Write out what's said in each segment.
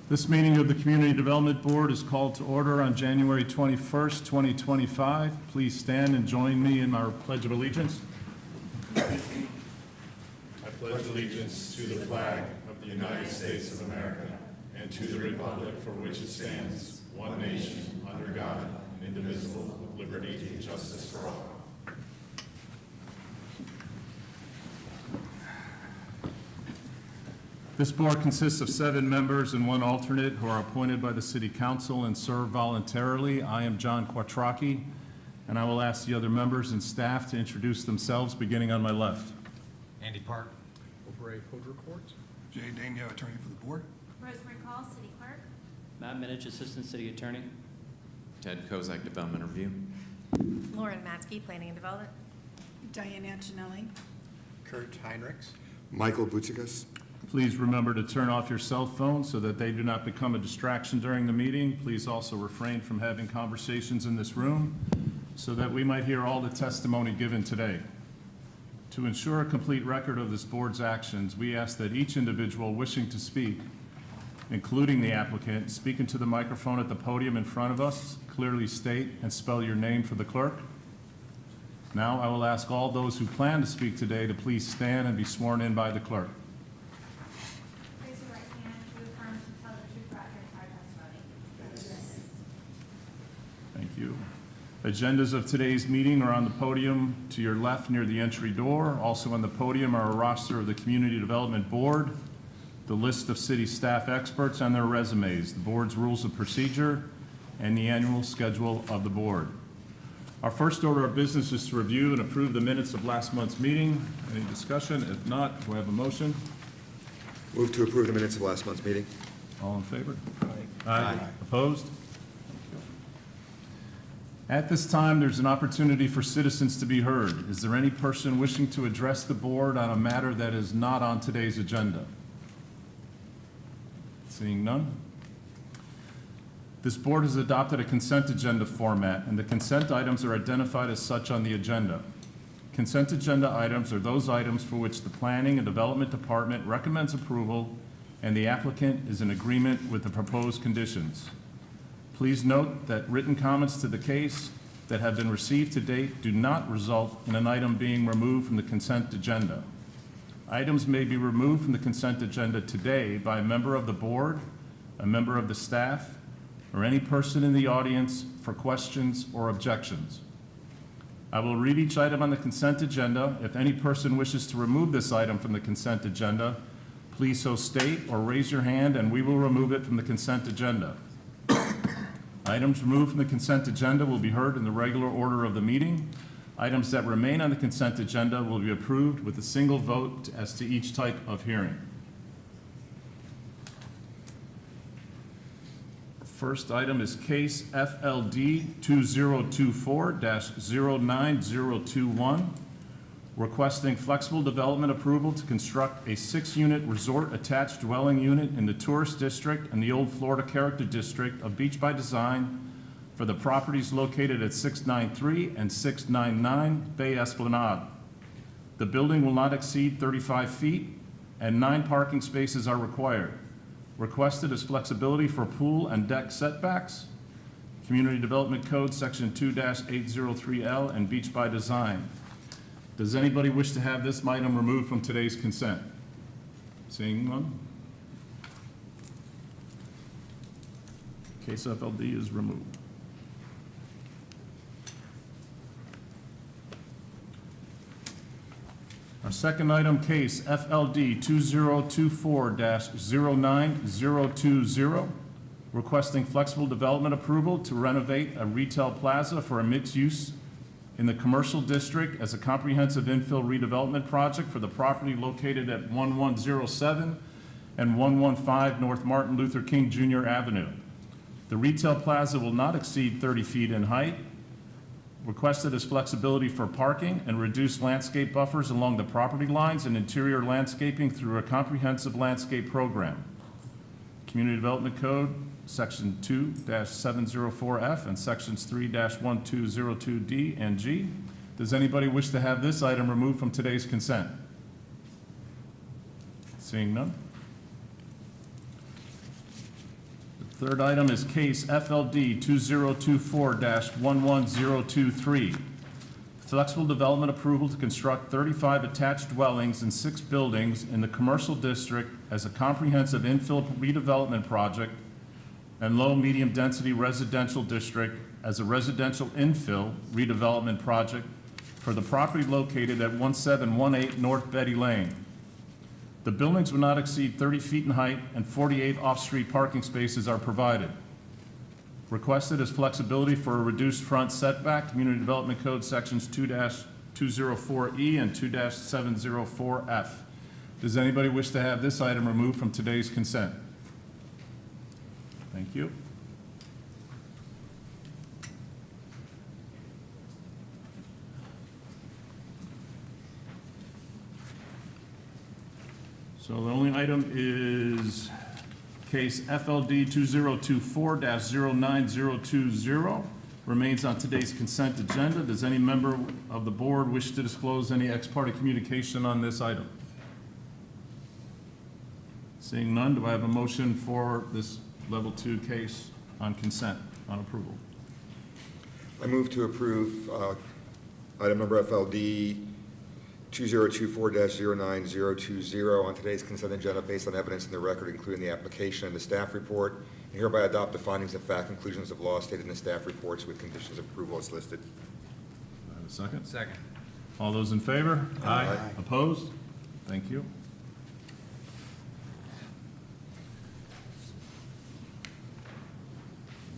This meeting of the Community Development Board is called to order on January 21st, 2025. Please stand and join me in our Pledge of Allegiance. I pledge allegiance to the flag of the United States of America and to the republic for which it stands, one nation, under God, indivisible, with liberty and justice for all. This board consists of 7 members and 1 alternate who are appointed by the City Council and serve voluntarily. I am John Quattrocchi, and I will ask the other members and staff to introduce themselves, beginning on my left. Andy Park, O'Bray, Code Report. Jay Daigneault, attorney for the board. Rosemary Call, City Clerk. Matt Minich, Assistant City Attorney. Ted Kozak, Development Review. Lauren Matzke, Planning and Development. Diane Antonelli. Kurt Heinrichs. Michael Boutsikas. Please remember to turn off your cell phones so that they do not become a distraction during the meeting. Please also refrain from having conversations in this room so that we might hear all the testimony given today. To ensure a complete record of this board's actions, we ask that each individual wishing to speak, including the applicant, speak into the microphone at the podium in front of us, clearly state and spell your name for the clerk. Now I will ask all those who plan to speak today to please stand and be sworn in by the clerk. Raise your right hand. Do you affirm to tell the truth about your entire testimony? Yes. Thank you. Agendas of today's meeting are on the podium to your left near the entry door. Also on the podium are a roster of the Community Development Board, the list of city staff experts and their resumes, the board's rules of procedure, and the annual schedule of the board. Our first order of business is to review and approve the minutes of last month's meeting. Any discussion? If not, do I have a motion? Move to approve the minutes of last month's meeting. All in favor? Aye. Opposed? At this time, there's an opportunity for citizens to be heard. Is there any person wishing to address the board on a matter that is not on today's agenda? Seeing none. This board has adopted a consent agenda format, and the consent items are identified as such on the agenda. Consent agenda items are those items for which the Planning and Development Department recommends approval and the applicant is in agreement with the proposed conditions. Please note that written comments to the case that have been received to date do not result in an item being removed from the consent agenda. Items may be removed from the consent agenda today by a member of the board, a member of the staff, or any person in the audience for questions or objections. I will read each item on the consent agenda. If any person wishes to remove this item from the consent agenda, please so state or raise your hand and we will remove it from the consent agenda. Items removed from the consent agenda will be heard in the regular order of the meeting. Items that remain on the consent agenda will be approved with a single vote as to each type of hearing. First item is case FLD 2024-09021, requesting flexible development approval to construct a 6-unit resort attached dwelling unit in the Tourist District and the Old Florida Character District of Beach by Design for the properties located at 693 and 699 Bay Esplanade. The building will not exceed 35 feet and 9 parking spaces are required. Requested is flexibility for pool and deck setbacks, Community Development Code Section 2-803L, and Beach by Design. Does anybody wish to have this item removed from today's consent? Seeing none. Case FLD is removed. Our second item, case FLD 2024-09020, requesting flexible development approval to renovate a retail plaza for a mixed use in the commercial district as a comprehensive infill redevelopment project for the property located at 1107 and 115 North Martin Luther King Jr. Avenue. The retail plaza will not exceed 30 feet in height. Requested is flexibility for parking and reduced landscape buffers along the property lines and interior landscaping through a comprehensive landscape program. Community Development Code, Section 2-704F and Sections 3-1202D and G. Does anybody wish to have this item removed from today's consent? Seeing none. Third item is case FLD 2024-11023. Flexible development approval to construct 35 attached dwellings and 6 buildings in the commercial district as a comprehensive infill redevelopment project and low-medium density residential district as a residential infill redevelopment project for the property located at 1718 North Betty Lane. The buildings will not exceed 30 feet in height and 48 off-street parking spaces are provided. Requested is flexibility for a reduced front setback, Community Development Code Sections 2-204E and 2-704F. Does anybody wish to have this item removed from today's consent? Thank you. So the only item is case FLD 2024-09020 remains on today's consent agenda. Does any member of the board wish to disclose any ex parte communication on this item? Seeing none, do I have a motion for this level 2 case on consent, on approval? I move to approve item number FLD 2024-09020 on today's consent agenda based on evidence in the record, including the application and the staff report, and hereby adopt the findings of fact, conclusions of law stated in the staff reports with conditions of approval as listed. Do I have a second? Second. All those in favor? Aye. Opposed? Thank you.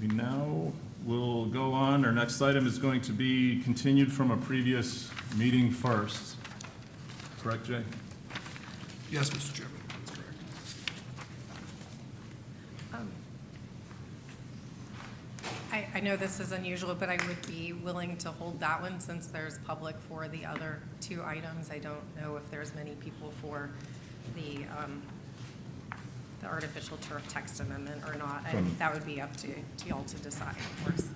We now will go on. Our next item is going to be continued from a previous meeting first. Correct, Jay? Yes, Mr. Chairman, that's correct. I know this is unusual, but I would be willing to hold that one since there's public for the other 2 items. I don't know if there's many people for the artificial turf text amendment or not. That would be up to y'all to decide, of course.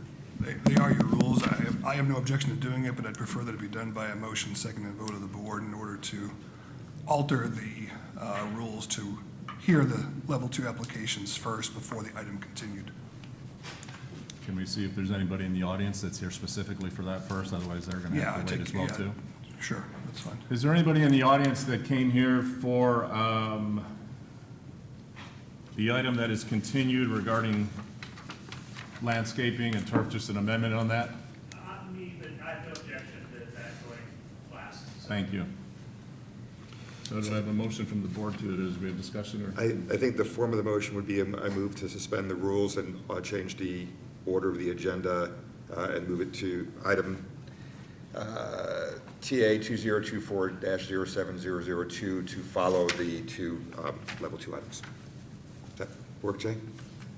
They are your rules. I have no objection to doing it, but I'd prefer that it be done by a motion, second, and vote of the board in order to alter the rules to hear the level 2 applications first before the item continued. Can we see if there's anybody in the audience that's here specifically for that first? Otherwise, they're going to have to wait as well, too. Sure, that's fine. Is there anybody in the audience that came here for the item that is continued regarding landscaping and turf, just an amendment on that? Me, but I have no objection to that going last. Thank you. So do I have a motion from the board to, do we have discussion or? I think the form of the motion would be I move to suspend the rules and change the order of the agenda and move it to item TA 2024-07002 to follow the 2 level 2 items. Does that work, Jay?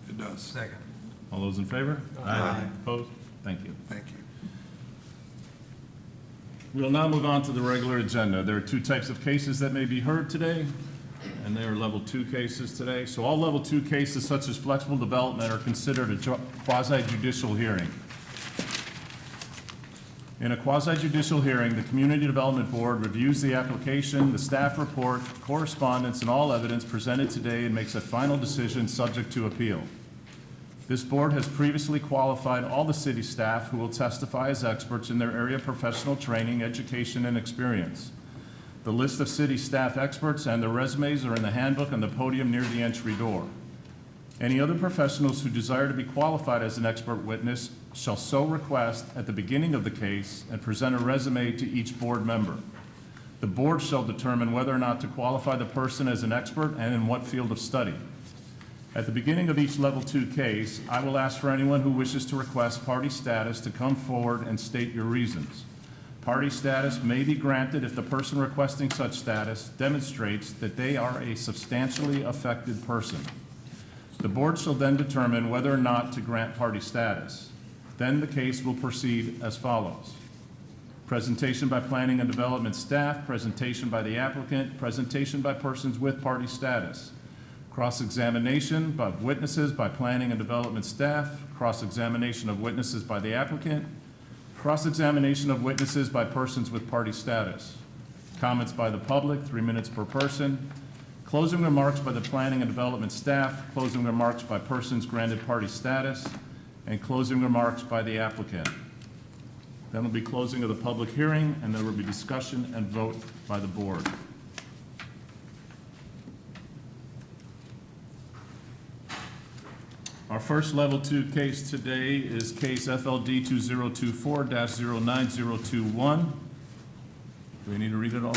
It does. Second. All those in favor? Aye. Opposed? Thank you. Thank you. We'll now move on to the regular agenda. There are 2 types of cases that may be heard today, and they are level 2 cases today. So all level 2 cases such as flexible development are considered a quasi-judicial hearing. In a quasi-judicial hearing, the Community Development Board reviews the application, the staff report, correspondence, and all evidence presented today and makes a final decision subject to appeal. This board has previously qualified all the city staff who will testify as experts in their area of professional training, education, and experience. The list of city staff experts and their resumes are in the handbook on the podium near the entry door. Any other professionals who desire to be qualified as an expert witness shall so request at the beginning of the case and present a resume to each board member. The board shall determine whether or not to qualify the person as an expert and in what field of study. At the beginning of each level 2 case, I will ask for anyone who wishes to request party status to come forward and state your reasons. Party status may be granted if the person requesting such status demonstrates that they are a substantially affected person. The board shall then determine whether or not to grant party status. Then the case will proceed as follows. Presentation by planning and development staff, presentation by the applicant, presentation by persons with party status. Cross-examination of witnesses by planning and development staff, cross-examination of witnesses by the applicant, cross-examination of witnesses by persons with party status. Comments by the public, 3 minutes per person. Closing remarks by the planning and development staff, closing remarks by persons granted party status, and closing remarks by the applicant. Then will be closing of the public hearing, and there will be discussion and vote by the board. Our first Level 2 case today is case FLD 2024-09021. Do we need to read it all?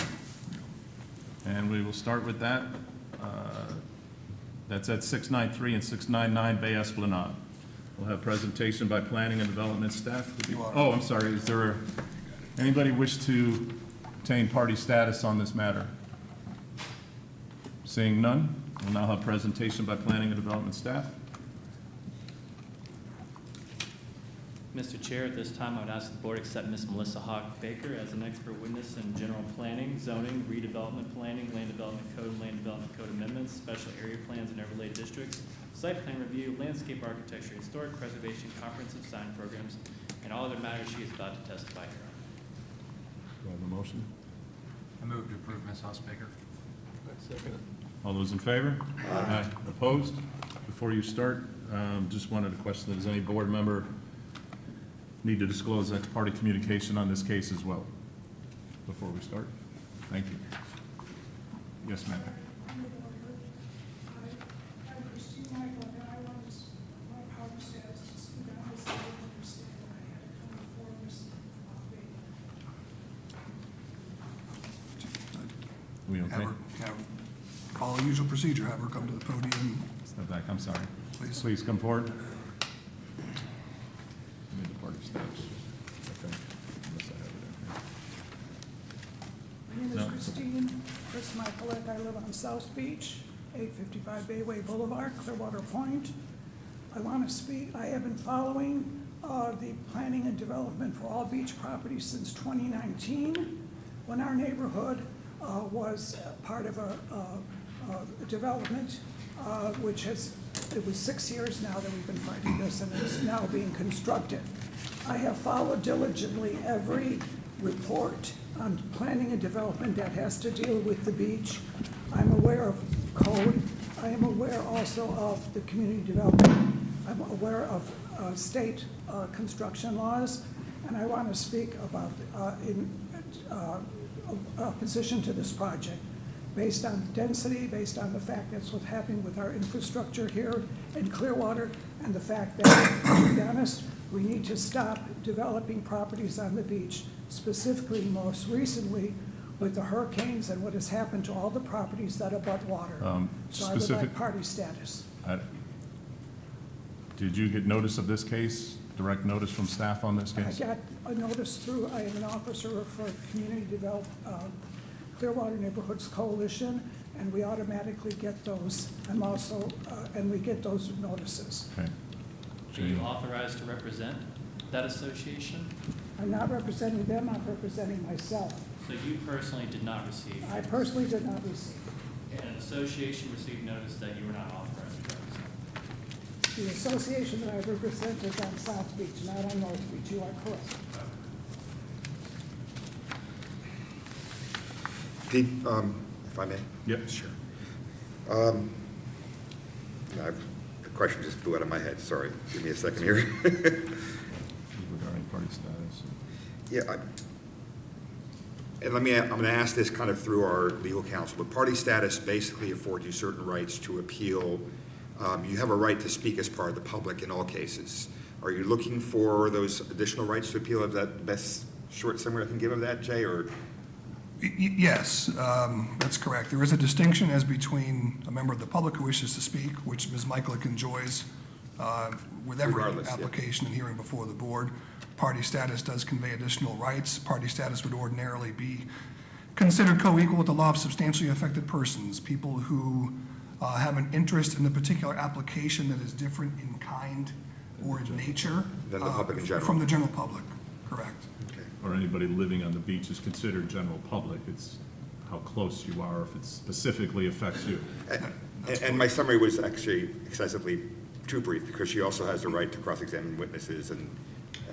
And we will start with that. That's at 693 and 699 Bay Esplanade. We'll have presentation by planning and development staff. Oh, I'm sorry, is there anybody wish to obtain party status on this matter? Seeing none, we'll now have presentation by planning and development staff. Mr. Chair, at this time, I would ask the board accept Ms. Melissa Hawk Baker as an expert witness in general planning, zoning, redevelopment planning, land development code, and land development code amendments, special area plans and overlay districts, site plan review, landscape architecture, historic preservation, comprehensive sign programs, and all other matters she is about to testify here on. Do I have a motion? I move to approve Ms. Hosbaker. All those in favor? Aye. Opposed? Before you start, just wanted to question, does any board member need to disclose ex parte communication on this case as well before we start? Thank you. Yes, ma'am. I'm Christine Michael, and I want my power status to speak on this. I didn't understand that I had to come before Ms. Baker. We okay? Follow usual procedure, have her come to the podium, Step back, I'm sorry. please. Please come forward. Need the party status. Okay. Unless I have it in here. My name No. is Chris Michaelek. I live on South Beach, 855 Bayway Boulevard, Clearwater Point. I want to speak, I have been following the planning and development for all beach properties since 2019, when our neighborhood was part of a development, which it was 6 years now that we've been fighting this, and it's now being constructed. I have followed diligently every report on planning and development that has to deal with the beach. I'm aware of code. I am aware also of the community development. I'm aware of state construction laws, and I want to speak about in opposition to this project, based on density, based on the fact that's what's happening with our infrastructure here in Clearwater, and the fact that, to be honest, we need to stop developing properties on the beach, specifically most recently with the hurricanes and what has happened to all the properties that abut water. So I would like party status. Did you get notice of this case, direct notice from staff on this I case? got a notice through, I am an officer for Community Clearwater Neighborhoods Coalition, and we automatically get those. I'm also, and we get those notices. Okay. Are you authorized to represent that association? I'm not representing them, I'm representing myself. So you personally did not receive? I personally did not receive. And an association received notice that you were not authorized to represent? The association that I represent is on South Beach, not on North Beach. You are correct. Pete, if I may? Yep. Sure. The question just blew out of my head, sorry. Give me a second here. Regarding party status. Yeah, and I'm going to ask this kind of through our legal counsel, but party status basically affords you certain rights to appeal. You have a right to speak as part of the public in all cases. Are you looking for those additional rights to appeal? Is that the best short summary I can give of that, Jay, or? Yes, that's correct. There is a distinction as between a member of the public who wishes to speak, which Ms. Michaelick enjoys with every Regardless, yeah. application and hearing before the board. Party status does convey additional rights. Party status would ordinarily be considered co-equal with the law of substantially affected persons, people who have an interest in the particular application that is different in kind or in nature. Than the public in general. From the general public, correct. Okay. Or anybody living on the beach is considered general public. It's how close you are, if it specifically affects you. And my summary was actually excessively too brief, because she also has the right to cross-examine witnesses and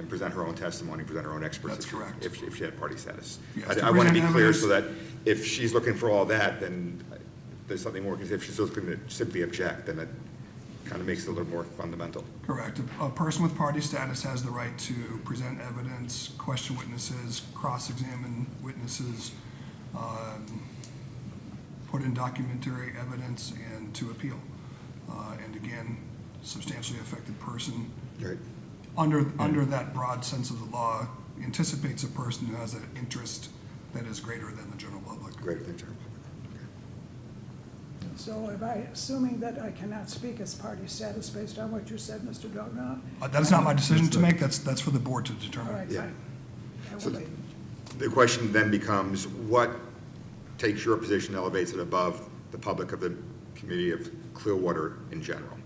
present her own testimony, present her own expertise. That's correct. If she had party status. Yes, I want to be present clear evidence. so that if she's looking for all that, then there's something more, because if she's just going to simply object, then it kind of makes it a little more fundamental. Correct. A person with party status has the right to present evidence, question witnesses, cross-examine witnesses, put in documentary evidence, and to appeal. And again, substantially affected person, Right. under that broad sense of the law, anticipates a person who has an interest that is greater than the general public. Greater than general public. So am I assuming that I cannot speak as party status based on what you said, Mr. Dognall? That is not my decision to make. That's for the board to All determine. right, Yeah. fine. I So will wait. the question then becomes, what takes your position, elevates it above the public of the community of Clearwater in general?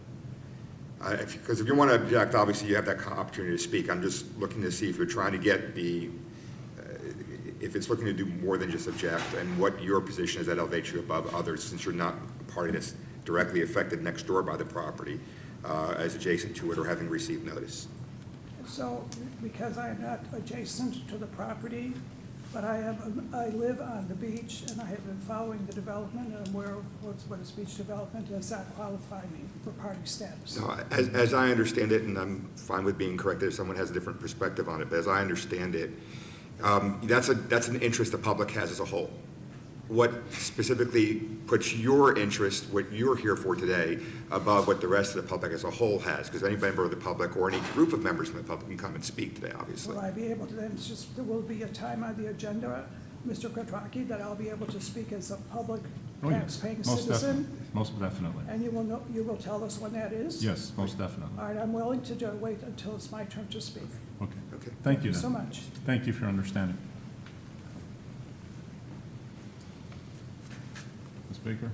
Because if you want to object, obviously you have that opportunity to speak. I'm just looking to see if you're trying to get if it's looking to do more than just object, and what your position is that elevates you above others, since you're not a party that's directly affected next door by the property, as adjacent to it or having received notice. So, because I am not adjacent to the property, but I live on the beach, and I have been following the development, and I'm aware of what is beach development, does that qualify me for party status? No, as I understand it, and I'm fine with being corrected if someone has a different perspective on it, but as I understand it, that's an interest the public has as a whole. What specifically puts your interest, what you're here for today, above what the rest of the public as a whole has? Because any member of the public or any group of members of the public can come and speak today, obviously. Will I be able to then, there will be a time on the agenda, Mr. Petracchi, that I'll be able to speak as a public Oh, yes. tax-paying Most citizen? definitely. Most definitely. And you will tell us when that is? Yes, most definitely. All right, I'm willing to wait until it's my turn to speak. Okay. Okay. Thank you so then. much. Thank you for your understanding. Ms. Baker?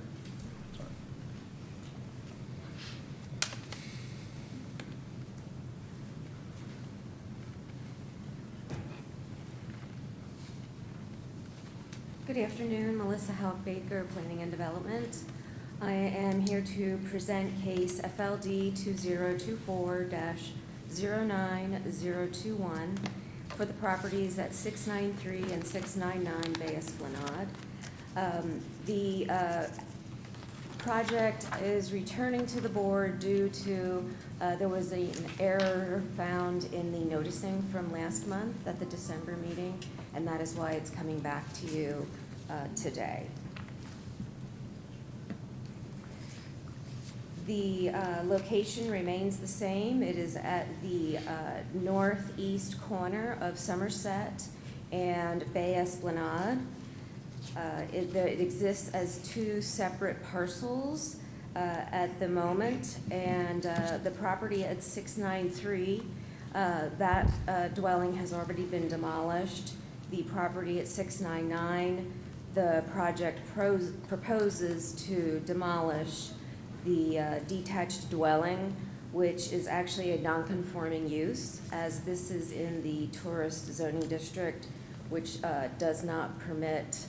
Sorry. Good afternoon, Melissa Houck Baker, Planning and Development. I am here to present case FLD 2024-09021 for the properties at 693 and 699 Bay Esplanade. The project is returning to the board due to, there was an error found in the noticing from last month at the December meeting, and that is why it's coming back to you today. The location remains the same. It is at the northeast corner of Somerset and Bay Esplanade. It exists as two separate parcels at the moment, and the property at 693, that dwelling has already been demolished. The property at 699, the project proposes to demolish the detached dwelling, which is actually a non-conforming use, as this is in the tourist zoning district, which does not permit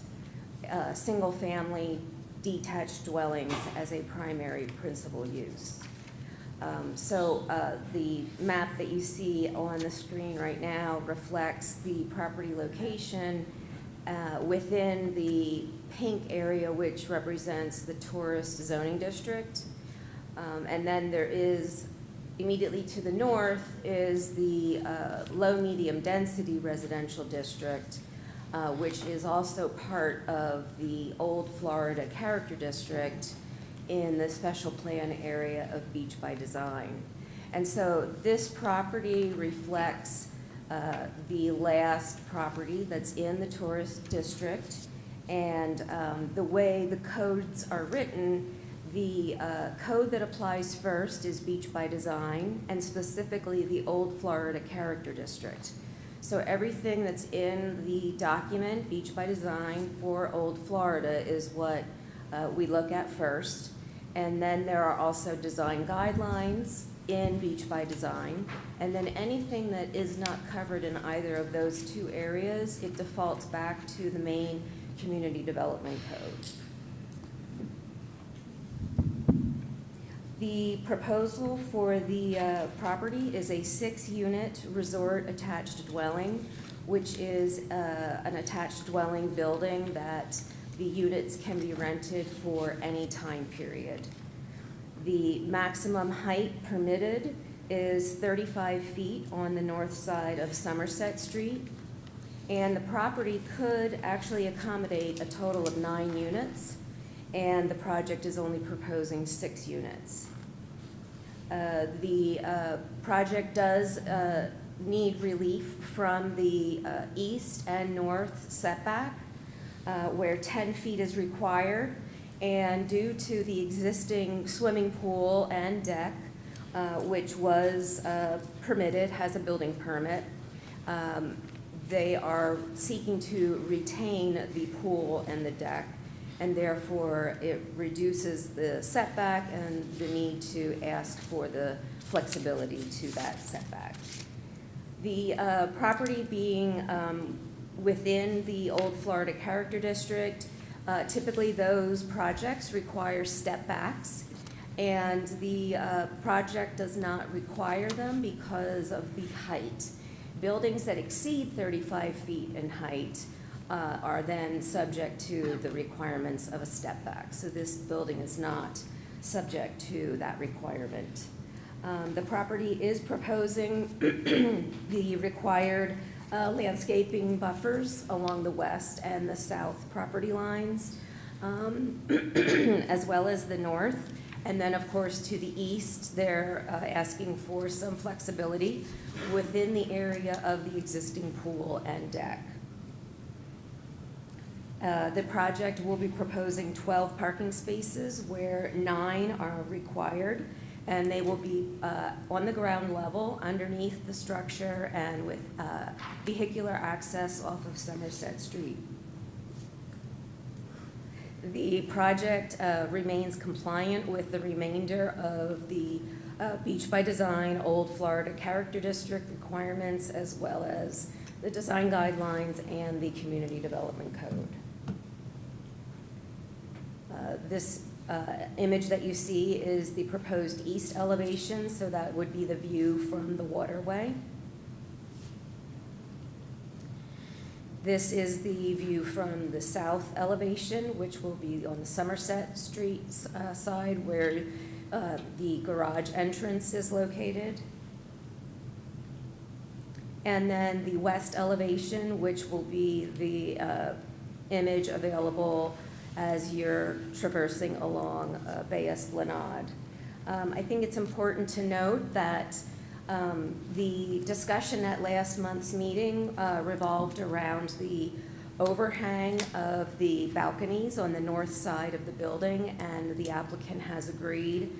single-family detached dwellings as a primary principal use. The map that you see on the screen right now reflects the property location within the pink area, which represents the tourist zoning district. And then there is, immediately to the north is the low-medium density residential district, which is also part of the Old Florida Character District in the special plan area of Beach by Design. And so this property reflects the last property that's in the tourist district, and the way the codes are written, the code that applies first is Beach by Design, and specifically the Old Florida Character District. So everything that's in the document, Beach by Design for Old Florida, is what we look at first. And then there are also design guidelines in Beach by Design. And then anything that is not covered in either of those two areas, it defaults back to the main community development code. The proposal for the property is a 6-unit resort attached dwelling, which is an attached dwelling building that The units can be rented for any time period. The maximum height permitted is 35 feet on the north side of Somerset Street, and the property could actually accommodate a total of 9 units, and the project is only proposing 6 units. The project does need relief from the east and north setback, where 10 feet is required, and due to the existing swimming pool and deck, which was permitted, has a building permit, they are seeking to retain the pool and the deck, and therefore it reduces the setback and the need to ask for the flexibility to that setback. The property being within the Old Florida Character District, typically those projects require step backs, and the project does not require them because of the height. Buildings that exceed 35 feet in height are then subject to the requirements of a step back. So this building is not subject to that requirement. The property is proposing the required landscaping buffers along the west and the south property lines, as well as the north. And then, of course, to the east, they're asking for some flexibility within the area of the existing pool and deck. The project will be proposing 12 parking spaces where 9 are required, and they will be on the ground level underneath the structure and with vehicular access off of Somerset Street. The project remains compliant with the remainder of the Beach by Design Old Florida Character District requirements, as well as the design guidelines and the Community Development Code. This image that you see is the proposed east elevation, so that would be the view from the waterway. This is the view from the south elevation, which will be on the Somerset Street side where the garage entrance is located. And then the west elevation, which will be the image available as you're traversing along Bay Esplanade. I think it's important to note that the discussion at last month's meeting revolved around the overhang of the balconies on the north side of the building, and the applicant has agreed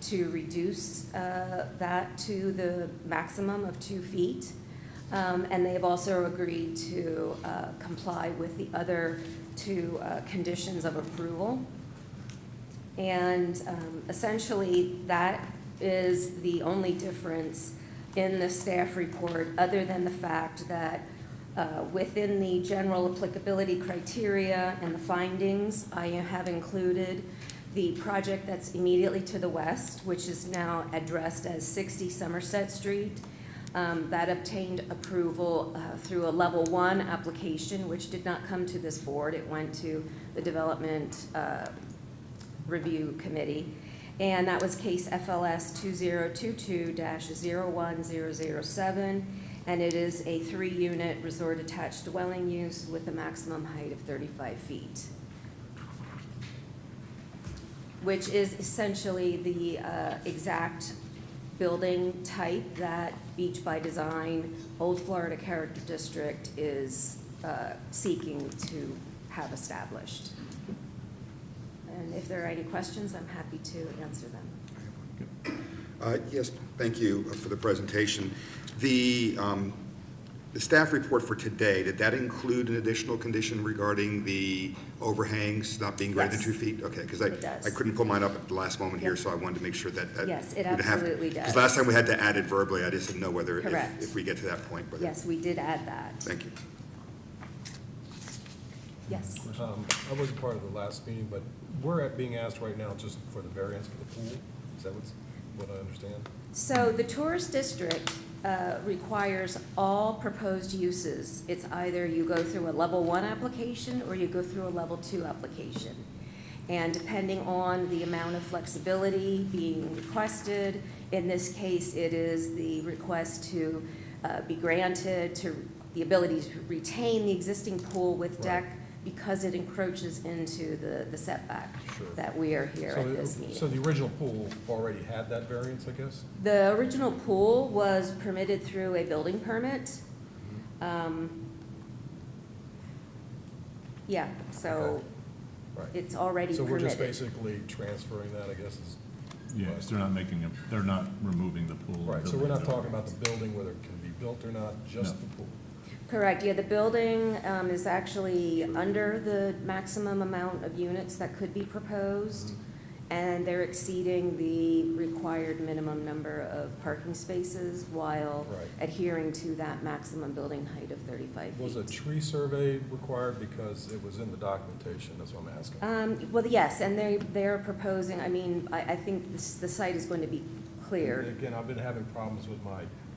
to reduce that to the maximum of 2 feet. And they have also agreed to comply with the other 2 conditions of approval. And essentially, that is the only difference in the staff report, other than the fact that within the general applicability criteria and the findings, I have included the project that's immediately to the west, which is now addressed as 60 Somerset Street. That obtained approval through a level 1 application, which did not come to this board. It went to the Development Review Committee. And that was case FLS 2022-01007, and it is a 3-unit resort attached dwelling use with a maximum height of 35 feet, which is essentially the exact building type that Beach by Design Old Florida Character District is seeking to have established. And if there are any questions, I'm happy to answer them. Yes, thank you for the presentation. The staff report for today, did that include an additional condition regarding the overhangs not being greater than 2 feet? Okay, because It does. I couldn't pull mine up at the last moment here, so I wanted to make sure that. Yes, it absolutely does. Because last time we had to add it verbally, I just didn't know whether, Correct. if we get to that point. Whether. Yes, we did add that. Thank you. Yes. I wasn't part of the last meeting, but we're being asked right now just for the variance for the pool. Is that what I understand? So the tourist district requires all proposed uses. It's either you go through a level 1 application or you go through a level 2 application. And depending on the amount of flexibility being requested, in this case, it is the request to be granted to the ability to retain the existing pool with deck because it encroaches into the setback Sure. that we are here at this meeting. So the original pool already had that variance, I guess? The original pool was permitted through a building permit. Yeah, so Okay. Right. it's already So we're just permitted. basically transferring that, I guess, is. Yes, they're not removing the pool. Right, so we're not talking about the building, whether it can be built or not, just No. the pool. Correct, yeah, the building is actually under the maximum amount of units that could be proposed, and they're exceeding the required minimum number of parking spaces while Right. adhering to that maximum building height of 35 feet. Was a tree survey required because it was in the documentation, that's what I'm asking. Well, yes, and they're proposing, I think the site is going to be cleared. Again, I've been having problems with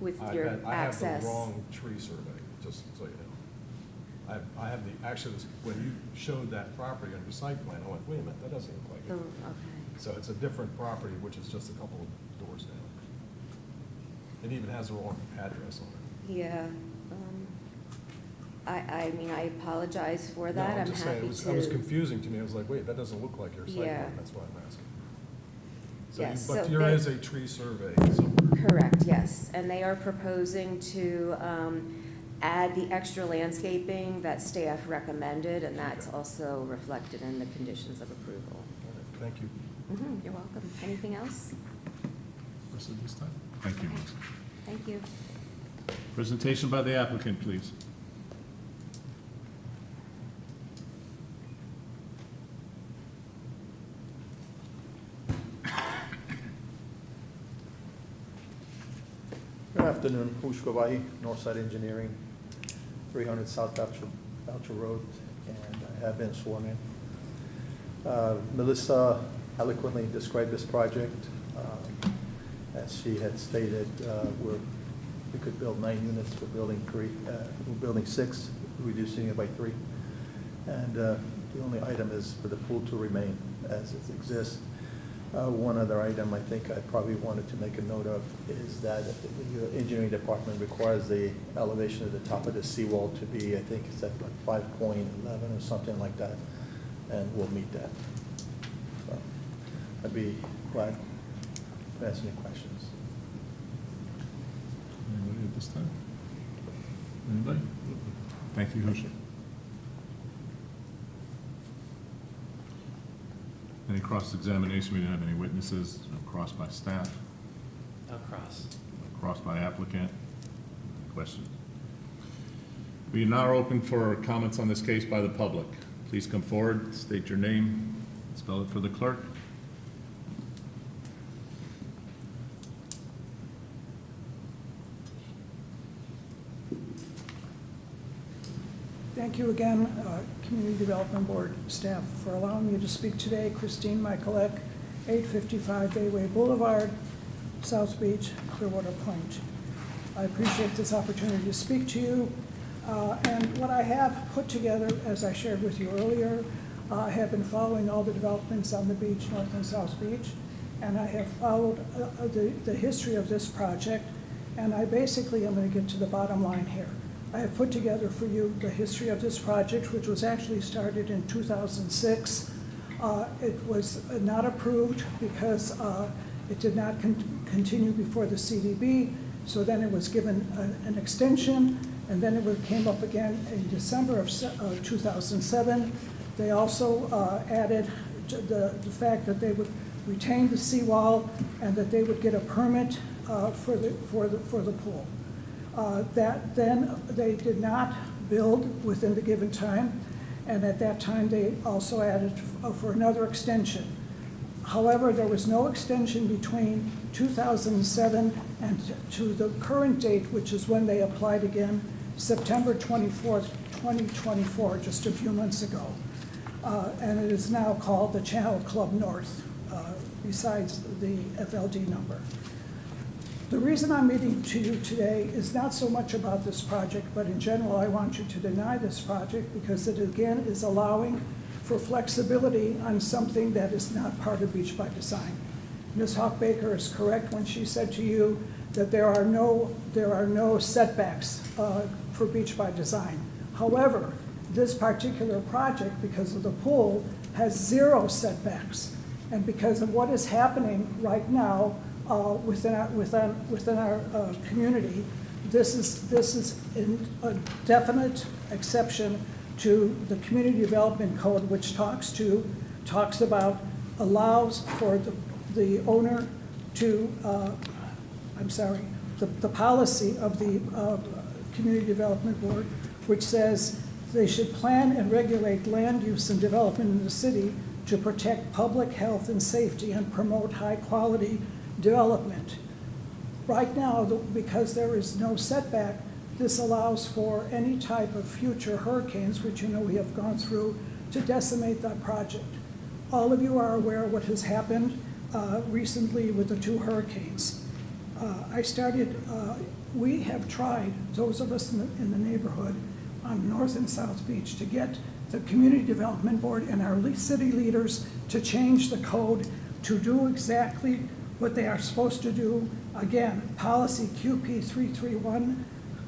With I your have access. the wrong tree survey, just so you know. I have actually, when you showed that property on your site plan, I went, wait a minute, that doesn't look like Oh, it. okay. So it's a different property, which is just a couple of doors down. It even has the wrong address on it. Yeah, I mean, I apologize for No, that, I'm just saying, happy it was to. confusing to me, I was like, wait, that doesn't look like your site Yeah. plan, that's why I'm asking. Yes, But so there they- is a tree survey somewhere. Correct, yes, and they are proposing to add the extra landscaping that staff recommended, and that's Okay. also reflected in the conditions of approval. All right, thank you. You're welcome. Anything else? Rest of this time? Thank you, Okay. Ms. Thank you. Presentation by the applicant, please. Good afternoon, Pushko Vahi, Northside Engineering, 300 South Belcher Road, and I have been sworn in. Melissa eloquently described this project. As she had stated, we could build 9 units, we're building 6, reducing it by 3. And the only item is for the pool to remain as it exists. One other item I think I probably wanted to make a note of is that the engineering department requires the elevation of the top of the seawall to be, I think it's at like 5.11 or something like that, and we'll meet that. So I'd be glad to answer any questions. Anybody at this time? Anybody? Thank you, Husha. Any cross-examination? We didn't have any witnesses. No cross by staff. Across. Cross by applicant. Questions? We now are open for comments on this case by the public. Please come forward, state your name, spell it for the clerk. Thank you again, Community Development Board staff, for allowing me to speak today. Christine Michaelek, 855 Bayway Boulevard, South Beach, Clearwater Point. I appreciate this opportunity to speak to you. And what I have put together, as I shared with you earlier, I have been following all the developments on the beach, North and South Beach, and I have followed the history of this project, and I basically am going to get to the bottom line here. I have put together for you the history of this project, which was actually started in 2006. It was not approved because it did not continue before the CDB, so then it was given an extension, and then it came up again in December of 2007. They also added the fact that they would retain the seawall and that they would get a permit for the pool. That then they did not build within the given time, and at that time they also added for another extension. However, there was no extension between 2007 and to the current date, which is when they applied again, September 24th, 2024, just a few months ago. And it is now called the Channel Club North, besides the FLD number. The reason I'm meeting to you today is not so much about this project, but in general, I want you to deny this project because it again is allowing for flexibility on something that is not part of Beach by Design. Ms. Hawk-Baker is correct when she said to you that there are no setbacks for Beach by Design. However, this particular project, because of the pool, has 0 setbacks. And because of what is happening right now within our community, this is a definite exception to the Community Development Code, which talks about, allows for the owner to, the policy of the Community Development Board, which says they should plan and regulate land use and development in the city to protect public health and safety and promote high-quality development. Right now, because there is no setback, this allows for any type of future hurricanes, which you know we have gone through, to decimate that project. All of you are aware of what has happened recently with the 2 hurricanes. We have tried, those of us in the neighborhood on North and South Beach, to get the Community Development Board and our city leaders to change the code to do exactly what they are supposed to do. Again, policy QP 331,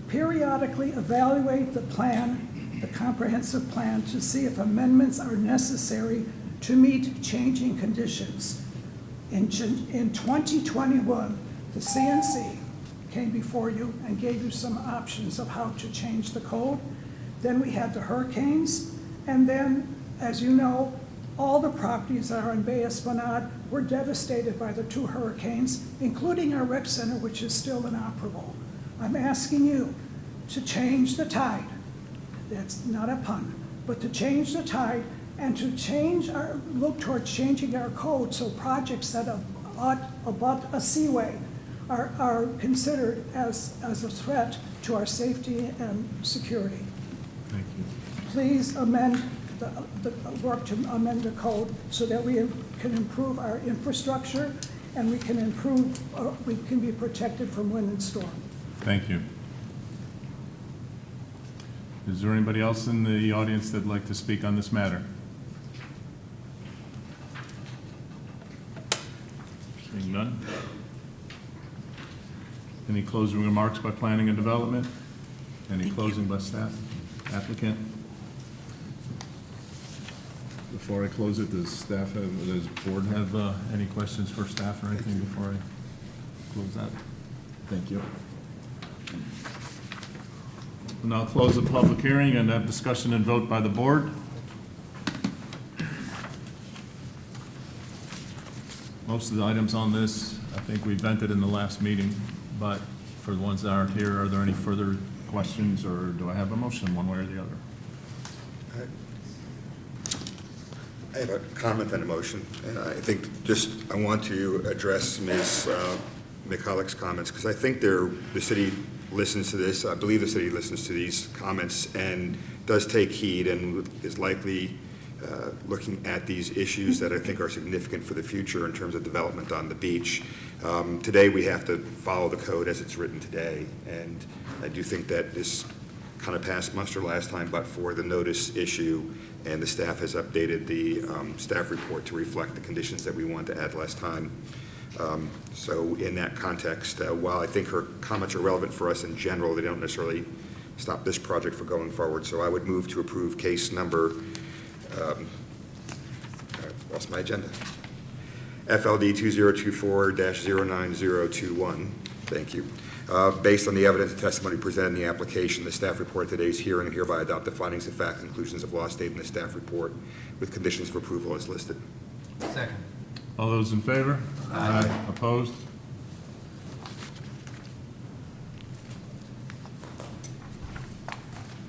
periodically evaluate the plan, the comprehensive plan, to see if amendments are necessary to meet changing conditions. In 2021, the CNC came before you and gave you some options of how to change the code. Then we had the hurricanes, and then, as you know, all the properties that are in Bay Esplanade were devastated by the 2 hurricanes, including our rec center, which is still inoperable. I'm asking you to change the tide. That's not a pun, but to change the tide and to look towards changing our code so projects that abut a seaway are considered as a threat to our safety and security. Thank you. Please amend work to amend the code so that we can improve our infrastructure and we can be protected from wind and storm. Thank you. Is there anybody else in the audience that'd like to speak on this matter? Seeing none. Any closing remarks by planning and development? Any closing by staff? Applicant? Before I close it, does the board have any questions for staff or anything before I close that? Thank you. We'll now close the public hearing and have discussion and vote by the board. Most of the items on this, I think we vented in the last meeting, but for the ones that aren't here, are there any further questions, or do I have a motion one way or the other? I have a comment and a motion, and I think I want to address Ms. McCulloch's comments, because I think the city listens to this. I believe the city listens to these comments and does take heed and is likely looking at these issues that I think are significant for the future in terms of development on the beach. Today, we have to follow the code as it's written today, and I do think that this kind of passed muster last time, but for the notice issue, and the staff has updated the staff report to reflect the conditions that we wanted to add last time. So in that context, while I think her comments are relevant for us in general, they don't necessarily stop this project from going forward. So I would move to approve case number, I lost my agenda, FLD 2024-09021. Thank you. Based on the evidence and testimony presented in the application, the staff report at today's hearing, and hereby adopt the findings of fact and conclusions of law stated in the staff report with conditions of approval as listed. Second. All those in favor? Aye. Opposed?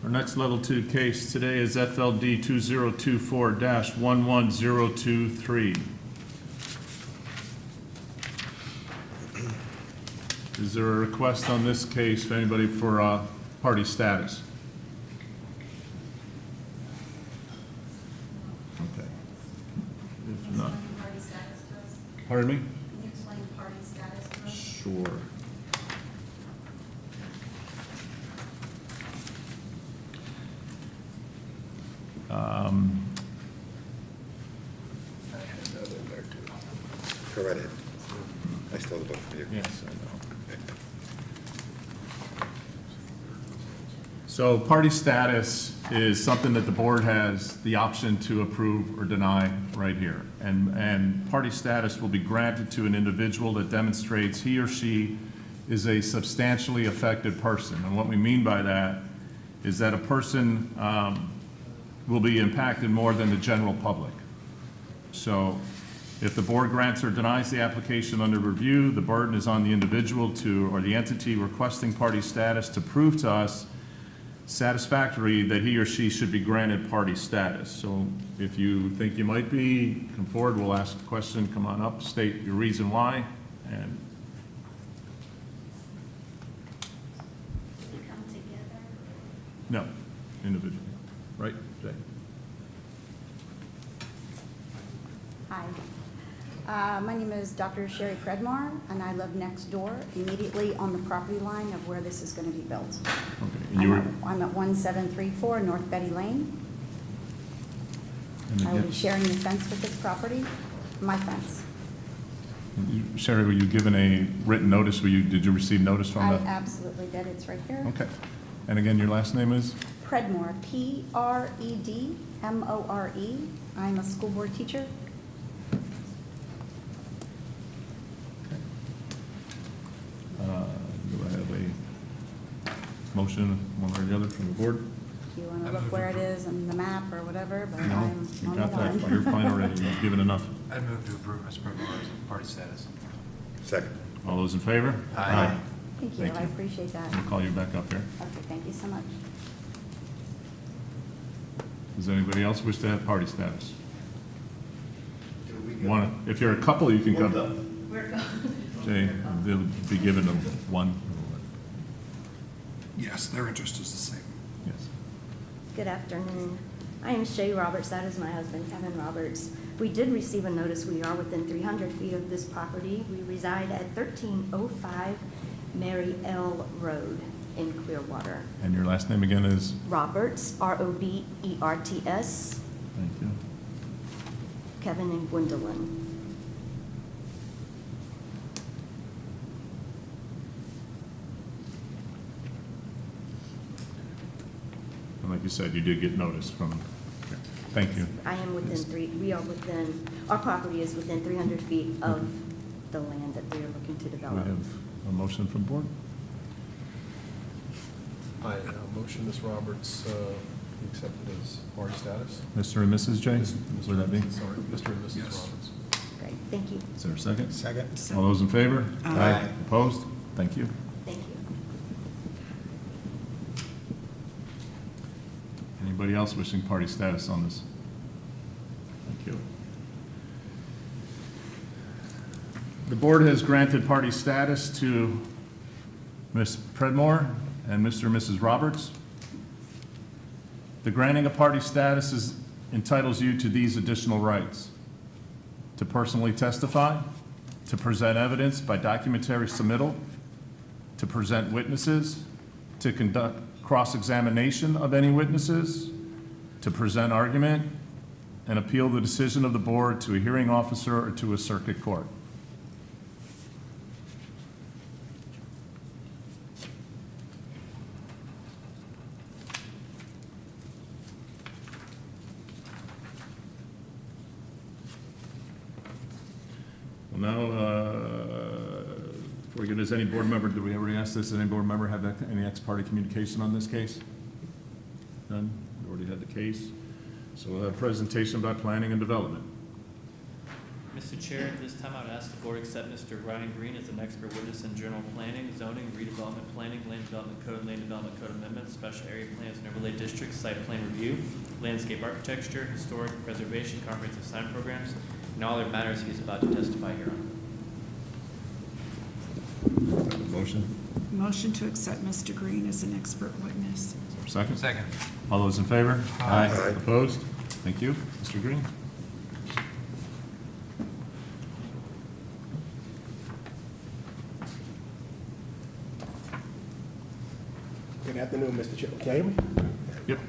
Our next level 2 case today is FLD 2024-11023. Is there a request on this case for anybody for party status? Okay. If not. Party status to us? Pardon me? Can you explain party status to us? Sure. I know. So party status is something that the board has the option to approve or deny right here. And party status will be granted to an individual that demonstrates he or she is a substantially affected person. And what we mean by that is that a person will be impacted more than the general public. So if the board grants or denies the application under review, the burden is on the individual or the entity requesting party status to prove to us satisfactory that he or she should be granted party status. So if you think you might be, come forward, we'll ask the question, come on up, state your reason why, and Come together. no, individually. Right, Jay? Hi. My name is Dr. Sherry Predmar, and I live next door, immediately on the property line of where this is going to be built. Okay. And you were, I'm at 1734 North Betty Lane. and I will again, be sharing the fence with this property, my fence. Sherry, were you given a written notice? Did you receive notice from I the? absolutely did, it's right here. Okay. And again, your last name is? Predmore, P-R-E-D-M-O-R-E. I'm a school board teacher. Do I have a motion, one way or the other, from the board? If you want to look where it is on the map or whatever, but No, I'm you on the got that. line. You're fine already. You've given enough. I'd move to approve Ms. Predmore's party status. Second. All those in favor? Aye. Thank you, Thank I you. appreciate that. We'll call you back up here. Okay, thank you so much. Does anybody else wish to have party status? If you're a couple, you can come. Jay, they'll be given them one. Yes, their interest is the same. Yes. Good afternoon. I am Shay Roberts. That is my husband, Kevin Roberts. We did receive a notice. We are within 300 feet of this property. We reside at 1305 Mary L. Road in Clearwater. And your last name again is? Roberts, R-O-B-E-R-T-S, Thank you. Kevin and Gwendolyn. And like you said, you did get notice from, thank you. I am our property is within 300 feet of the land that they are looking to Do we develop. have a motion from the board? I motion Ms. Roberts be accepted as party status. Mr. and Mrs. J? Would that be? Sorry, Mr. and Mrs. Yes. Roberts. Great, thank you. Is there a second? Second. All those in favor? Aye. Opposed? Thank you. Thank you. Anybody else wishing party status on this? Thank you. The board has granted party status to Ms. Predmore and Mr. and Mrs. Roberts. The granting of party status entitles you to these additional rights: to personally testify, to present evidence by documentary submittal, to present witnesses, to conduct cross-examination of any witnesses, to present argument, and appeal the decision of the board to a hearing officer or to a circuit court. Well, now, before we get, does any board member, did we already ask this, does any board member have any ex-parte communication on this case? None? We already had the case. So we'll have a presentation by planning and development. Mr. Chair, at this time, I would ask the board accept Mr. Ryan Green as an expert witness in general planning, zoning, redevelopment planning, land development code, and land development code amendments, special area plans and overlay districts, site plan review, landscape architecture, historic preservation, comprehensive sign programs, and all other matters he is about to testify here on. Motion? Motion to accept Mr. Green as an expert witness. Second? Second. All those in favor? Aye. Opposed? Thank you. Mr. Green? Good afternoon, Mr. Chair. Can you hear me? Yep.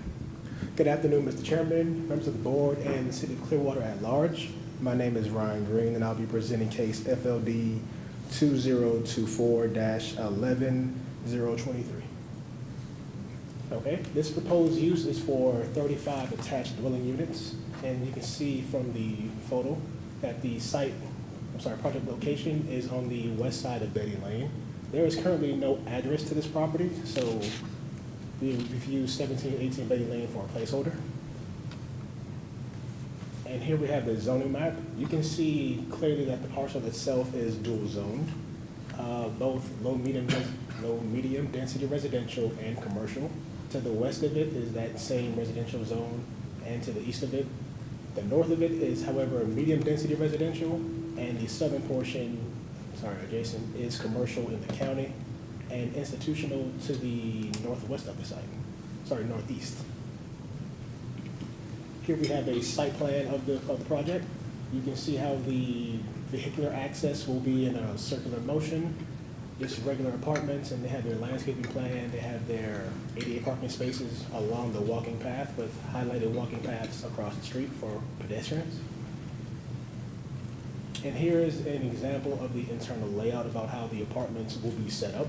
Good afternoon, Mr. Chairman, members of the board, and the city of Clearwater at large. My name is Ryan Green, and I'll be presenting case FLD 2024-11023. Okay, this proposed use is for 35 attached dwelling units, and you can see from the photo that the project location is on the west side of Betty Lane. There is currently no address to this property, so we've used 1718 Betty Lane for a placeholder. And here we have the zoning map. You can see clearly that the parcel itself is dual zoned, both low medium density residential and commercial. To the west of it is that same residential zone, and to the east of it. The north of it is, however, medium density residential, and the southern portion, adjacent, is commercial in the county and institutional to the northwest of the site, northeast. Here we have a site plan of the project. You can see how the vehicular access will be in a circular motion. Just regular apartments, and they have their landscaping plan. They have their ADA parking spaces along the walking path with highlighted walking paths across the street for pedestrians. And here is an example of the internal layout about how the apartments will be set up.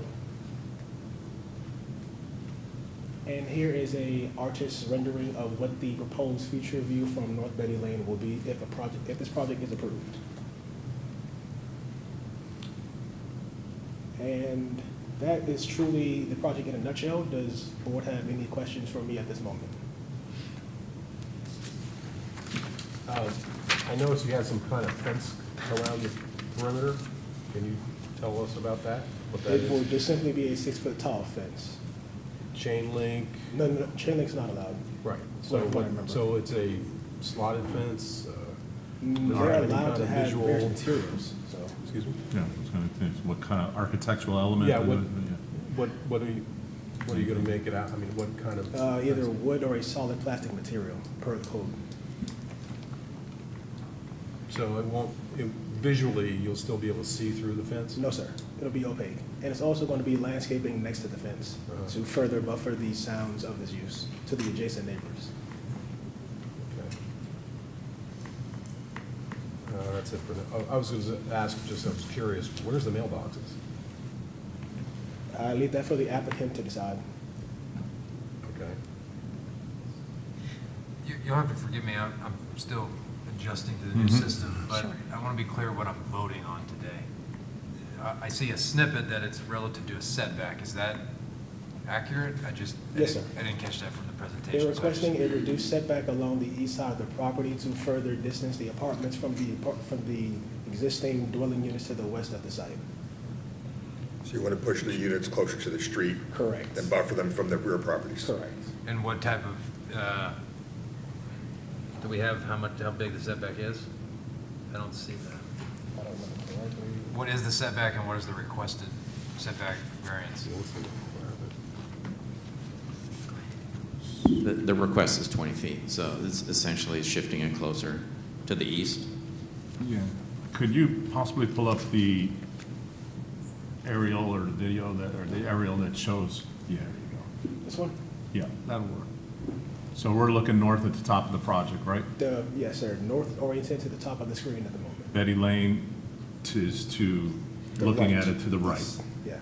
And here is a artist's rendering of what the proposed future view from North Betty Lane will be if this project is approved. And that is truly the project in a nutshell. Does the board have any questions for me at this moment? I noticed you had some kind of fence around the perimeter. Can you tell us about that? What that It will is? just simply be a 6-foot tall fence. Chain link? No, chain link's not allowed. Right. What I remember. So it's a slotted fence? They're any allowed kind to of have visual- various materials, so. Excuse me? Yeah, I was going to, what kind of architectural element? Yeah, what are you gonna make it out? I mean, what kind of? Either wood or a solid plastic material per the code. So visually, you'll still be able to see through the fence? No, sir. It'll be opaque. And it's also going to be landscaping next to the fence to further buffer the sounds of this use to the adjacent neighbors. Okay. That's it for now. I was gonna ask, I was curious, where's the mailboxes? I leave that for the applicant to decide. Okay. You'll have to forgive me, I'm still adjusting to the new system, but I want to be clear what I'm voting on today. I see a snippet that it's relative to a setback. Is that accurate? Yes, sir. I didn't catch that from the presentation. They're requesting a reduced setback along the east side of the property to further distance the apartments from the existing dwelling units to the west of the site. So you want to push the units closer to the street? Correct. And buffer them from the rear properties? Correct. And what type of, do we have how big the setback is? I don't see that. I don't remember correctly. What is the setback and what is the requested setback variance? The request is 20 feet, so it's essentially shifting it closer to the east. Yeah. Could you possibly pull up the aerial or the video or the aerial that shows, yeah, there you go. This one? Yeah, that'll work. So we're looking north at the top of the project, right? Yes, sir. North oriented to the top of the screen at the moment. Betty Lane is to, looking at it to the right. Yeah.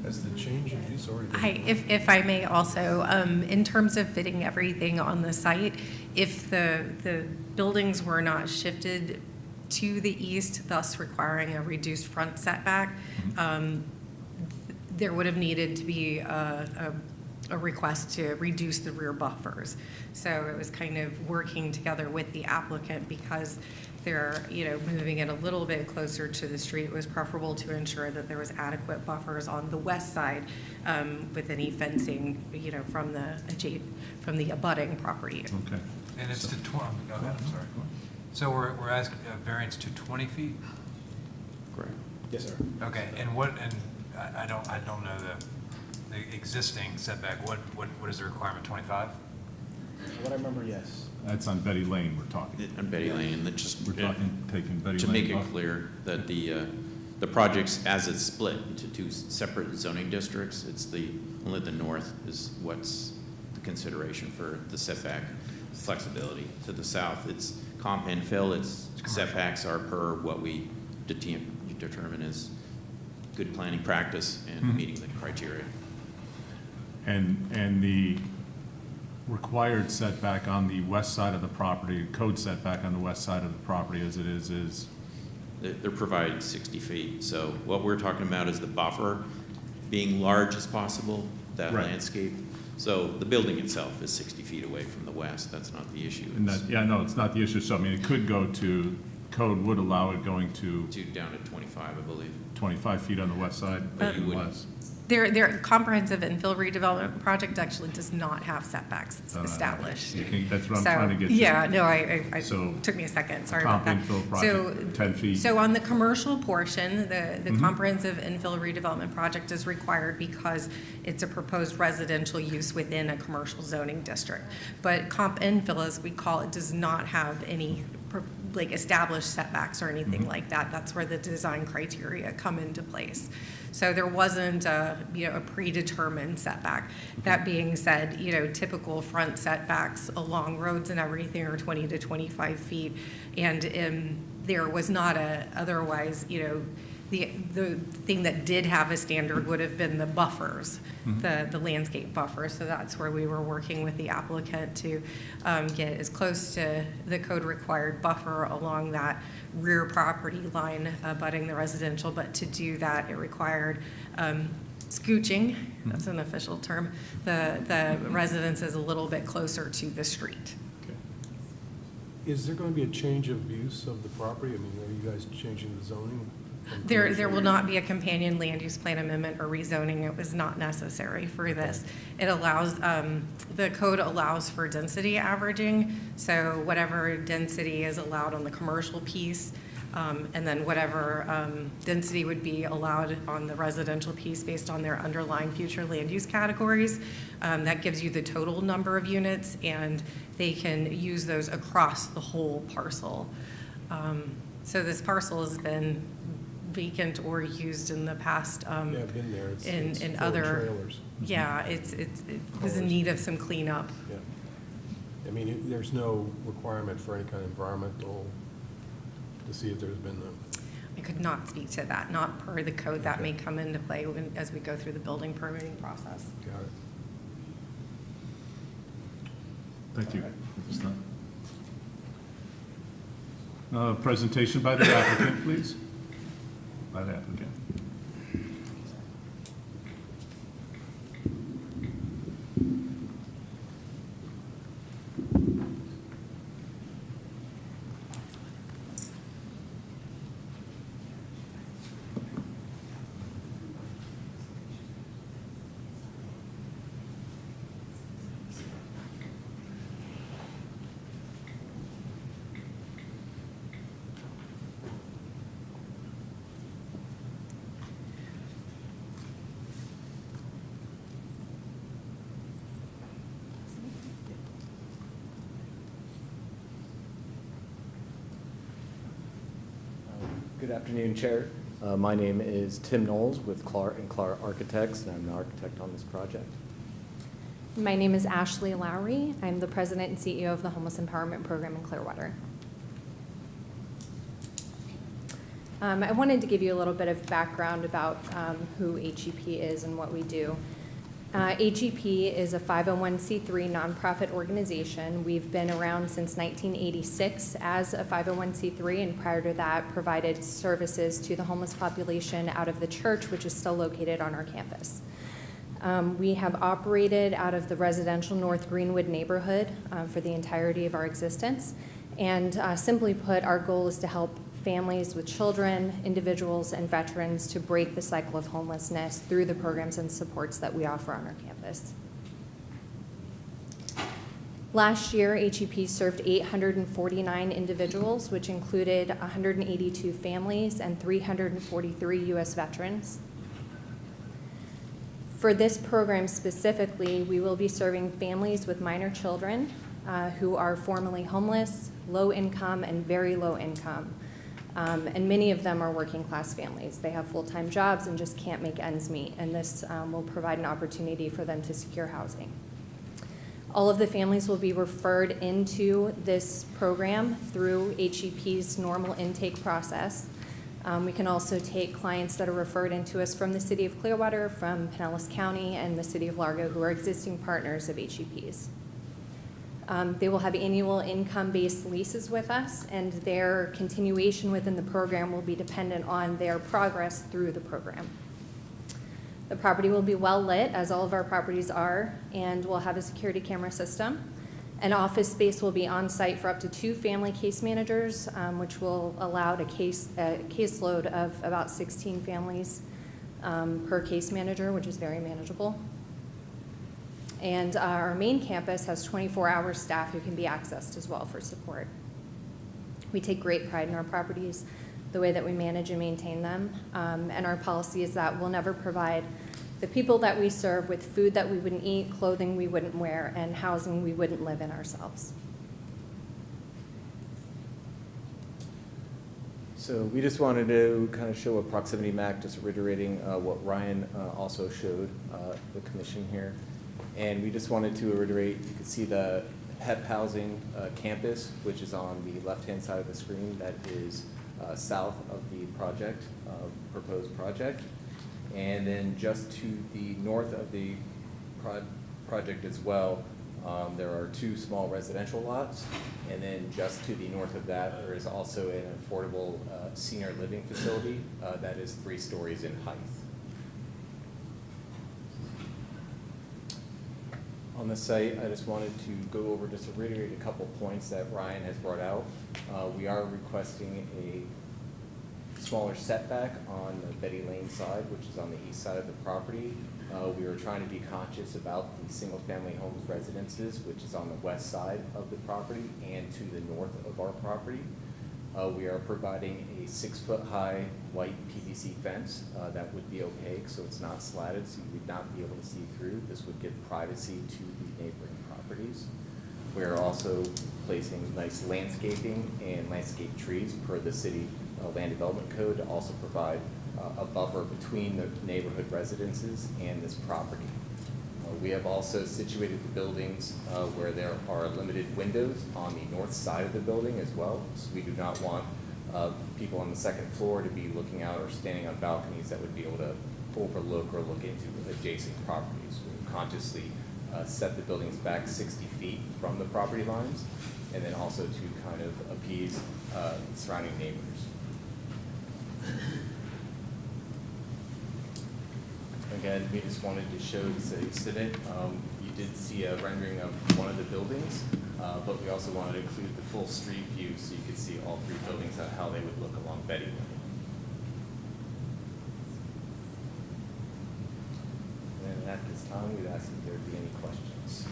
Has the change of use already been? If I may also, in terms of fitting everything on the site, if the buildings were not shifted to the east, thus requiring a reduced front setback, there would have needed to be a request to reduce the rear buffers. So it was kind of working together with the applicant because they're, moving it a little bit closer to the street. It was preferable to ensure that there was adequate buffers on the west side with any fencing, from the abutting property. Okay. And it's to 20, go ahead, I'm sorry. So we're asking a variance to 20 feet? Correct. Yes, sir. Okay, and I don't know the existing setback, what is the requirement, 25? What I remember, yes. That's on Betty Lane we're talking. On Betty Lane, and that just. We're talking, taking Betty To Lane. make it off. clear that the projects, as it's split into two separate zoning districts, only the north is what's the consideration for the setback flexibility. To the south, it's comp and fill, its setbacks are per what we determine is good planning practice and meeting the criteria. And the required setback on the west side of the property, code setback on the west side of the property as it is They're providing 60 feet. So what we're talking about is the buffer being large as possible, that Right. landscape. So the building itself is 60 feet away from the west. That's not the issue. and It's that, yeah, no, it's not the issue. So, I mean, it could go to, code would allow it going to down to 25, I believe. 25 feet on the west side. But you and wouldn't- less. Their comprehensive infill redevelopment project actually does not have setbacks established. That's what I'm So, trying to get to. yeah, no, I So, took me a second, sorry about that. comp infill So, project, 10 feet. So on the commercial portion, the Mhm. comprehensive infill redevelopment project is required because it's a proposed residential use within a commercial zoning district. But comp infill, as we call it, does not have any like established setbacks or anything Mhm. like that. That's where the design criteria come into place. So there wasn't a predetermined setback. That being said, typical front setbacks along roads and everything are 20 to 25 feet. And there was not otherwise, the thing that did have a standard would have been the buffers, the landscape buffers. So that's where we were working with the applicant to get as close to the code required buffer along that rear property line abutting the residential. But to do that, it required scooching, that's an official term, the residences a little bit closer to the street. Is there going to be a change of use of the property? I mean, are you guys changing the zoning? from There commercial? will not be a companion land use plan amendment or rezoning. It was not necessary for this. It allows, the code allows for density averaging, so whatever density is allowed on the commercial piece, and then whatever density would be allowed on the residential piece based on their underlying future land use categories. That gives you the total number of units, and they can use those across the whole parcel. So this parcel has been vacant or used in the past. Yeah, I've been there. It's In full of other, trailers. yeah, it was in need of some cleanup. Yeah. I mean, there's no requirement for any kind of environmental, to see if there's been I could not speak to that, not per the code. That may come into play as we go through the building permitting process. got it. Thank you. Presentation by the applicant, please. By the applicant. Good afternoon, Chair. My name is Tim Knowles with Clark & Clark Architects, and I'm the architect on this project. My name is Ashley Lowry. I'm the president and CEO of the Homeless Empowerment Program in Clearwater. I wanted to give you a little bit of background about who HEP is and what we do. HEP is a 501c3 nonprofit organization. We've been around since 1986 as a 501c3, and prior to that provided services to the homeless population out of the church, which is still located on our campus. We have operated out of the residential North Greenwood neighborhood for the entirety of our existence. And simply put, our goal is to help families with children, individuals, and veterans to break the cycle of homelessness through the programs and supports that we offer on our campus. Last year, HEP served 849 individuals, which included 182 families and 343 U.S. veterans. For this program specifically, we will be serving families with minor children who are formerly homeless, low income, and very low income. And many of them are working class families. They have full-time jobs and just can't make ends meet, and this will provide an opportunity for them to secure housing. All of the families will be referred into this program through HEP's normal intake process. We can also take clients that are referred into us from the city of Clearwater, from Pinellas County, and the city of Largo, who are existing partners of HEP's. They will have annual income-based leases with us, and their continuation within the program will be dependent on their progress through the program. The property will be well lit, as all of our properties are, and will have a security camera system. An office space will be on site for up to 2 family case managers, which will allow a caseload of about 16 families per case manager, which is very manageable. And our main campus has 24-hour staff who can be accessed as well for support. We take great pride in our properties, the way that we manage and maintain them, and our policy is that we'll never provide the people that we serve with food that we wouldn't eat, clothing we wouldn't wear, and housing we wouldn't live in ourselves. So we just wanted to kind of show a proximity map, just reiterating what Ryan also showed the commission here. And we just wanted to reiterate, you can see the HEP housing campus, which is on the left-hand side of the screen. That is south of the project, proposed project. And then just to the north of the project as well, there are 2 small residential lots. And then just to the north of that, there is also an affordable senior living facility that is 3 stories in height. On the site, I just wanted to go over, just to reiterate a couple points that Ryan has brought out. We are requesting a smaller setback on the Betty Lane side, which is on the east side of the property. We are trying to be conscious about the single-family homes residences, which is on the west side of the property and to the north of our property. We are providing a 6-foot-high white PVC fence that would be opaque, so it's not slatted, so you would not be able to see through. This would give privacy to the neighboring properties. We are also placing nice landscaping and landscape trees per the city land development code to also provide a buffer between the neighborhood residences and this property. We have also situated the buildings where there are limited windows on the north side of the building as well. So we do not want people on the second floor to be looking out or standing on balconies that would be able to overlook or look into adjacent properties. We consciously set the buildings back 60 feet from the property lines, and then also to kind of appease surrounding neighbors. Again, we just wanted to show the city exhibit. You did see a rendering of one of the buildings, but we also wanted to include the full street view so you could see all 3 buildings and how they would look along Betty Lane. And at this time, we'd ask if there would be any questions.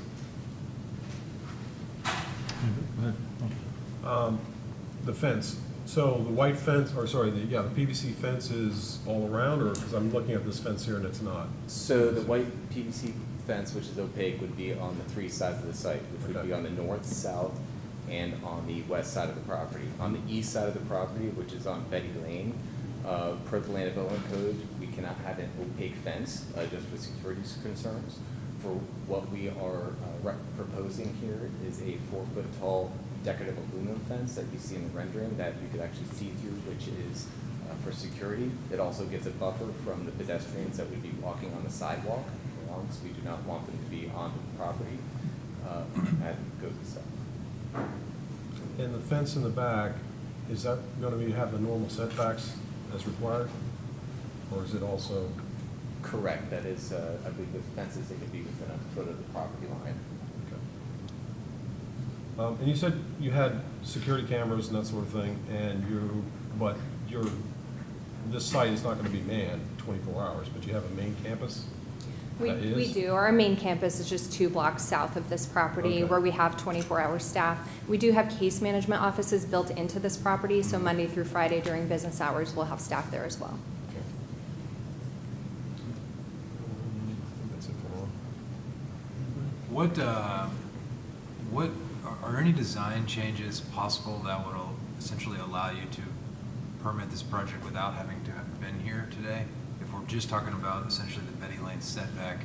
The fence, so the white fence, or sorry, the PVC fence is all around, or, because I'm looking at this fence here and it's not? So the white PVC fence, which is opaque, would be on the 3 sides of the site, which would be on the north, south, and on the west side of the property. On the east side of the property, which is on Betty Lane, per the land development code, we cannot have an opaque fence, just for security concerns. For what we are proposing here is a 4-foot-tall decorative aluminum fence that you see in the rendering that you could actually see through, which is for security. It also gives a buffer from the pedestrians that would be walking on the sidewalk along, so we do not want them to be on the property at goat stuff. And the fence in the back, is that going to have the normal setbacks as required? Or is it also? Correct. That is, I believe the fences, they could be within a foot of the property line. And you said you had security cameras and that sort of thing, and this site is not going to be manned 24 hours, but you have a main campus? We do. Our main campus is just 2 blocks south of this property, where we have 24-hour staff. We do have case management offices built into this property, so Monday through Friday during business hours, we'll have staff there as well. That's it for now. What are any design changes possible that would essentially allow you to permit this project without having to have been here today? If we're just talking about essentially the Betty Lane setback,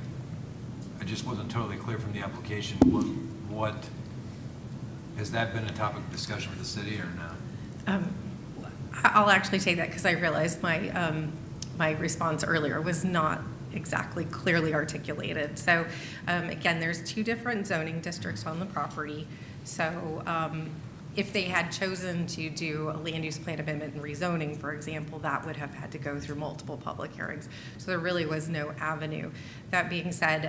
I just wasn't totally clear from the application. What has that been a topic of discussion with the city or not? I'll actually take that because I realized my response earlier was not exactly clearly articulated. So again, there's two different zoning districts on the property. So if they had chosen to do a land use plan amendment and rezoning, for example, that would have had to go through multiple public hearings. So there really was no avenue. That being said,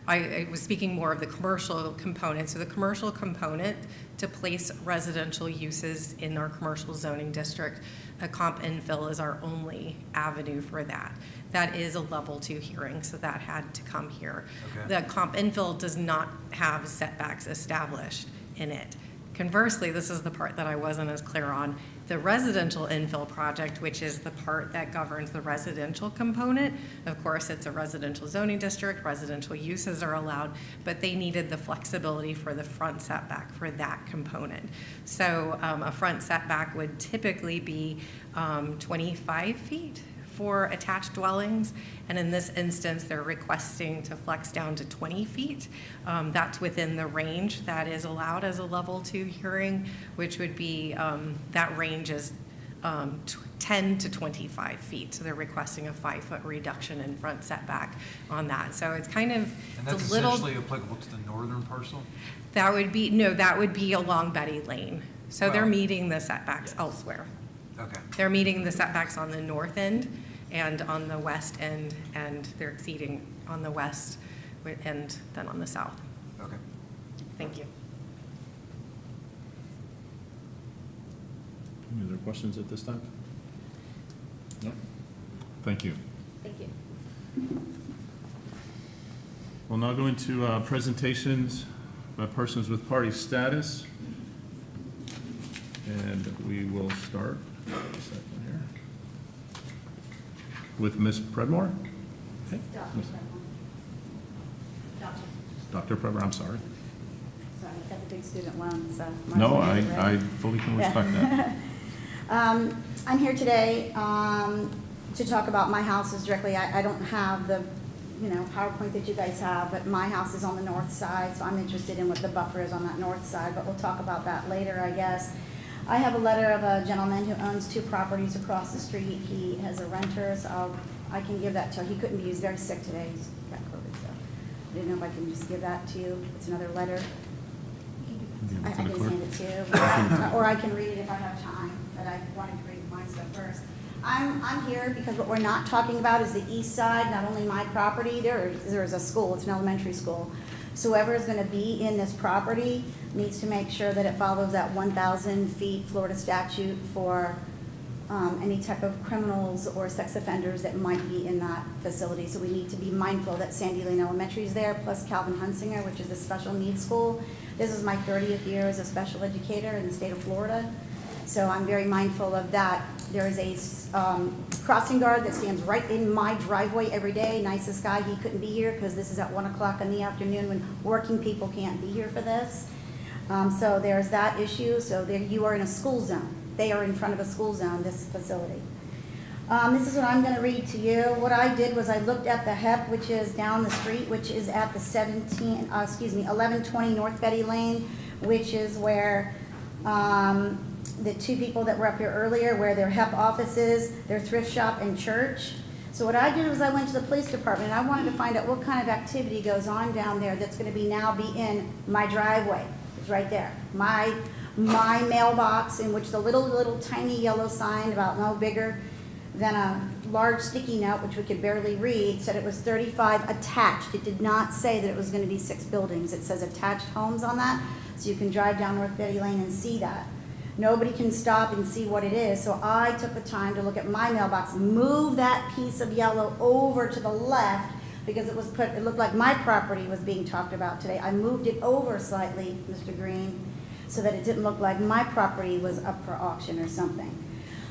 I was speaking more of the commercial component. So the commercial component, to place residential uses in our commercial zoning district, a comp infill is our only avenue for that. That is a level 2 hearing, so that had to come here. Okay. The comp infill does not have setbacks established in it. Conversely, this is the part that I wasn't as clear on. The residential infill project, which is the part that governs the residential component, of course, it's a residential zoning district, residential uses are allowed, but they needed the flexibility for the front setback for that component. So a front setback would typically be 25 feet for attached dwellings, and in this instance, they're requesting to flex down to 20 feet. That's within the range that is allowed as a level 2 hearing, which would be, that range is 10 to 25 feet. So they're requesting a 5-foot reduction in front setback on that. So it's kind of, And that's it's a little, essentially applicable to the northern parcel? that would be, no, that would be along Betty Lane. So they're Well, meeting the setbacks elsewhere. Okay. They're meeting the setbacks on the north end and on the west end, and they're exceeding on the west and then on the south. Okay. Thank you. Any other questions at this time? No? Thank you. Thank you. We'll now go into presentations by persons with party status. And we will start with Ms. Predmore. Okay. Dr. Predmore, I'm sorry. Sorry, I've got the big student loan, so. No, I fully can respect that. I'm here today to talk about my houses directly. I don't have the, PowerPoint that you guys have, but my house is on the north side, so I'm interested in what the buffer is on that north side, but we'll talk about that later, I guess. I have a letter of a gentleman who owns 2 properties across the street. He has a renter, so I can give that to him. He couldn't be, he's very sick today. He's got COVID, so I didn't know if I can just give that to you. It's another letter. I can send it to you, or I can read it if I have time, but I wanted to read my stuff first. I'm here because what we're not talking about is the east side, not only my property. There is a school, it's an elementary school. So whoever is going to be in this property needs to make sure that it follows that 1,000 feet Florida statute for any type of criminals or sex offenders that might be in that facility. So we need to be mindful that Sandy Lane Elementary is there, plus Calvin Hunsinger, which is a special needs school. This is my 30th year as a special educator in the state of Florida. So I'm very mindful of that. There is a crossing guard that stands right in my driveway every day. Nicest guy, he couldn't be here because this is at 1 o'clock in the afternoon when working people can't be here for this. So there's that issue. So there, you are in a school zone. They are in front of a school zone, this facility. This is what I'm going to read to you. What I did was I looked at the HEP, which is down the street, which is at the 1120 North Betty Lane, which is where the 2 people that were up here earlier, where their HEP office is, their thrift shop and church. So what I did was I went to the police department and I wanted to find out what kind of activity goes on down there that's going to now be in my driveway. It's right there. My mailbox, in which the little tiny yellow sign, about no bigger than a large sticky note, which we could barely read, said it was 35 attached. It did not say that it was going to be 6 buildings. It says attached homes on that, so you can drive down North Betty Lane and see that. Nobody can stop and see what it is, so I took the time to look at my mailbox, move that piece of yellow over to the left, because it looked like my property was being talked about today. I moved it over slightly, Mr. Green, so that it didn't look like my property was up for auction or something.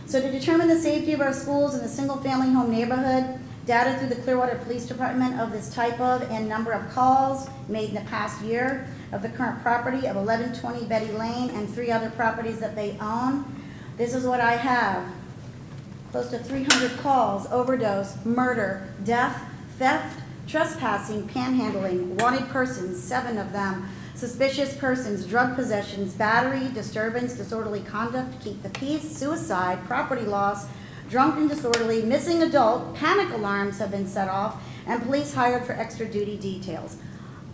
So to determine the safety of our schools in the single-family home neighborhood, data through the Clearwater Police Department of this type of and number of calls made in the past year of the current property of 1120 Betty Lane and 3 other properties that they own. This is what I have. Close to 300 calls: overdose, murder, death, theft, trespassing, panhandling, wanted persons, 7 of them, suspicious persons, drug possessions, battery, disturbance, disorderly conduct, keep the peace, suicide, property loss, drunk and disorderly, missing adult, panic alarms have been set off, and police hired for extra duty details.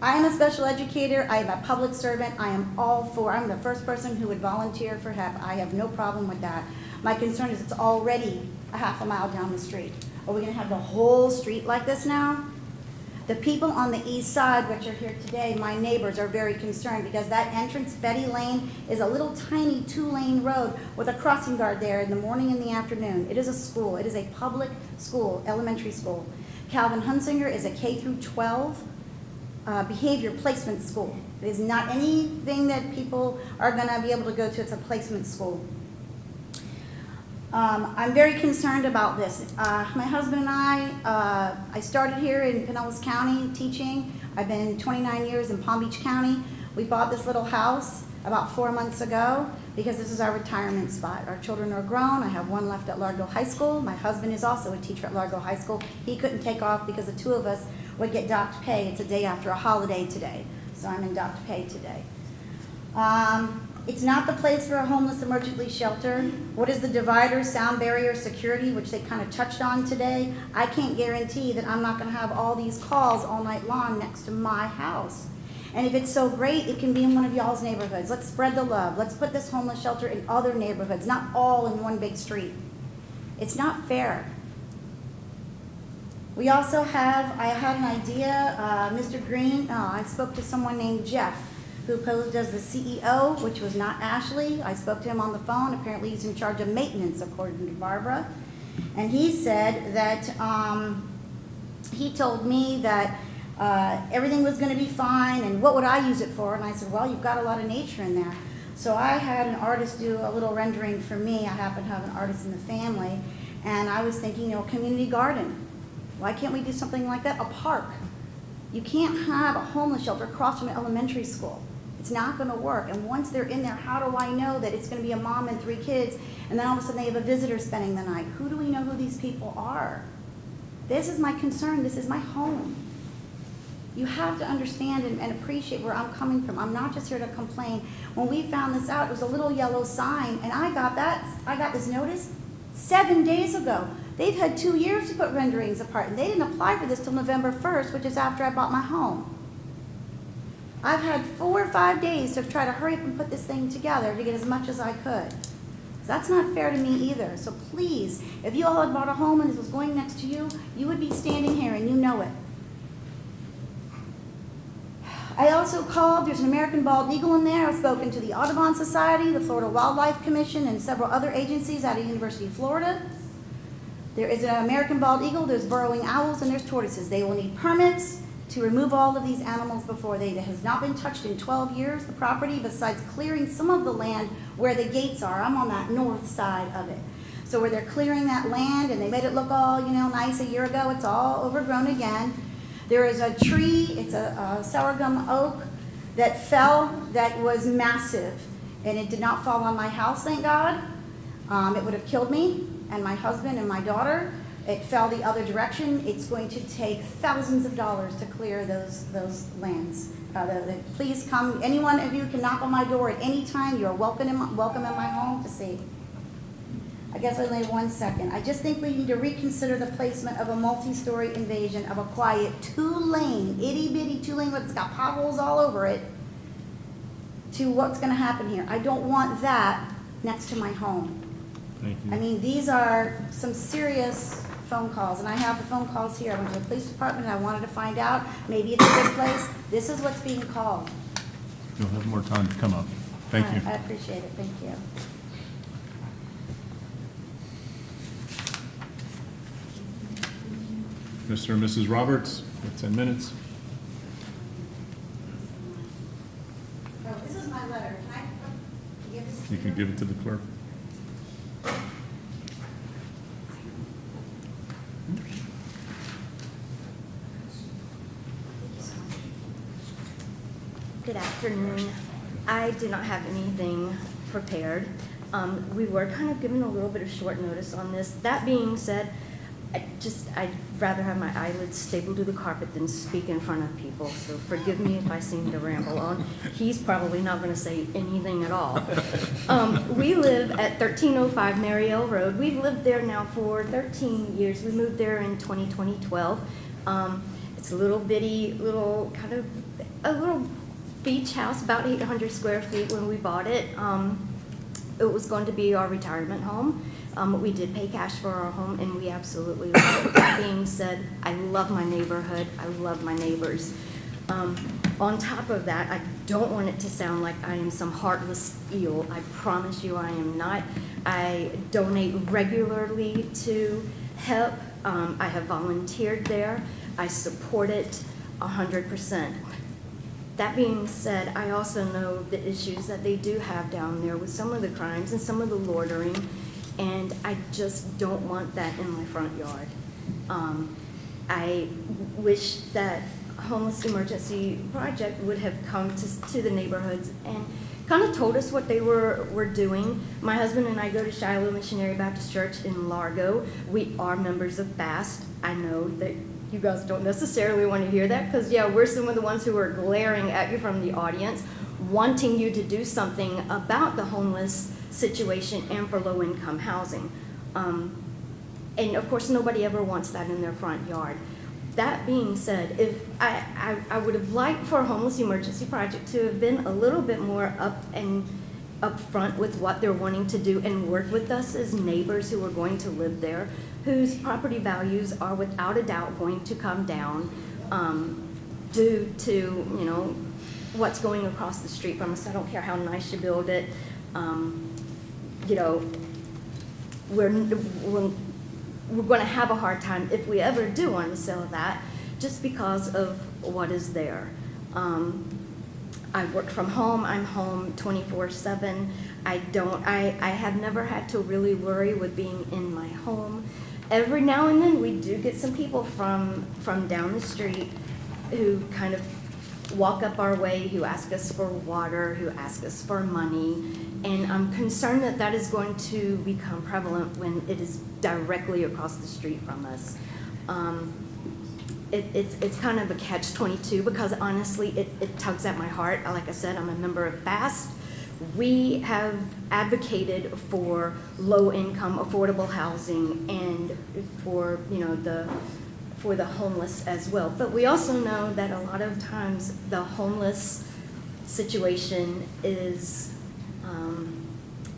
I am a special educator, I am a public servant, I'm the first person who would volunteer for HEP. I have no problem with that. My concern is it's already a half a mile down the street. Are we gonna have the whole street like this now? The people on the east side, which are here today, my neighbors, are very concerned because that entrance, Betty Lane, is a little tiny 2-lane road with a crossing guard there in the morning and the afternoon. It is a school. It is a public school, elementary school. Calvin Hunsinger is a K through 12 behavior placement school. It is not anything that people are going to be able to go to. It's a placement school. I'm very concerned about this. My husband and I started here in Pinellas County teaching. I've been 29 years in Palm Beach County. We bought this little house about 4 months ago because this is our retirement spot. Our children are grown. I have one left at Largo High School. My husband is also a teacher at Largo High School. He couldn't take off because the two of us would get docked pay. It's a day after a holiday today, so I'm in docked pay today. It's not the place for a homeless emergency shelter. What is the divider, sound barrier, security, which they kind of touched on today? I can't guarantee that I'm not going to have all these calls all night long next to my house. And if it's so great, it can be in one of y'all's neighborhoods. Let's spread the love. Let's put this homeless shelter in other neighborhoods, not all in one big street. It's not fair. We also I had an idea, Mr. Green, I spoke to someone named Jeff, who posed as the CEO, which was not Ashley. I spoke to him on the phone. Apparently he's in charge of maintenance, according to Barbara. And he said that, he told me that everything was gonna be fine, and what would I use it for? And I said, well, you've got a lot of nature in there. So I had an artist do a little rendering for me. I happen to have an artist in the family. And I was thinking, community garden. Why can't we do something like that? A park. You can't have a homeless shelter across from an elementary school. It's not going to work. And once they're in there, how do I know that it's going to be a mom and 3 kids, and then all of a sudden they have a visitor spending the night? Who do we know who these people are? This is my concern. This is my home. You have to understand and appreciate where I'm coming from. I'm not just here to complain. When we found this out, it was a little yellow sign, and I got this notice 7 days ago. They've had 2 years to put renderings apart, and they didn't apply for this till November 1st, which is after I bought my home. I've had 4 or 5 days to try to hurry up and put this thing together to get as much as I could. That's not fair to me either. So please, if you all had bought a home and this was going next to you, you would be standing here and you know it. I also called, there's an American bald eagle in there. I've spoken to the Audubon Society, the Florida Wildlife Commission, and several other agencies out of University of Florida. There is an American bald eagle, there's burrowing owls, and there's tortoises. They will need permits to remove all of these animals before it has not been touched in 12 years, the property, besides clearing some of the land where the gates are. I'm on that north side of it. So where they're clearing that land, and they made it look all, nice a year ago, it's all overgrown again. There is a tree, it's a sour gum oak that fell, that was massive, and it did not fall on my house, thank God. It would have killed me and my husband and my daughter. It fell the other direction. It's going to take thousands of dollars to clear those lands. Please come, any one of you can knock on my door at any time. You're welcome in my home to see. I guess I only have 1 second. I just think we need to reconsider the placement of a multi-story invasion of a quiet 2-lane, itty-bitty 2-lane that's got potholes all over it, to what's going to happen here. I don't want that next to my home. Thank you. I mean, these are some serious phone calls, and I have the phone calls here. I went to the police department, and I wanted to find out, maybe it's a good place. This is what's being called. You'll have more time to come up. Thank you. I appreciate it. Thank you. Mr. and Mrs. Roberts, you have 10 minutes. Oh, this is my letter. Can I give this? You can give it to the clerk. Good afternoon. I did not have anything prepared. We were kind of given a little bit of short notice on this. That being said, I'd rather have my eyelids stapled to the carpet than speak in front of people, so forgive me if I seem to ramble on. He's probably not gonna say anything at all. We live at 1305 Mariel Road. We've lived there now for 13 years. We moved there in 2012. It's a little bitty, a little beach house, about 800 square feet when we bought it. It was going to be our retirement home. We did pay cash for our home, and we absolutely love it. That being said, I love my neighborhood. I love my neighbors. On top of that, I don't want it to sound like I am some heartless eel. I promise you I am not. I donate regularly to HEP. I have volunteered there. I support it 100%. That being said, I also know the issues that they do have down there with some of the crimes and some of the loitering, and I just don't want that in my front yard. I wish that Homeless Emergency Project would have come to the neighborhoods and kind of told us what they were doing. My husband and I go to Shiloh Missionary Baptist Church in Largo. We are members of FAST. I know that you guys don't necessarily want to hear that because, yeah, we're some of the ones who are glaring at you from the audience, wanting you to do something about the homeless situation and for low-income housing. And, of course, nobody ever wants that in their front yard. That being said, if I would have liked for a Homeless Emergency Project to have been a little bit more up front with what they're wanting to do and work with us as neighbors who are going to live there, whose property values are without a doubt going to come down due to, you know, what's going across the street from us. I don't care how nice you build it. You know, we're going to have a hard time if we ever do want to sell that, just because of what is there. I work from home. I'm home 24/7. I have never had to really worry with being in my home. Every now and then we do get some people from down the street who kind of walk up our way, who ask us for water, who ask us for money, and I'm concerned that that is going to become prevalent when it is directly across the street from us. It's kind of a catch-22 because honestly it tugs at my heart. Like I said, I'm a member of FAST. We have advocated for low-income, affordable housing and for, you know, for the homeless as well. But we also know that a lot of times the homeless situation is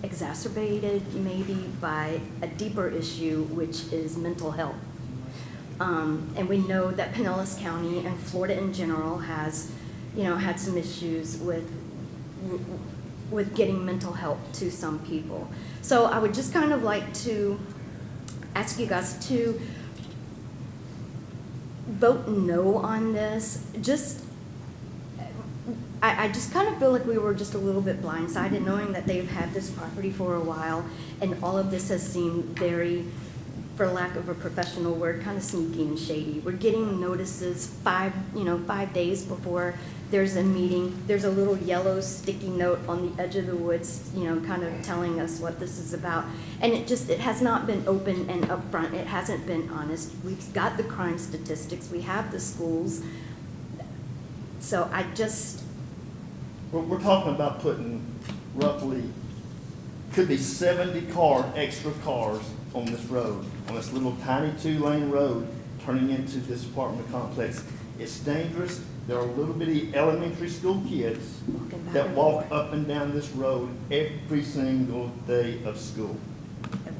exacerbated maybe by a deeper issue, which is mental health. And we know that Pinellas County and Florida in general has, you know, had some issues with getting mental help to some people. So I would just kind of like to ask you guys to vote no on this. I just kind of feel like we were just a little bit blindsided knowing that they've had this property for a while, and all of this has seemed very, for lack of a professional word, kind of sneaky and shady. We're getting notices 5 days before there's a meeting. There's a little yellow sticky note on the edge of the woods, you know, kind of telling us what this is about. And it has not been open and upfront. It hasn't been honest. We've got the crime statistics. We have the schools. So We're talking about putting roughly, could be 70 extra cars on this road, on this little tiny 2-lane road, turning into this apartment complex. It's dangerous. There are little bitty elementary school kids that walk up and down this road every single day of school.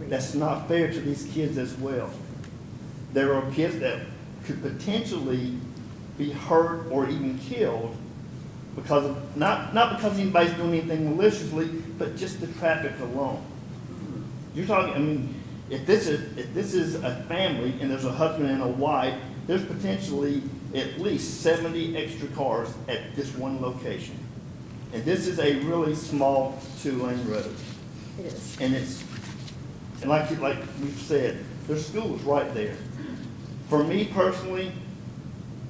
That's not fair to these kids as well. There are kids that could potentially be hurt or even killed because of, not because anybody's doing anything maliciously, but just the traffic alone. You're talking, I mean, if this is a family and there's a husband and a wife, there's potentially at least 70 extra cars at this one location. And this is a really small 2-lane road. It is. And like we've said, there's schools right there. For me personally,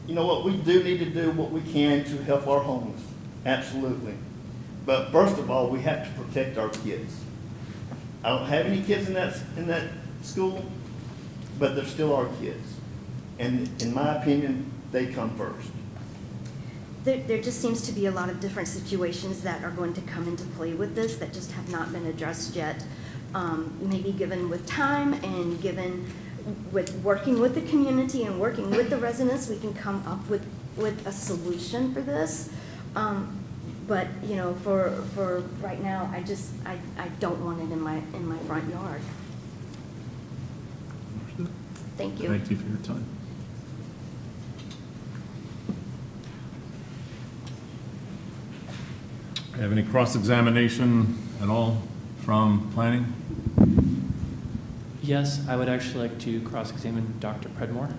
you know what, we do need to do what we can to help our homeless, absolutely. But first of all, we have to protect our kids. I don't have any kids in that school, but they're still our kids. And in my opinion, they come first. There just seems to be a lot of different situations that are going to come into play with this that just have not been addressed yet. Maybe given with time and given with working with the community and working with the residents, we can come up with a solution for this. But, you know, for right now, I don't want it in my front yard. Thank you. Thank you for your time. Have any cross-examination at all from planning? Yes, I would actually like to cross-examine Dr. Predmore.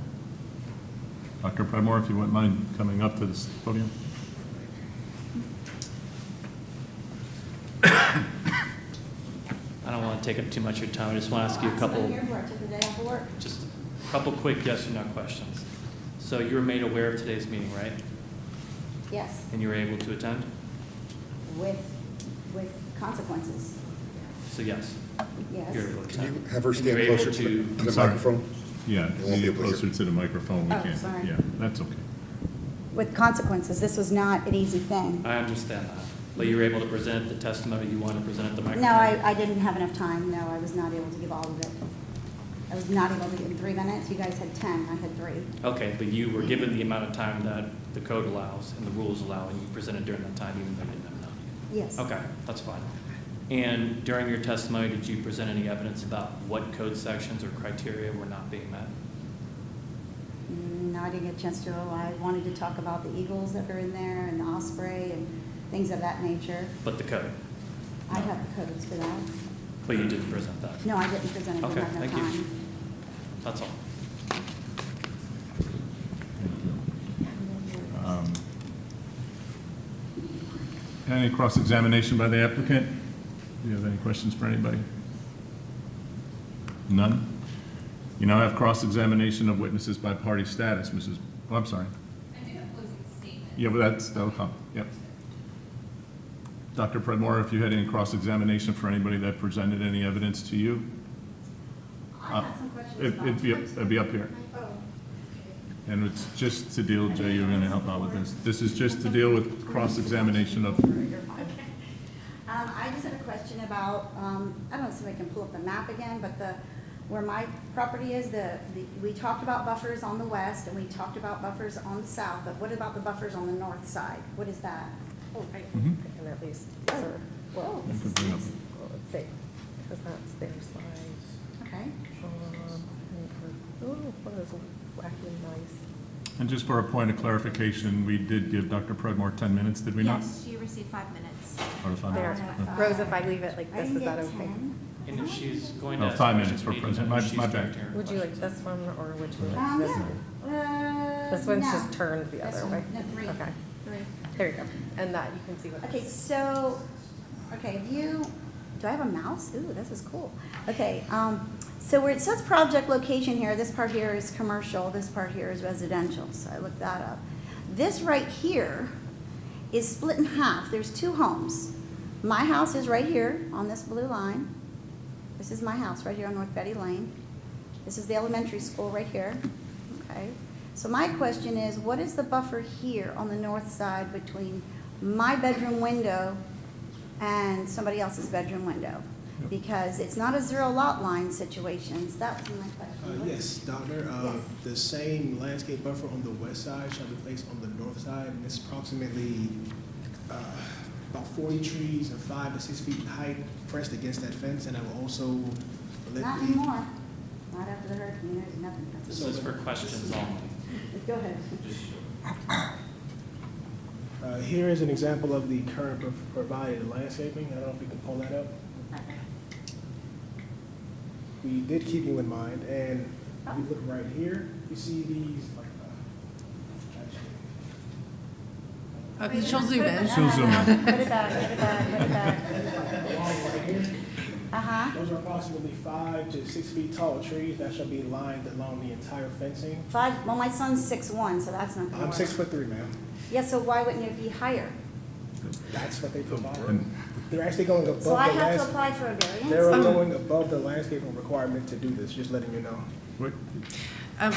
Dr. Predmore, if you wouldn't mind coming up to this podium. I don't want to take up too much of your time. I just want to ask you a couple, I'm here for it, I took the day off of work. just a couple quick yes or no questions. So you were made aware of today's meeting, right? Yes, And you were able to attend? with consequences, So yes. yes. You're able to Can you attend. have her And you're stand able closer to I'm the sorry. microphone? Yeah, It won't be get able to hear. closer to the microphone. We Oh, can't. sorry. Yeah, that's okay. With consequences, this was not an easy thing. I understand that. But you were able to present the testimony you want to present at the microphone? No, I didn't have enough time, no, I was not able to give all of it. I was not able to get in 3 minutes, you guys had 10, I had 3. Okay, but you were given the amount of time that the code allows and the rules allow, and you presented during that time even though you didn't have enough? Yes. Okay, that's fine. And during your testimony, did you present any evidence about what code sections or criteria were not being met? No, I didn't get a chance to, I wanted to talk about the eagles that are in there and the osprey and things of that nature. But the code? I have the codes for that. But you didn't present that? No, I didn't present it, I Okay, didn't have thank enough you. time. That's all. Any cross-examination by the applicant? Do you have any questions for anybody? None? You now have cross-examination of witnesses by party status, Mrs., oh, I'm sorry. I do have closing statement. Yeah, but that'll come, yep. Dr. Predmore, if you had any cross-examination for anybody that presented any evidence to you? I had some questions about. It'd be up here. Oh, And it's just to deal, Jay, you're gonna help out with this. This is just to deal with cross-examination of, you're fine. I just had a question about, I don't know if I can pull up the map again, but where my property is, we talked about buffers on the west, and we talked about buffers on the south, but what about the buffers on the north side? What is that? Oh, I Mhm. can at least, Well, you can bring up- let's see, because that's their slides. okay. Oh, what is wacky nice. and just for a point of clarification, we did give Dr. Predmore 10 minutes, did we not? Yes, you received 5 minutes. Or 5 There, minutes? Rose, if I leave it like I this, didn't is that get okay? 10. And if she's going No, to. 5 ask minutes for questions, president. she's My bad. directing her Would you like questions. this one, or would you like this one? This one's No. just turned the This other one. way. No, 3. Okay, 3. there you go. And that, you can see what. Okay, so, okay, do I have a mouse? Ooh, this is cool. Okay, so where it says project location here, this part here is commercial, this part here is residential, so I looked that up. This right here is split in half. There's 2 homes. My house is right here on this blue line. This is my house right here on North Betty Lane. This is the elementary school right here, okay? So my question is, what is the buffer here on the north side between my bedroom window and somebody else's bedroom window? Because it's not a 0 lot line situation, so that was my question. What is- Yes, Doctor, Yes. the same landscape buffer on the west side shall be placed on the north side, and it's approximately about 40 trees and 5 to 6 feet in height pressed against that fence, and I will also let Not the. anymore. Not after the hurricane, there's nothing. This is for questions only. Go ahead. Here is an example of the current provided landscaping. I don't know if we can pull that up. We did keep you in mind, and if you look right here, you see these like. Okay, she'll zoom in. She'll zoom in. Put it back, put it back, put it back. Uh-huh. Those are approximately 5 to 6 feet tall trees that shall be lined along the entire fencing. 5, well, my son's 6'1", so that's not gonna I'm work. 6'3", ma'am. Yeah, so why wouldn't it be higher? That's what they provide. And- They're actually going above the So I have to landscape. apply for a variance? They're going above the landscaping requirement to do this, just letting you know. What- I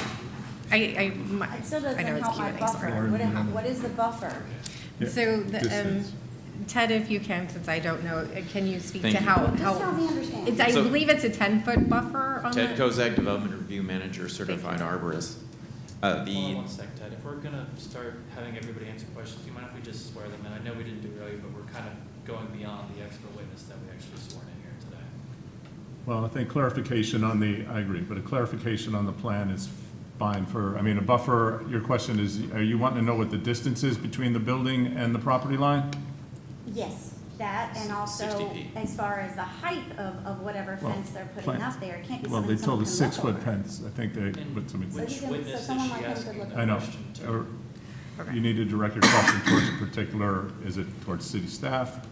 It still doesn't know it's help my Q&A, buffer. sorry. What is the buffer? Yeah, So, the, distance. Ted, if you can, since I don't know, can you speak Thank to you. how? Just help me understand. It's, I So- believe it's a 10-foot buffer on Ted the. Kozak, Development Review Manager, Certified Arborist. Hold on one sec, Ted. If we're gonna start having everybody answer questions, do you mind if we just swear them in? I know we didn't do it earlier, but we're kind of going beyond the expert witness that we actually sworn in here today. Well, I think clarification on the, I agree, but a clarification on the plan is fine for, I mean, a buffer, your question is, are you wanting to know what the distance is between the building and the property line? Yes, that, and also 60 feet. as far as the height of whatever Well, fence they're putting plan- up there, it can't be Well, something they told someone us can look 6-foot over. fence, I think they, And but somebody. So which you can- witness so is someone she like him asking could look the I know, question to? or you need to direct your question towards a particular, is it towards city staff?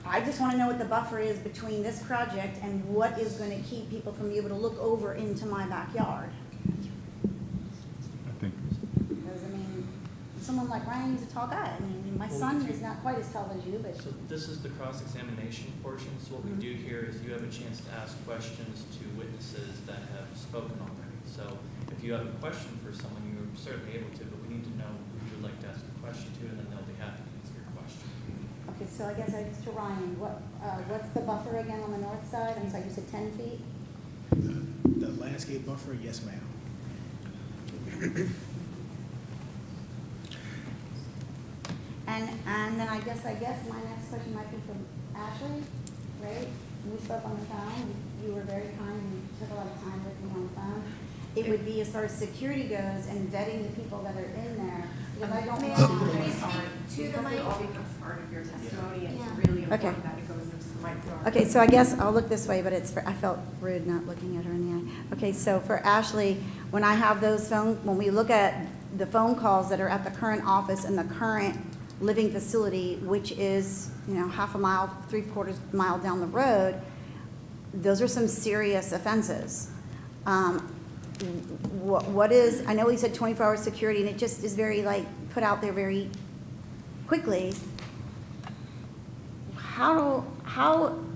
I just want to know what the buffer is between this project and what is going to keep people from being able to look over into my backyard. I think, Because, I mean, someone like Ryan is a tall guy. I mean, my Well, son is not quite as tall as you, but So this is the cross-examination portion, so what we do here is you have a chance to ask questions to witnesses that have spoken already. So if you have a question for someone, you're certainly able to, but we need to know who you would like to ask a question to, and then they'll be happy to answer your question. okay, so I guess it's to Ryan. What's the buffer again on the north side? I'm sorry, you said 10 feet? The landscape buffer, yes, ma'am. And then I guess my next question might be from Ashley, right? We spoke on the phone, you were very kind, and took a lot of time with me on the phone. It would be as far as security goes and vetting the people that are in there, because I don't May want. I speak to the mic? Because it all becomes part of your testimony, and it's really Okay. important that it goes into the microphone. Okay, so I guess I'll look this way, but I felt rude not looking at her in the eye. Okay, so for Ashley, when I have when we look at the phone calls that are at the current office and the current living facility, which is, half a mile, 3/4 mile down the road, those are some serious offenses. What is, I know we said 24-hour security, and it just is very, put out there very quickly. How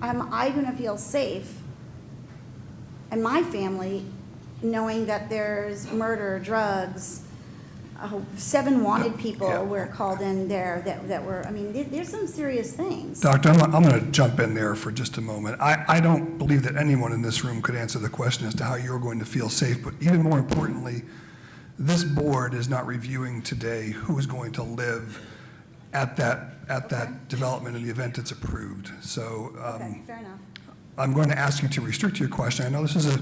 am I going to feel safe and my family knowing that there's murder, drugs, 7 wanted people Yeah. were called in there that were, there's some serious things. Doctor, I'm going to jump in there for just a moment. I don't believe that anyone in this room could answer the question as to how you're going to feel safe, but even more importantly, this board is not reviewing today who is going to live at that development in the event it's approved. So Okay, fair enough. I'm going to ask you to restrict your question. I know this is a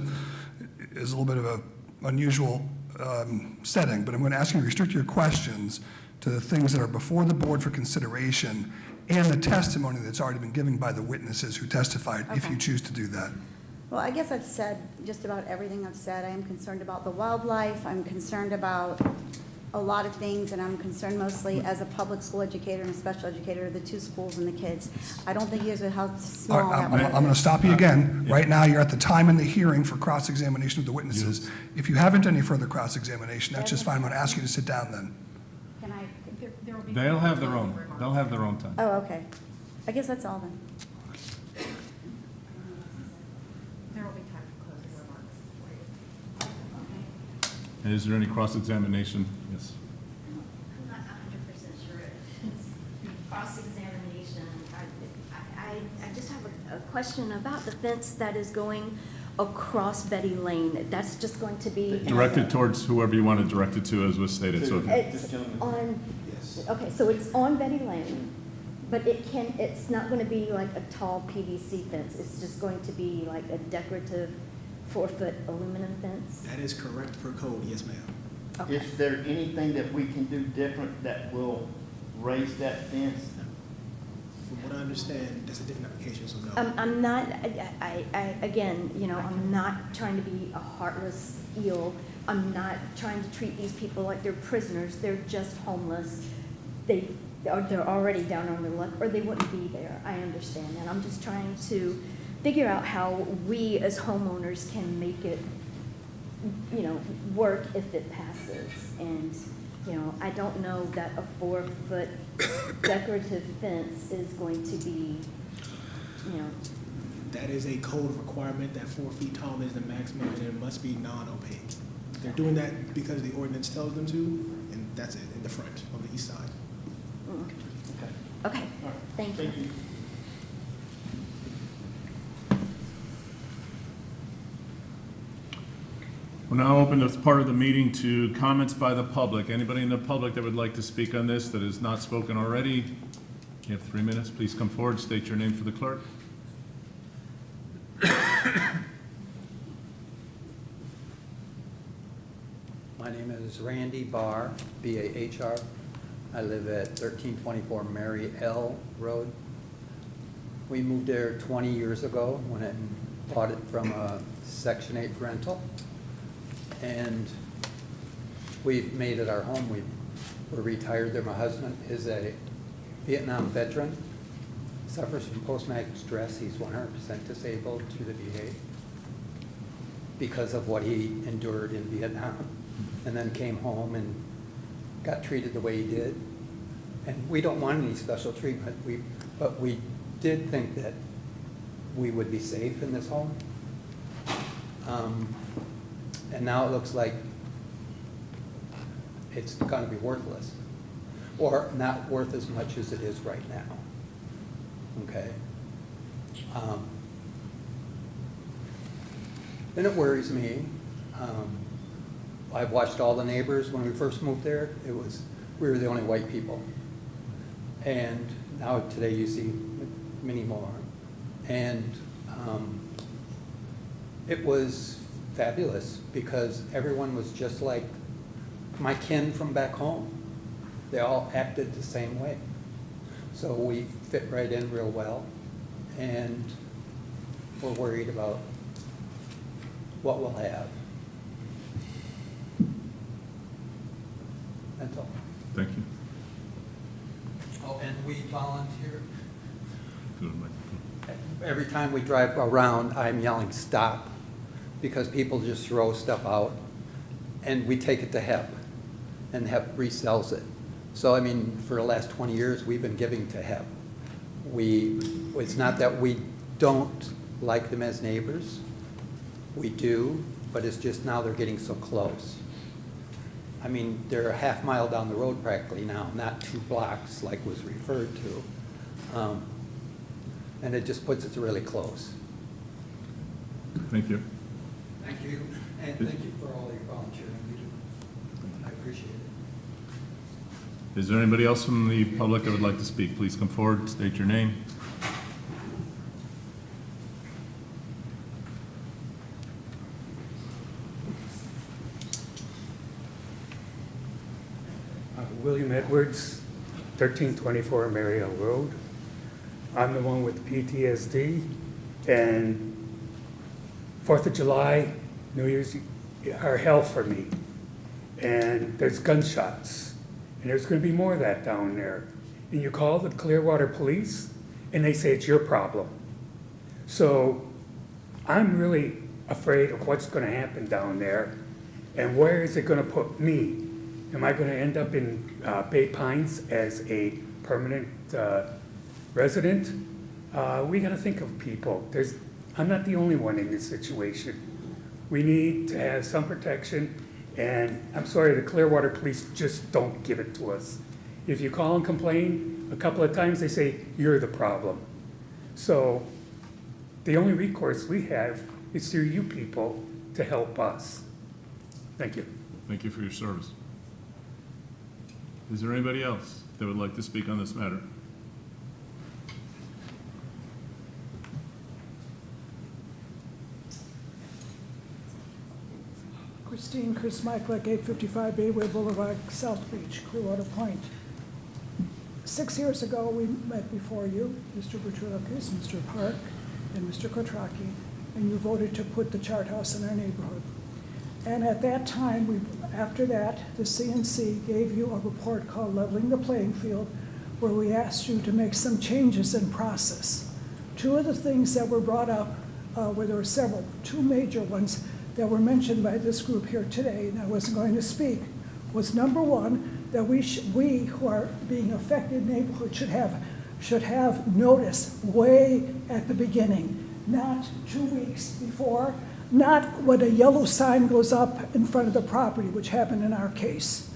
little bit of an unusual setting, but I'm going to ask you to restrict your questions to the things that are before the board for consideration and the testimony that's already been given by the witnesses who testified, if you Okay. choose to do that. Well, I guess I've said just about everything I've said. I am concerned about the wildlife. I'm concerned about a lot of things, and I'm concerned mostly as a public school educator and a special educator, the 2 schools and the kids. I don't think you guys would how All small right, that I'm was. going to stop you again. Right now, you're at the time in the hearing for cross-examination of the witnesses. If you haven't any further cross-examination, that's just fine. I'm going to ask you to sit down then. Can I? There will be. they'll have their own time. Oh, okay. I guess that's all then. There will be time for closing remarks. And is there any cross-examination? Yes. I'm not 100% sure if it's cross-examination. I just have a question about the fence that is going across Betty Lane. That's just going to be. Directed towards whoever you want to direct it to, as was stated, so if you- It's on, okay, so it's on Betty Lane, but it's not going to be like a tall PVC fence. It's just going to be like a decorative 4-foot aluminum fence. That is correct per code, yes, ma'am. Is there anything that we can do different that will raise that fence? From what I understand, that's a different application, so no. I'm not, again, I'm not trying to be a heartless eel. I'm not trying to treat these people like they're prisoners. They're just homeless. They're already down on their luck, or they wouldn't be there. I understand that. I'm just trying to figure out how we as homeowners can make it, work if it passes. And, I don't know that a 4-foot decorative fence is going to be, That is a code requirement that 4 feet tall is the maximum, and it must be non-opaque. They're doing that because the ordinance tells them to, and that's it, in the front, on the east side. Okay, thank you. We're now open as part of the meeting to comments by the public. Anybody in the public that would like to speak on this that has not spoken already? You have 3 minutes. Please come forward, state your name for the clerk. My name is Randy Barr, B-A-H-R. I live at 1324 Mary L. Road. We moved there 20 years ago when I bought it from a Section 8 rental. And we've made it our home. We're retired there. My husband is a Vietnam veteran, suffers from post-traumatic stress. He's 100% disabled through the VA because of what he endured in Vietnam, and then came home and got treated the way he did. And we don't want any special treatment, but we did think that we would be safe in this home. And now it looks like it's going to be worthless, or not worth as much as it is right now. Okay. And it worries me. I've watched all the neighbors. When we first moved there, we were the only white people. And now today you see many more. And it was fabulous because everyone was just like my kin from back home. They all acted the same way. So we fit right in real well, and we're worried about what we'll have. That's all. Thank you. Oh, and we volunteer. Good, Mike. Every time we drive around, I'm yelling, stop, because people just throw stuff out, and we take it to HEP, and HEP resells it. So, I mean, for the last 20 years, we've been giving to HEP. It's not that we don't like them as neighbors. We do, but it's just now they're getting so close. I mean, they're a half mile down the road practically now, not 2 blocks like was referred to. And it just puts it really close. Thank you. Thank you, and thank you for all your volunteering. I appreciate it. Is there anybody else from the public that would like to speak? Please come forward, state your name. William Edwards, 1324 Mariel Road. I'm the one with PTSD, and 4th of July, New Year's are hell for me. And there's gunshots, and there's going to be more of that down there. And you call the Clearwater police, and they say it's your problem. So I'm really afraid of what's going to happen down there, and where is it going to put me? Am I going to end up in Bay Pines as a permanent resident? We got to think of people. I'm not the only one in this situation. We need to have some protection, and I'm sorry, the Clearwater police just don't give it to us. If you call and complain a couple of times, they say, you're the problem. So the only recourse we have is through you people to help us. Thank you. Thank you for your service. Is there anybody else that would like to speak on this matter? Chris Michael, 855 Bayway Boulevard, South Beach, Clearwater Point. 6 years ago, we met before you, Mr. Bertulakis, Mr. Park, and Mr. Kotraki, and you voted to put the chart house in our neighborhood. And at that time, after that, the CNC gave you a report called Leveling the Playing Field, where we asked you to make some changes in process. 2 of the things that were brought up, where there were several, 2 major ones that were mentioned by this group here today, and I wasn't going to speak, was number 1, that we who are being affected neighborhood should have notice way at the beginning. not 2 weeks before, not when a yellow sign goes up in front of the property, which happened in our case.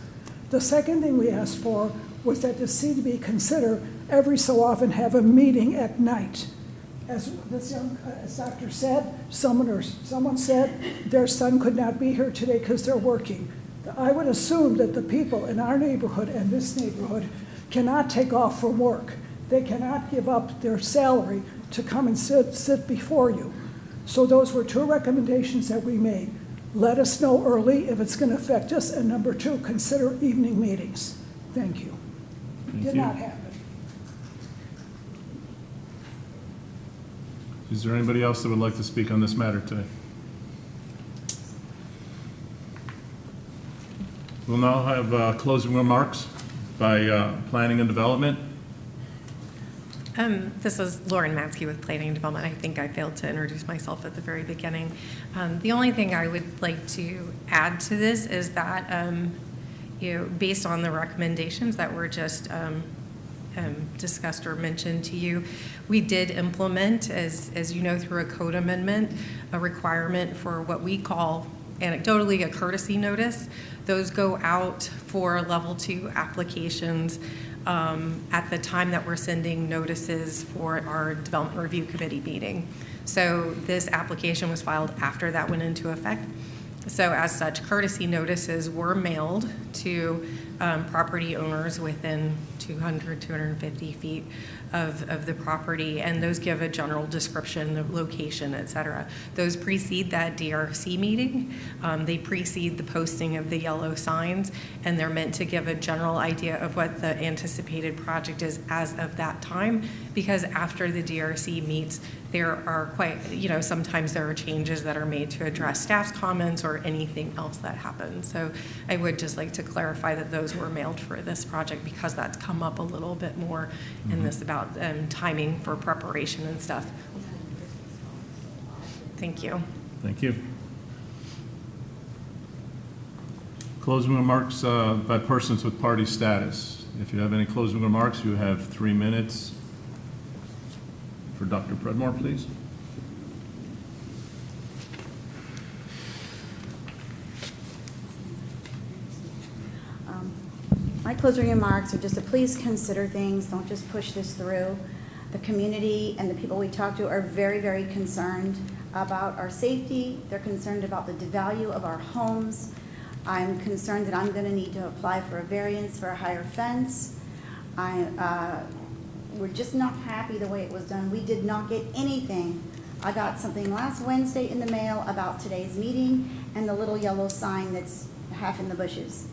The second thing we asked for was that the CDB consider every so often have a meeting at night. As doctor said, someone said their son could not be here today because they're working. I would assume that the people in our neighborhood and this neighborhood cannot take off from work. They cannot give up their salary to come and sit before you. So those were two recommendations that we made. Let us know early if it's going to affect us, and number two, consider evening meetings. Thank you. Did not happen. Is there anybody else that would like to speak on this matter today? We'll now have closing remarks by Planning and Development. This is Lauren Matzke with Planning and Development. I think I failed to introduce myself at the very beginning. The only thing I would like to add to this is that, based on the recommendations that were just discussed or mentioned to you, we did implement, as you know, through a code amendment, a requirement for what we call anecdotally a courtesy notice. Those go out for level 2 applications at the time that we're sending notices for our Development Review Committee meeting. So this application was filed after that went into effect. So as such, courtesy notices were mailed to property owners within 200, 250 feet of the property, and those give a general description, the location, et cetera. Those precede that DRC meeting. They precede the posting of the yellow signs, and they're meant to give a general idea of what the anticipated project is as of that time, because after the DRC meets, there are sometimes there are changes that are made to address staff's comments or anything else that happens. So I would just like to clarify that those were mailed for this project because that's come up a little bit more in this about timing for preparation and stuff. Thank you. Thank you. Closing remarks by persons with party status. If you have any closing remarks, you have 3 minutes. For Dr. Predmore, please. My closing remarks are just to please consider things, don't just push this through. The community and the people we talk to are very, very concerned about our safety. They're concerned about the value of our homes. I'm concerned that I'm going to need to apply for a variance for a higher fence. We're just not happy the way it was done. We did not get anything. I got something last Wednesday in the mail about today's meeting and the little yellow sign that's half in the bushes.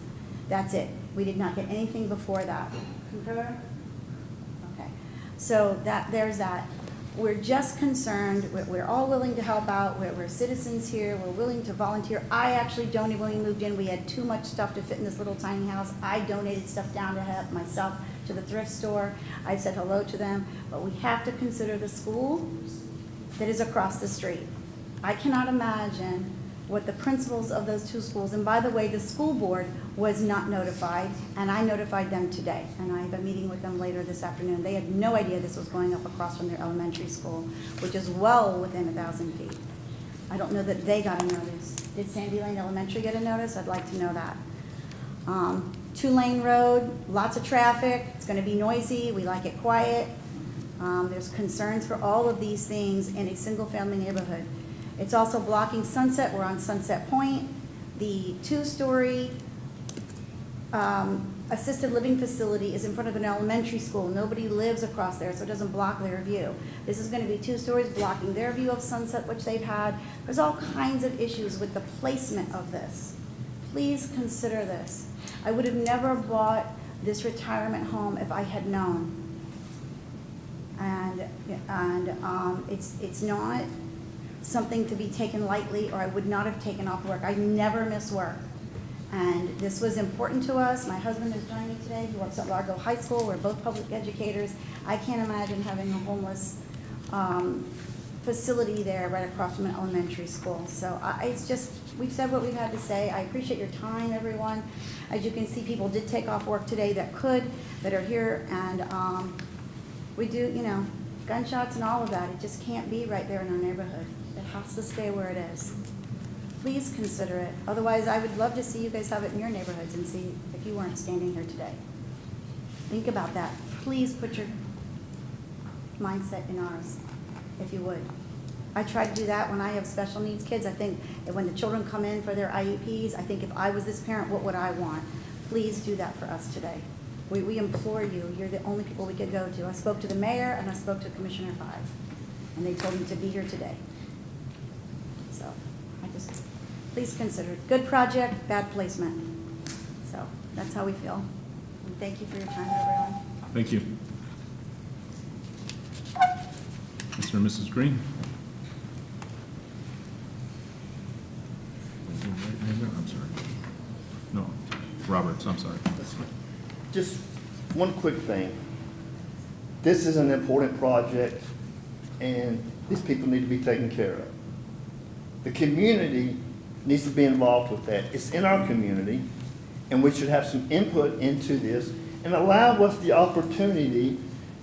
That's it. We did not get anything before that. Concur? Okay. So there's that. We're just concerned. We're all willing to help out. We're citizens here. We're willing to volunteer. I actually donated when we moved in. We had too much stuff to fit in this little tiny house. I donated stuff down to help myself to the thrift store. I said hello to them. But we have to consider the school that is across the street. I cannot imagine what the principals of those two schools, and by the way, the school board was not notified, and I notified them today, and I have a meeting with them later this afternoon. They had no idea this was going up across from their elementary school, which is well within 1,000 feet. I don't know that they got a notice. Did Sandy Lane Elementary get a notice? I'd like to know that. 2-lane road, lots of traffic, it's gonna be noisy, we like it quiet. There's concerns for all of these things in a single-family neighborhood. It's also blocking Sunset. We're on Sunset Point. The 2-story assisted living facility is in front of an elementary school. Nobody lives across there, so it doesn't block their view. This is going to be 2 stories blocking their view of Sunset, which they've had. There's all kinds of issues with the placement of this. Please consider this. I would have never bought this retirement home if I had known. And it's not something to be taken lightly, or I would not have taken off work. I never miss work. And this was important to us. My husband is joining me today. He works at Largo High School. We're both public educators. I can't imagine having a homeless facility there right across from an elementary school. So it's just, we've said what we've had to say. I appreciate your time, everyone. As you can see, people did take off work today that are here, and we do, gunshots and all of that. It just can't be right there in our neighborhood. It has to stay where it is. Please consider it. Otherwise, I would love to see you guys have it in your neighborhoods and see if you weren't standing here today. Think about that. Please put your mindset in ours, if you would. I try to do that when I have special needs kids. I think that when the children come in for their IEPs, I think if I was this parent, what would I want? Please do that for us today. We implore you. You're the only people we could go to. I spoke to the mayor and I spoke to Commissioner Five, and they told me to be here today. So please consider it. Good project, bad placement. So that's how we feel. And thank you for your time, everyone. Thank you. Mr. and Mrs. Green? I'm sorry. No, Roberts, I'm sorry. Just one quick thing. This is an important project, and these people need to be taken care of. The community needs to be involved with that. It's in our community, and we should have some input into this and allow us the opportunity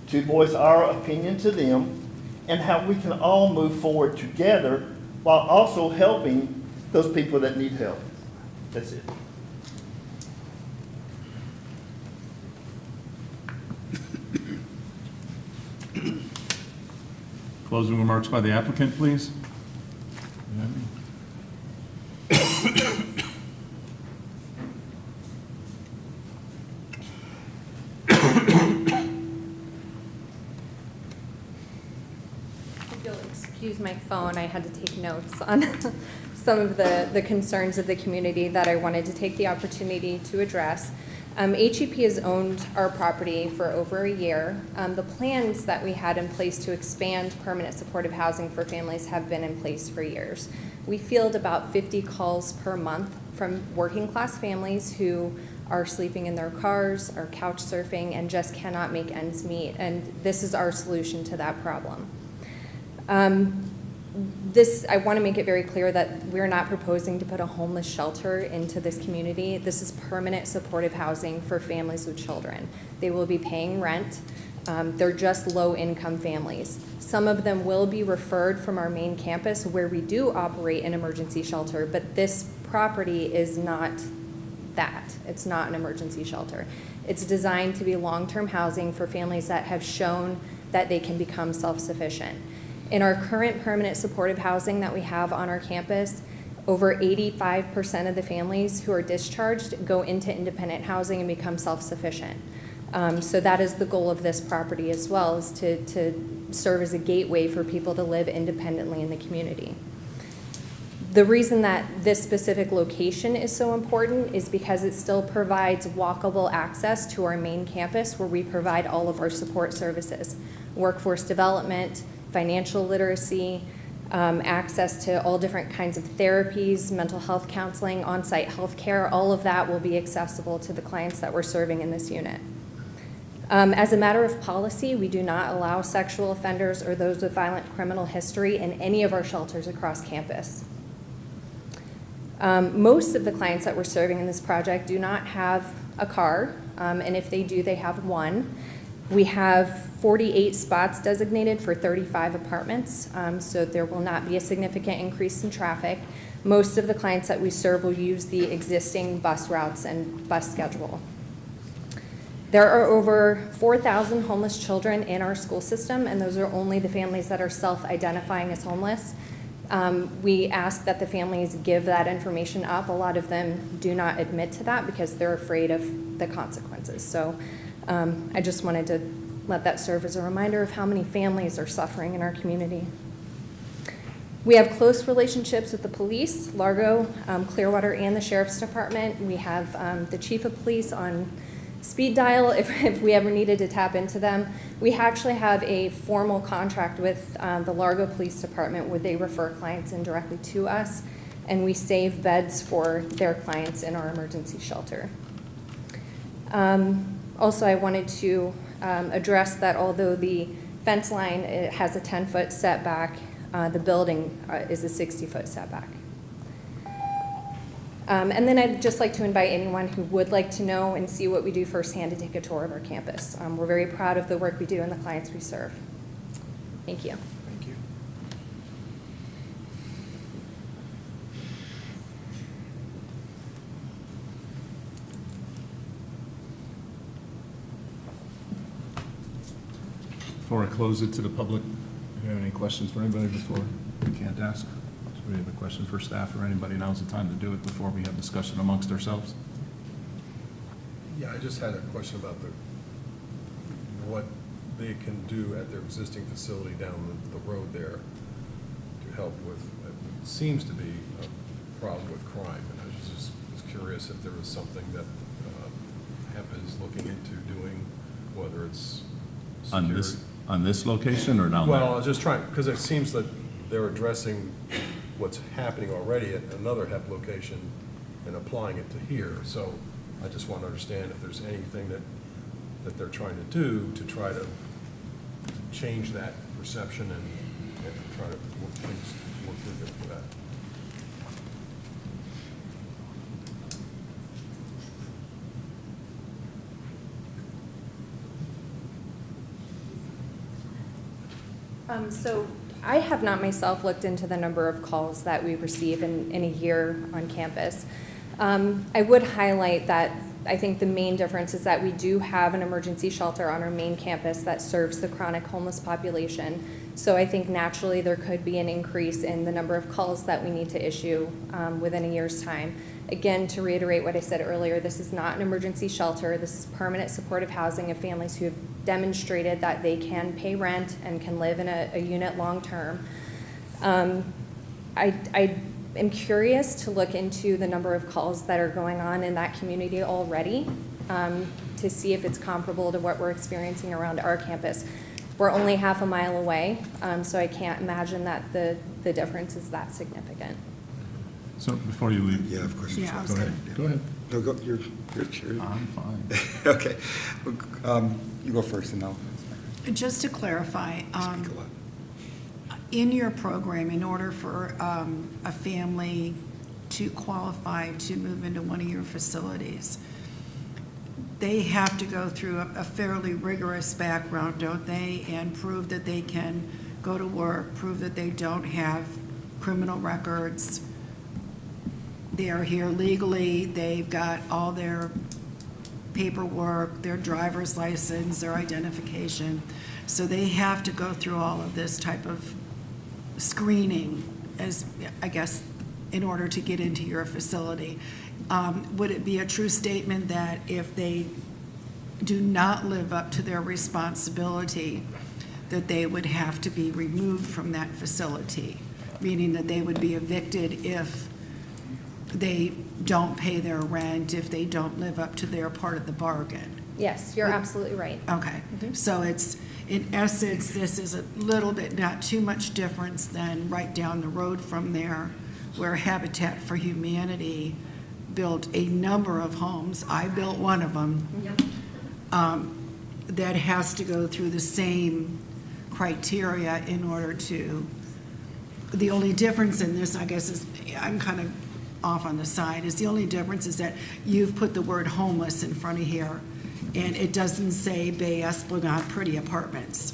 to voice our opinion to them and how we can all move forward together while also helping those people that need help. That's it. Closing remarks by the applicant, please. If you'll excuse my phone, I had to take notes on some of the concerns of the community that I wanted to take the opportunity to address. HEP has owned our property for over a year. The plans that we had in place to expand permanent supportive housing for families have been in place for years. We field about 50 calls per month from working class families who are sleeping in their cars, are couch surfing, and just cannot make ends meet. And this is our solution to that problem. I want to make it very clear that we're not proposing to put a homeless shelter into this community. This is permanent supportive housing for families with children. They will be paying rent. They're just low-income families. Some of them will be referred from our main campus where we do operate an emergency shelter, but this property is not that. It's not an emergency shelter. It's designed to be long-term housing for families that have shown that they can become self-sufficient. In our current permanent supportive housing that we have on our campus, over 85% of the families who are discharged go into independent housing and become self-sufficient. So that is the goal of this property as well, is to serve as a gateway for people to live independently in the community. The reason that this specific location is so important is because it still provides walkable access to our main campus where we provide all of our support services, workforce development, financial literacy, access to all different kinds of therapies, mental health counseling, on-site health care. All of that will be accessible to the clients that we're serving in this unit. As a matter of policy, we do not allow sexual offenders or those with violent criminal history in any of our shelters across campus. Most of the clients that we're serving in this project do not have a car, and if they do, they have one. We have 48 spots designated for 35 apartments, so there will not be a significant increase in traffic. Most of the clients that we serve will use the existing bus routes and bus schedule. There are over 4,000 homeless children in our school system, and those are only the families that are self-identifying as homeless. We ask that the families give that information up. A lot of them do not admit to that because they're afraid of the consequences. So I just wanted to let that serve as a reminder of how many families are suffering in our community. We have close relationships with the police, Largo, Clearwater, and the Sheriff's Department. We have the Chief of Police on speed dial if we ever needed to tap into them. We actually have a formal contract with the Largo Police Department where they refer clients in directly to us, and we save beds for their clients in our emergency shelter. Also, I wanted to address that although the fence line has a 10-foot setback, the building is a 60-foot setback. And then I'd just like to invite anyone who would like to know and see what we do firsthand to take a tour of our campus. We're very proud of the work we do and the clients we serve. Thank you. Thank you. Before I close it to the public, do you have any questions for anybody before we can't ask? Do we have a question for staff or anybody? Now's the time to do it before we have discussion amongst ourselves. Yeah, I just had a question about what they can do at their existing facility down the road there to help with, it seems to be a problem with crime. And I was curious if there was something that HEP is looking into doing, whether it's security. On this location or down there? Well, I was just trying, because it seems that they're addressing what's happening already at another HEP location and applying it to here. So I just want to understand if there's anything that they're trying to do to try to change that perception and try to work through it for that. So I have not myself looked into the number of calls that we receive in a year on campus. I would highlight that I think the main difference is that we do have an emergency shelter on our main campus that serves the chronic homeless population. So I think naturally there could be an increase in the number of calls that we need to issue within a year's time. Again, to reiterate what I said earlier, this is not an emergency shelter. This is permanent supportive housing of families who have demonstrated that they can pay rent and can live in a unit long term. I am curious to look into the number of calls that are going on in that community already to see if it's comparable to what we're experiencing around our campus. We're only half a mile away, so I can't imagine that the difference is that significant. So before you leave. Yeah, of course. Yeah, I was Go ahead. Go ahead. No, go, you're chair. I'm fine. Okay. You go first and I'll Just to clarify, speak a lot. in your program, in order for a family to qualify to move into one of your facilities, they have to go through a fairly rigorous background, don't they? And prove that they can go to work, prove that they don't have criminal records. They are here legally, they've got all their paperwork, their driver's license, their identification. So they have to go through all of this type of screening as, I guess, in order to get into your facility. Would it be a true statement that if they do not live up to their responsibility, that they would have to be removed from that facility? Meaning that they would be evicted if they don't pay their rent, if they don't live up to their part of the bargain? Yes, you're absolutely right. Okay, so it's, in essence, this is a little bit, not too much difference than right down the road from there, where Habitat for Humanity built a number of homes. I built one of them. That has to go through the same criteria in order to, the only difference in this, I guess, is, I'm kind of off on the side, is the only difference is that you've put the word homeless in front of here, and it doesn't say Bay Esplanade Pretty Apartments.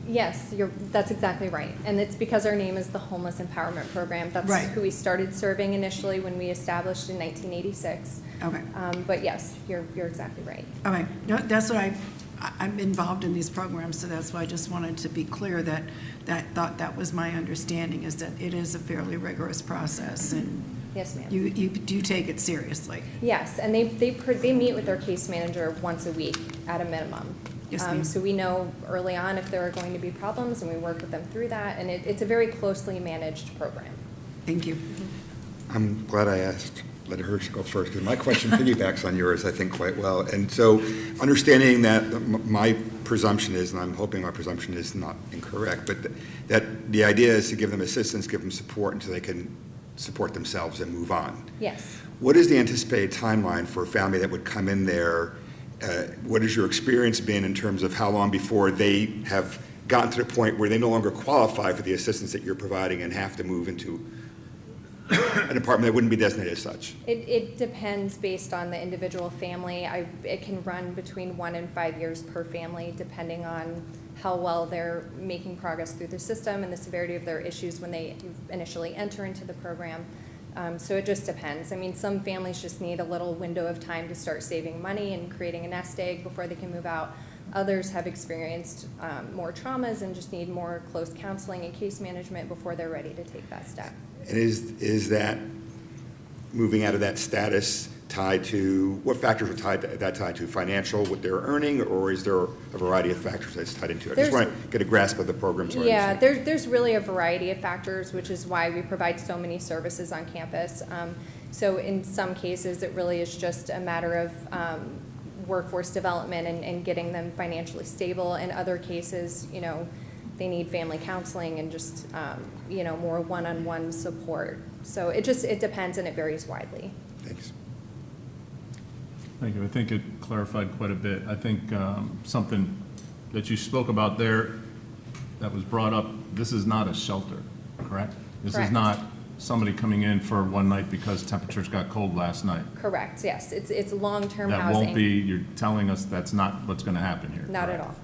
Yes, that's exactly right. And it's because our name is the Homeless Empowerment Program. That's Right. who we started serving initially when we established in 1986. Okay. But yes, you're exactly right. Okay, no, that's what I'm involved in these programs, so that's why I just wanted to be clear that that was my understanding, is that it is a fairly rigorous process, and Yes, ma'am. you do take it seriously. Yes, and they meet with their case manager once a week at a minimum. Yes, ma'am. So we know early on if there are going to be problems, and we work with them through that, and it's a very closely managed program. Thank you. I'm glad I asked. Let her go first, because my question piggybacks on yours, I think, quite well. And so, understanding that my presumption is, and I'm hoping my presumption is not incorrect, but that the idea is to give them assistance, give them support until they can support themselves and move on. Yes. What is the anticipated timeline for a family that would come in there? What has your experience been in terms of how long before they have gotten to the point where they no longer qualify for the assistance that you're providing and have to move into an apartment that wouldn't be designated as such? It depends based on the individual family. It can run between 1 and 5 years per family, depending on how well they're making progress through the system and the severity of their issues when they initially enter into the program. So it just depends. I mean, some families just need a little window of time to start saving money and creating a nest egg before they can move out. Others have experienced more traumas and just need more close counseling and case management before they're ready to take that step. And is that moving out of that status tied to, what factors are tied to? Financial, what they're earning, or is there a variety of factors that's tied into it? I just want to get a grasp of the program. Yeah, there's really a variety of factors, which is why we provide so many services on campus. So in some cases, it really is just a matter of workforce development and getting them financially stable. In other cases, you know, they need family counseling and just, you know, more one-on-one support. So it depends and it varies widely. Thanks. Thank you. I think it clarified quite a bit. I think something that you spoke about there that was brought up, this is not a shelter, correct? This is not somebody coming in for one night because temperatures got cold last night. Correct, yes. It's long-term housing. That won't be, you're telling us that's not what's going to happen here. Not correct? at all.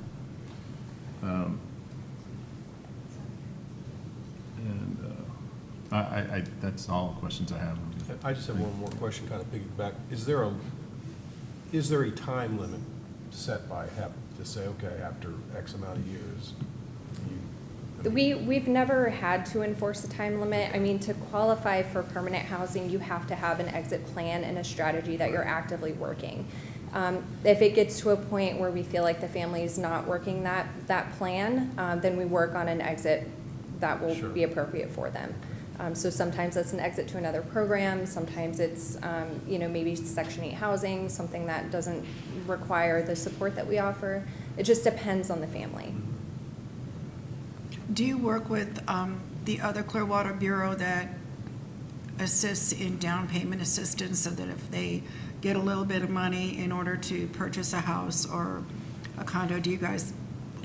That's all the questions I have. I just have one more question, kind of piggyback. Is there a time limit set by HEP to say, okay, after X amount of years? We've never had to enforce a time limit. I mean, to qualify for permanent housing, you have to have an exit plan and a strategy that you're actively working. If it gets to a point where we feel like the family is not working that plan, then we work on an exit that will be appropriate for them. So sometimes that's an exit to another program. Sometimes it's, you know, maybe Section 8 housing, something that doesn't require the support that we offer. It just depends on the family. Do you work with the other Clearwater Bureau that assists in down payment assistance so that if they get a little bit of money in order to purchase a house or a condo, do you guys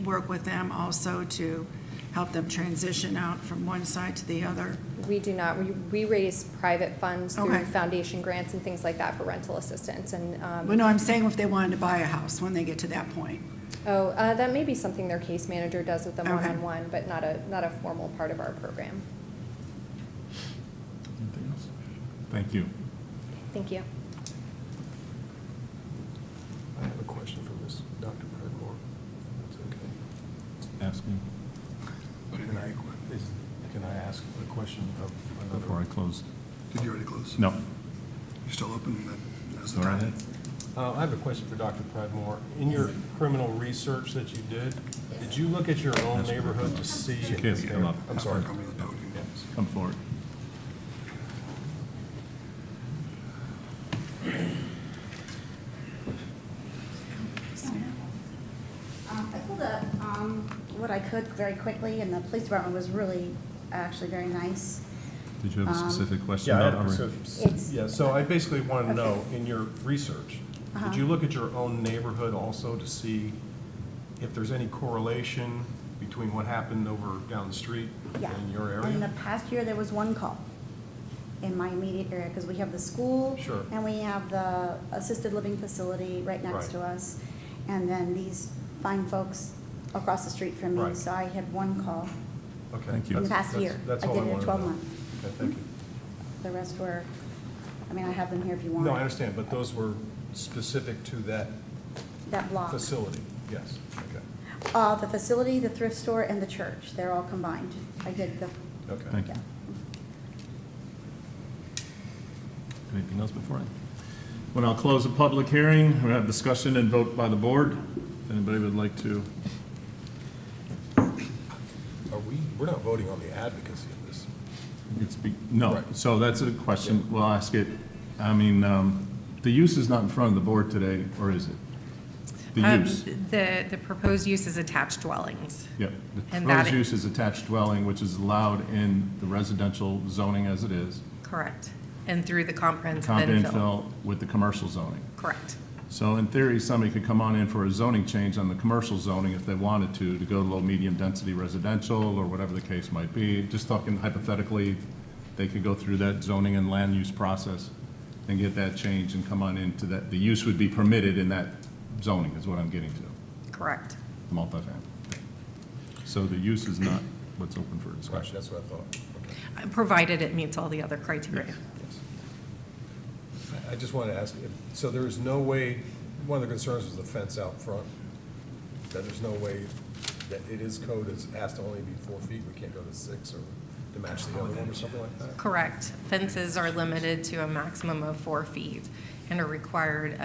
work with them also to help them transition out from one side to the other? We do not. We raise private funds through Okay. foundation grants and things like that for rental assistance. And Well, no, I'm saying if they wanted to buy a house when they get to that point. that may be something their case manager does with them Okay. one-on-one, but not a formal part of our program. Anything else? Thank you. Thank you. I have a question for Dr. Predmore, if that's okay. Asking Can I ask a question of another? before I close. Did you already close? No. You're still open? That's the Go right time. ahead. I have a question for Dr. Predmore. In your criminal research that you did you look at your own neighborhood to see? She can't come up. I'm sorry. Come forward. I pulled up what I could very quickly, and the police department was really, actually very nice. Did you have a specific question? Yeah, about so I basically want to know, in your research, did you look at your own neighborhood also to see if there's any correlation between what happened over down the street in your area? In the past year, there was one call in my immediate area, because we have the school. Sure. And we have the assisted living facility right next to us. And then these fine folks across the street from me. Right. So I had one call. Okay. Thank you. In the past year. That's I all did I it in wanted 12 to know. months. Okay, thank you. The rest were, I mean, I have them here if you want. No, I understand, but those were specific to that That block. facility? Yes, okay. The facility, the thrift store, and the church, they're all combined. I did the. Okay. Thank you. Anything else before I? When I'll close the public hearing, we'll have discussion and vote by the board. If anybody would like to. We're not voting on the advocacy of this. You could speak, no, Right. so that's a question, we'll ask it. I mean, the use is not in front of the board today, or is it? The use? The proposed use is attached dwellings. Yep, the And proposed that- use is attached dwelling, which is allowed in the residential zoning as it is. Correct. And through the comprehensive Comp infill. infill with the commercial zoning. Correct. So in theory, somebody could come on in for a zoning change on the commercial zoning if they wanted to go low, medium density residential or whatever the case might be. Just talking hypothetically, they could go through that zoning and land use process and get that changed and come on into that. The use would be permitted in that zoning is what I'm getting to, Correct. multifamily. So the use is not what's open for Right, discussion. that's what I thought. Okay. Provided it meets all the other criteria. Yes. I just wanted to ask, so there is no way, one of the concerns was the fence out front, that there's no way that it is code, it has to only be 4 feet, we can't go to 6 or to match the other one or something like that? Correct. Fences are limited to a maximum of 4 feet and are required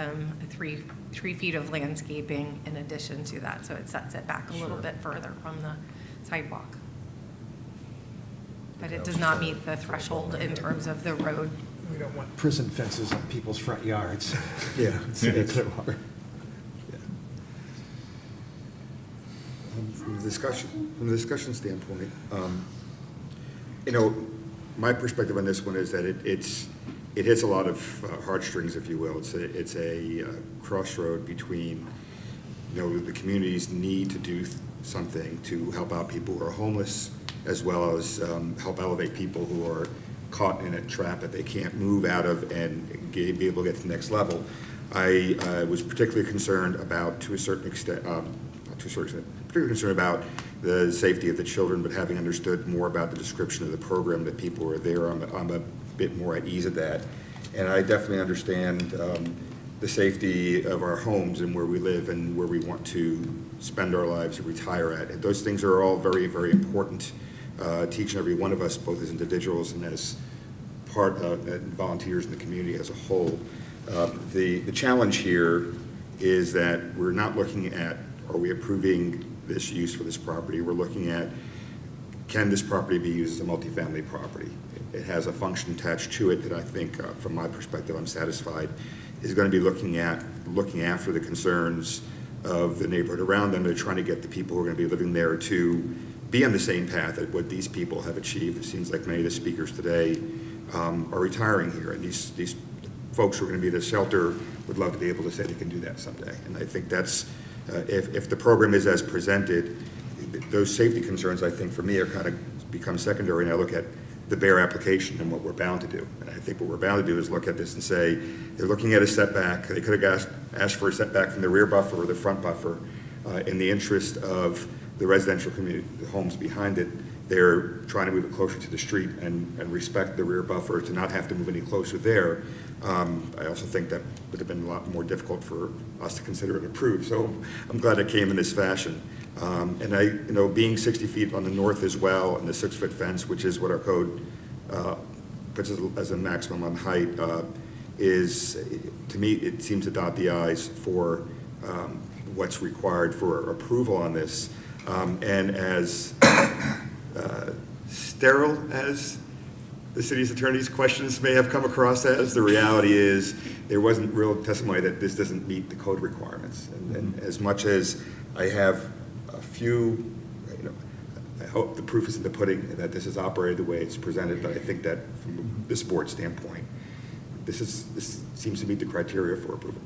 3 feet of landscaping in addition to that. So it sets it back a little Sure. bit further from the sidewalk. But Okay, it I does was not trying meet to- the threshold in terms of the road. We don't want prison fences on people's front yards. Yeah. City of Clearwater. From the discussion standpoint, you know, my perspective on this one is that it hits a lot of heartstrings, if you will. It's a crossroad between, you know, the community's need to do something to help out people who are homeless, as well as help elevate people who are caught in a trap that they can't move out of and be able to get to the next level. I was particularly concerned about, to a certain extent, particularly concerned about the safety of the children, but having understood more about the description of the program that people were there, I'm a bit more at ease at that. And I definitely understand the safety of our homes and where we live and where we want to spend our lives and retire at. And those things are all very, very important to each and every one of us, both as individuals and as part of volunteers in the community as a whole. The challenge here is that we're not looking at, are we approving this use for this property? We're looking at, can this property be used as a multifamily property? It has a function attached to it that I think, from my perspective, I'm satisfied, is going to be looking after the concerns of the neighborhood around them. They're trying to get the people who are going to be living there to be on the same path that what these people have achieved. It seems like many of the speakers today are retiring here, and these folks who are going to be at the shelter would love to be able to say they can do that someday. And I think that's, if the program is as presented, those safety concerns, I think, for me, are kind of become secondary, and I look at the bare application and what we're bound to do. And I think what we're bound to do is look at this and say, they're looking at a setback. They could have asked for a setback from the rear buffer or the front buffer in the interest of the residential community, the homes behind it. They're trying to move it closer to the street and respect the rear buffer to not have to move any closer there. I also think that would have been a lot more difficult for us to consider and approve. So I'm glad it came in this fashion. And being 60 feet on the north as well, and the 6-foot fence, which is what our code puts as a maximum on height, is, to me, it seems to dot the i's for what's required for approval on this. And as sterile as the city's attorney's questions may have come across as, the reality is there wasn't real testimony that this doesn't meet the code requirements. And as much as I have a few, I hope the proof is in the pudding and that this is operated the way it's presented, but I think that from this board standpoint, this seems to meet the criteria for approval.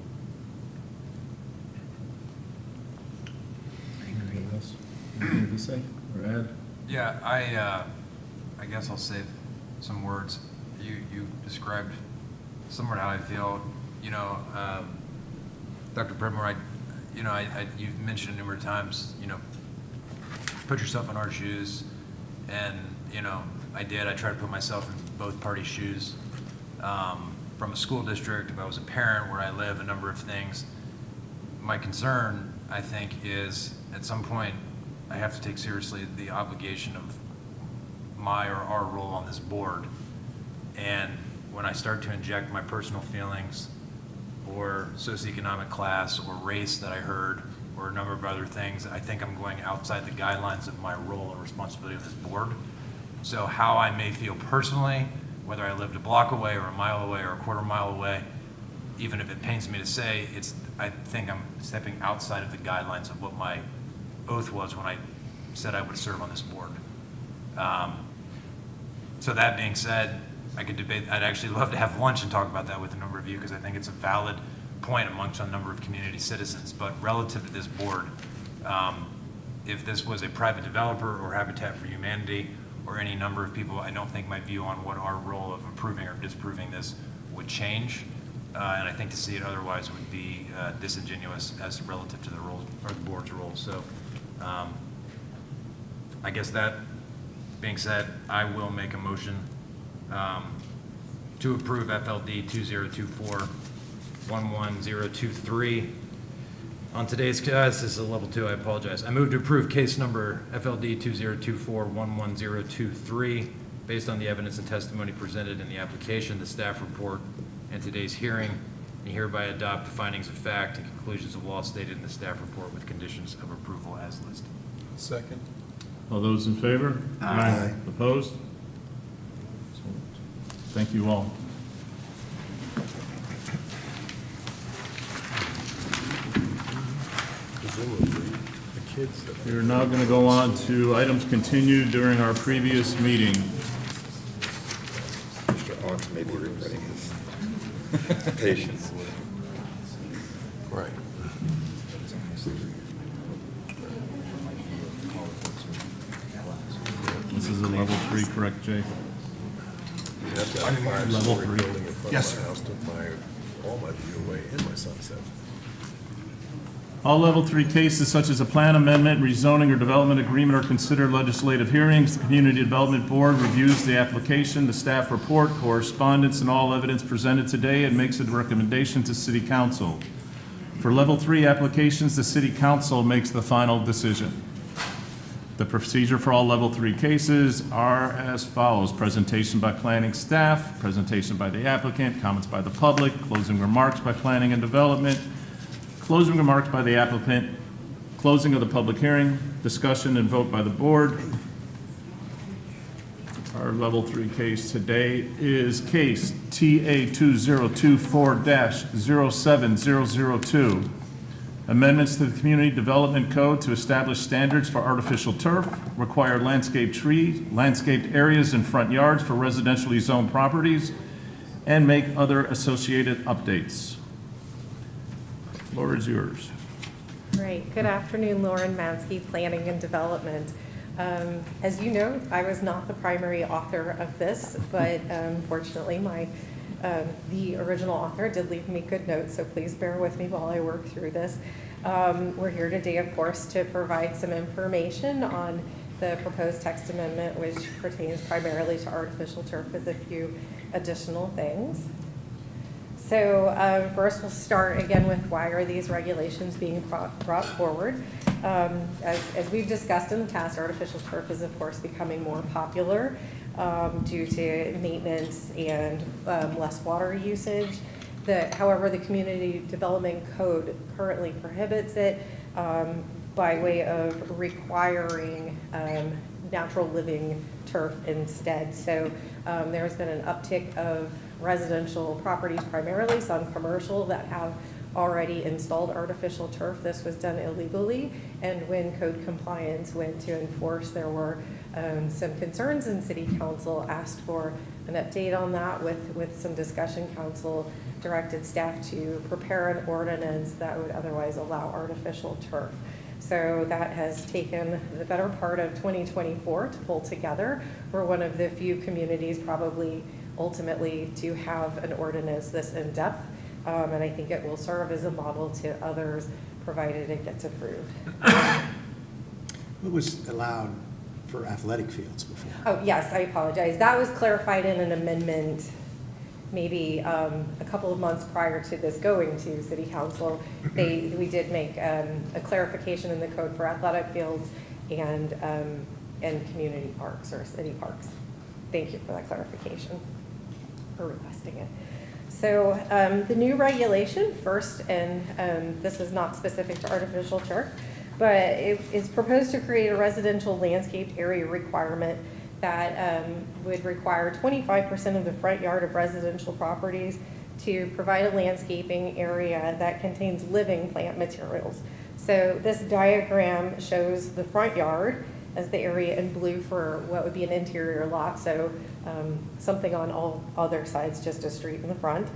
Anything else? Anything to say or add? Yeah, I guess I'll save some words. You described somewhat how I feel. Dr. Pridmore, you've mentioned it numerous times, put yourself in our shoes. And, I did. I tried to put myself in both parties' shoes. From a school district, if I was a parent, where I live, a number of things. My concern, I think, is at some point I have to take seriously the obligation of my or our role on this board. And when I start to inject my personal feelings or socioeconomic class or race that I heard or a number of other things, I think I'm going outside the guidelines of my role and responsibility of this board. So how I may feel personally, whether I lived a block away or a mile away or a quarter mile away, even if it pains me to say, I think I'm stepping outside of the guidelines of what my oath was when I said I would serve on this board. So that being said, I could debate. I'd actually love to have lunch and talk about that with a number of you, because I think it's a valid point amongst a number of community citizens. But relative to this board, if this was a private developer or Habitat for Humanity or any number of people, I don't think my view on what our role of approving or disapproving this would change. And I think to see it otherwise would be disingenuous as relative to the rules or the board's role. So I guess that being said, I will make a motion to approve FLD 2024-11023. On today's, this is a level 2, I apologize. I move to approve case number FLD 2024-11023 based on the evidence and testimony presented in the application, the staff report, and today's hearing, and hereby adopt the findings of fact and conclusions of law stated in the staff report with conditions of approval as listed. Second. All those in favor? Aye. Opposed? Thank you all. Presumably, the kids that. We are now going to go on to items continued during our previous meeting. Mr. Ox may be regretting his patience. Right. This is a level 3, correct, Jay? That's a Level five-story 3. building in front Yes, of sir. my house, took all my view away and my sunset. All level 3 cases such as a plan amendment, rezoning, or development agreement are considered legislative hearings. The Community Development Board reviews the application, the staff report, correspondence, and all evidence presented today and makes a recommendation to City Council. For level 3 applications, the City Council makes the final decision. The procedure for all level 3 cases are as follows: presentation by planning staff, presentation by the applicant, comments by the public, closing remarks by planning and development, closing remarks by the applicant, closing of the public hearing, discussion and vote by the board. Our level 3 case today is case TA 2024-07002. Amendments to the Community Development Code to establish standards for artificial turf, require landscaped areas and front yards for residentially zoned properties, and make other associated updates. Floor is yours. Great. Good afternoon, Lauren Mansky, Planning and Development. As you know, I was not the primary author of this, but fortunately, the original author did leave me good notes, so please bear with me while I work through this. We're here today, of course, to provide some information on the proposed text amendment, which pertains primarily to artificial turf with a few additional things. So first, we'll start again with why are these regulations being brought forward. As we've discussed in the past, artificial turf is, of course, becoming more popular due to maintenance and less water usage. However, the Community Development Code currently prohibits it by way of requiring natural living turf instead. So there's been an uptick of residential properties, primarily some commercial, that have already installed artificial turf. This was done illegally, and when code compliance went to enforce, there were some concerns, and City Council asked for an update on that with some discussion. Council directed staff to prepare an ordinance that would otherwise allow artificial turf. So that has taken the better part of 2024 to pull together. We're one of the few communities probably ultimately to have an ordinance this in-depth, and I think it will serve as a model to others, provided it gets approved. What was allowed for athletic fields before? Oh, yes, I apologize. That was clarified in an amendment maybe a couple of months prior to this going to City Council. We did make a clarification in the code for athletic fields and community parks or city parks. Thank you for that clarification, for requesting it. So the new regulation first, and this is not specific to artificial turf, but it is proposed to create a residential landscaped area requirement that would require 25% of the front yard of residential properties to provide a landscaping area that contains living plant materials. So this diagram shows the front yard as the area in blue for what would be an interior lot, so something on all other sides, just a street in the front.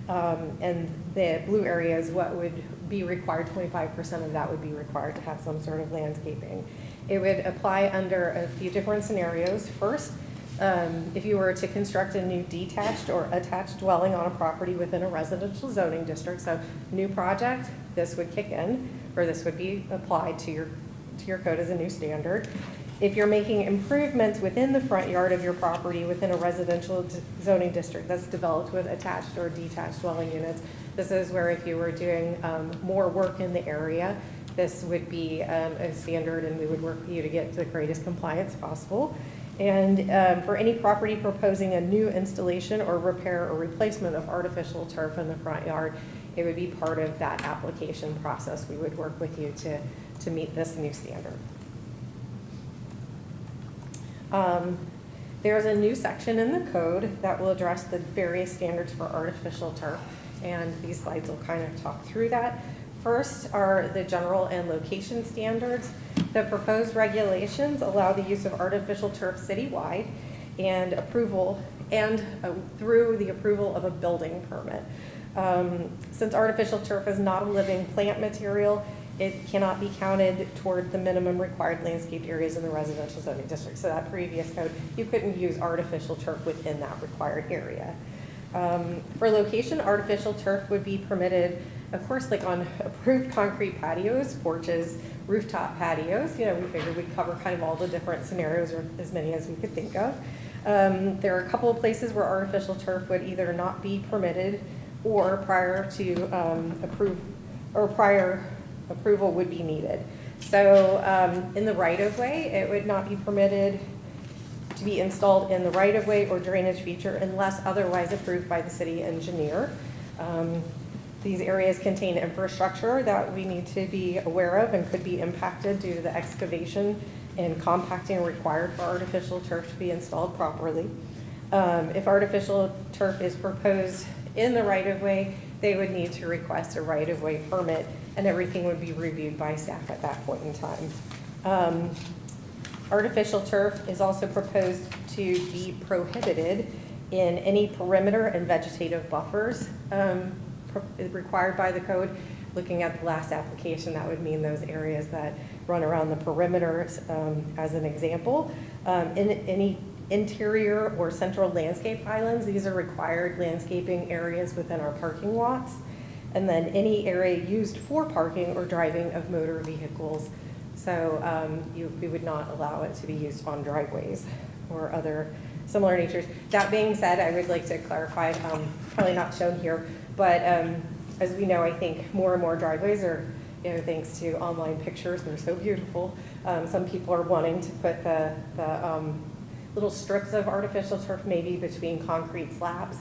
And the blue area is what would be required, 25% of that would be required to have some sort of landscaping. It would apply under a few different scenarios. First, if you were to construct a new detached or attached dwelling on a property within a residential zoning district, so new project, this would kick in, or this would be applied to your code as a new standard. If you're making improvements within the front yard of your property within a residential zoning district that's developed with attached or detached dwelling units, this is where if you were doing more work in the area, this would be a standard, and we would work with you to get the greatest compliance possible. And for any property proposing a new installation or repair or replacement of artificial turf in the front yard, it would be part of that application process. We would work with you to meet this new standard. There's a new section in the code that will address the various standards for artificial turf, and these slides will kind of talk through that. First are the general and location standards. The proposed regulations allow the use of artificial turf citywide and through the approval of a building permit. Since artificial turf is not a living plant material, it cannot be counted toward the minimum required landscaped areas in the residential zoning district. So that previous code, you couldn't use artificial turf within that required area. For location, artificial turf would be permitted, of course, like on approved concrete patios, porches, rooftop patios. You know, we figured we'd cover kind of all the different scenarios, or as many as we could think of. There are a couple of places where artificial turf would either not be permitted or prior approval would be needed. So in the right-of-way, it would not be permitted to be installed in the right-of-way or drainage feature unless otherwise approved by the city engineer. These areas contain infrastructure that we need to be aware of and could be impacted due to the excavation and compacting required for artificial turf to be installed properly. If artificial turf is proposed in the right-of-way, they would need to request a right-of-way permit, and everything would be reviewed by staff at that point in time. Artificial turf is also proposed to be prohibited in any perimeter and vegetative buffers required by the code. Looking at the last application, that would mean those areas that run around the perimeters, as an example. In any interior or central landscape islands, these are required landscaping areas within our parking lots. And then any area used for parking or driving of motor vehicles. So we would not allow it to be used on driveways or other similar natures. That being said, I would like to clarify, probably not shown here, but as we know, I think more and more driveways are, you know, thanks to online pictures, they're so beautiful. Some people are wanting to put the little strips of artificial turf maybe between concrete slabs.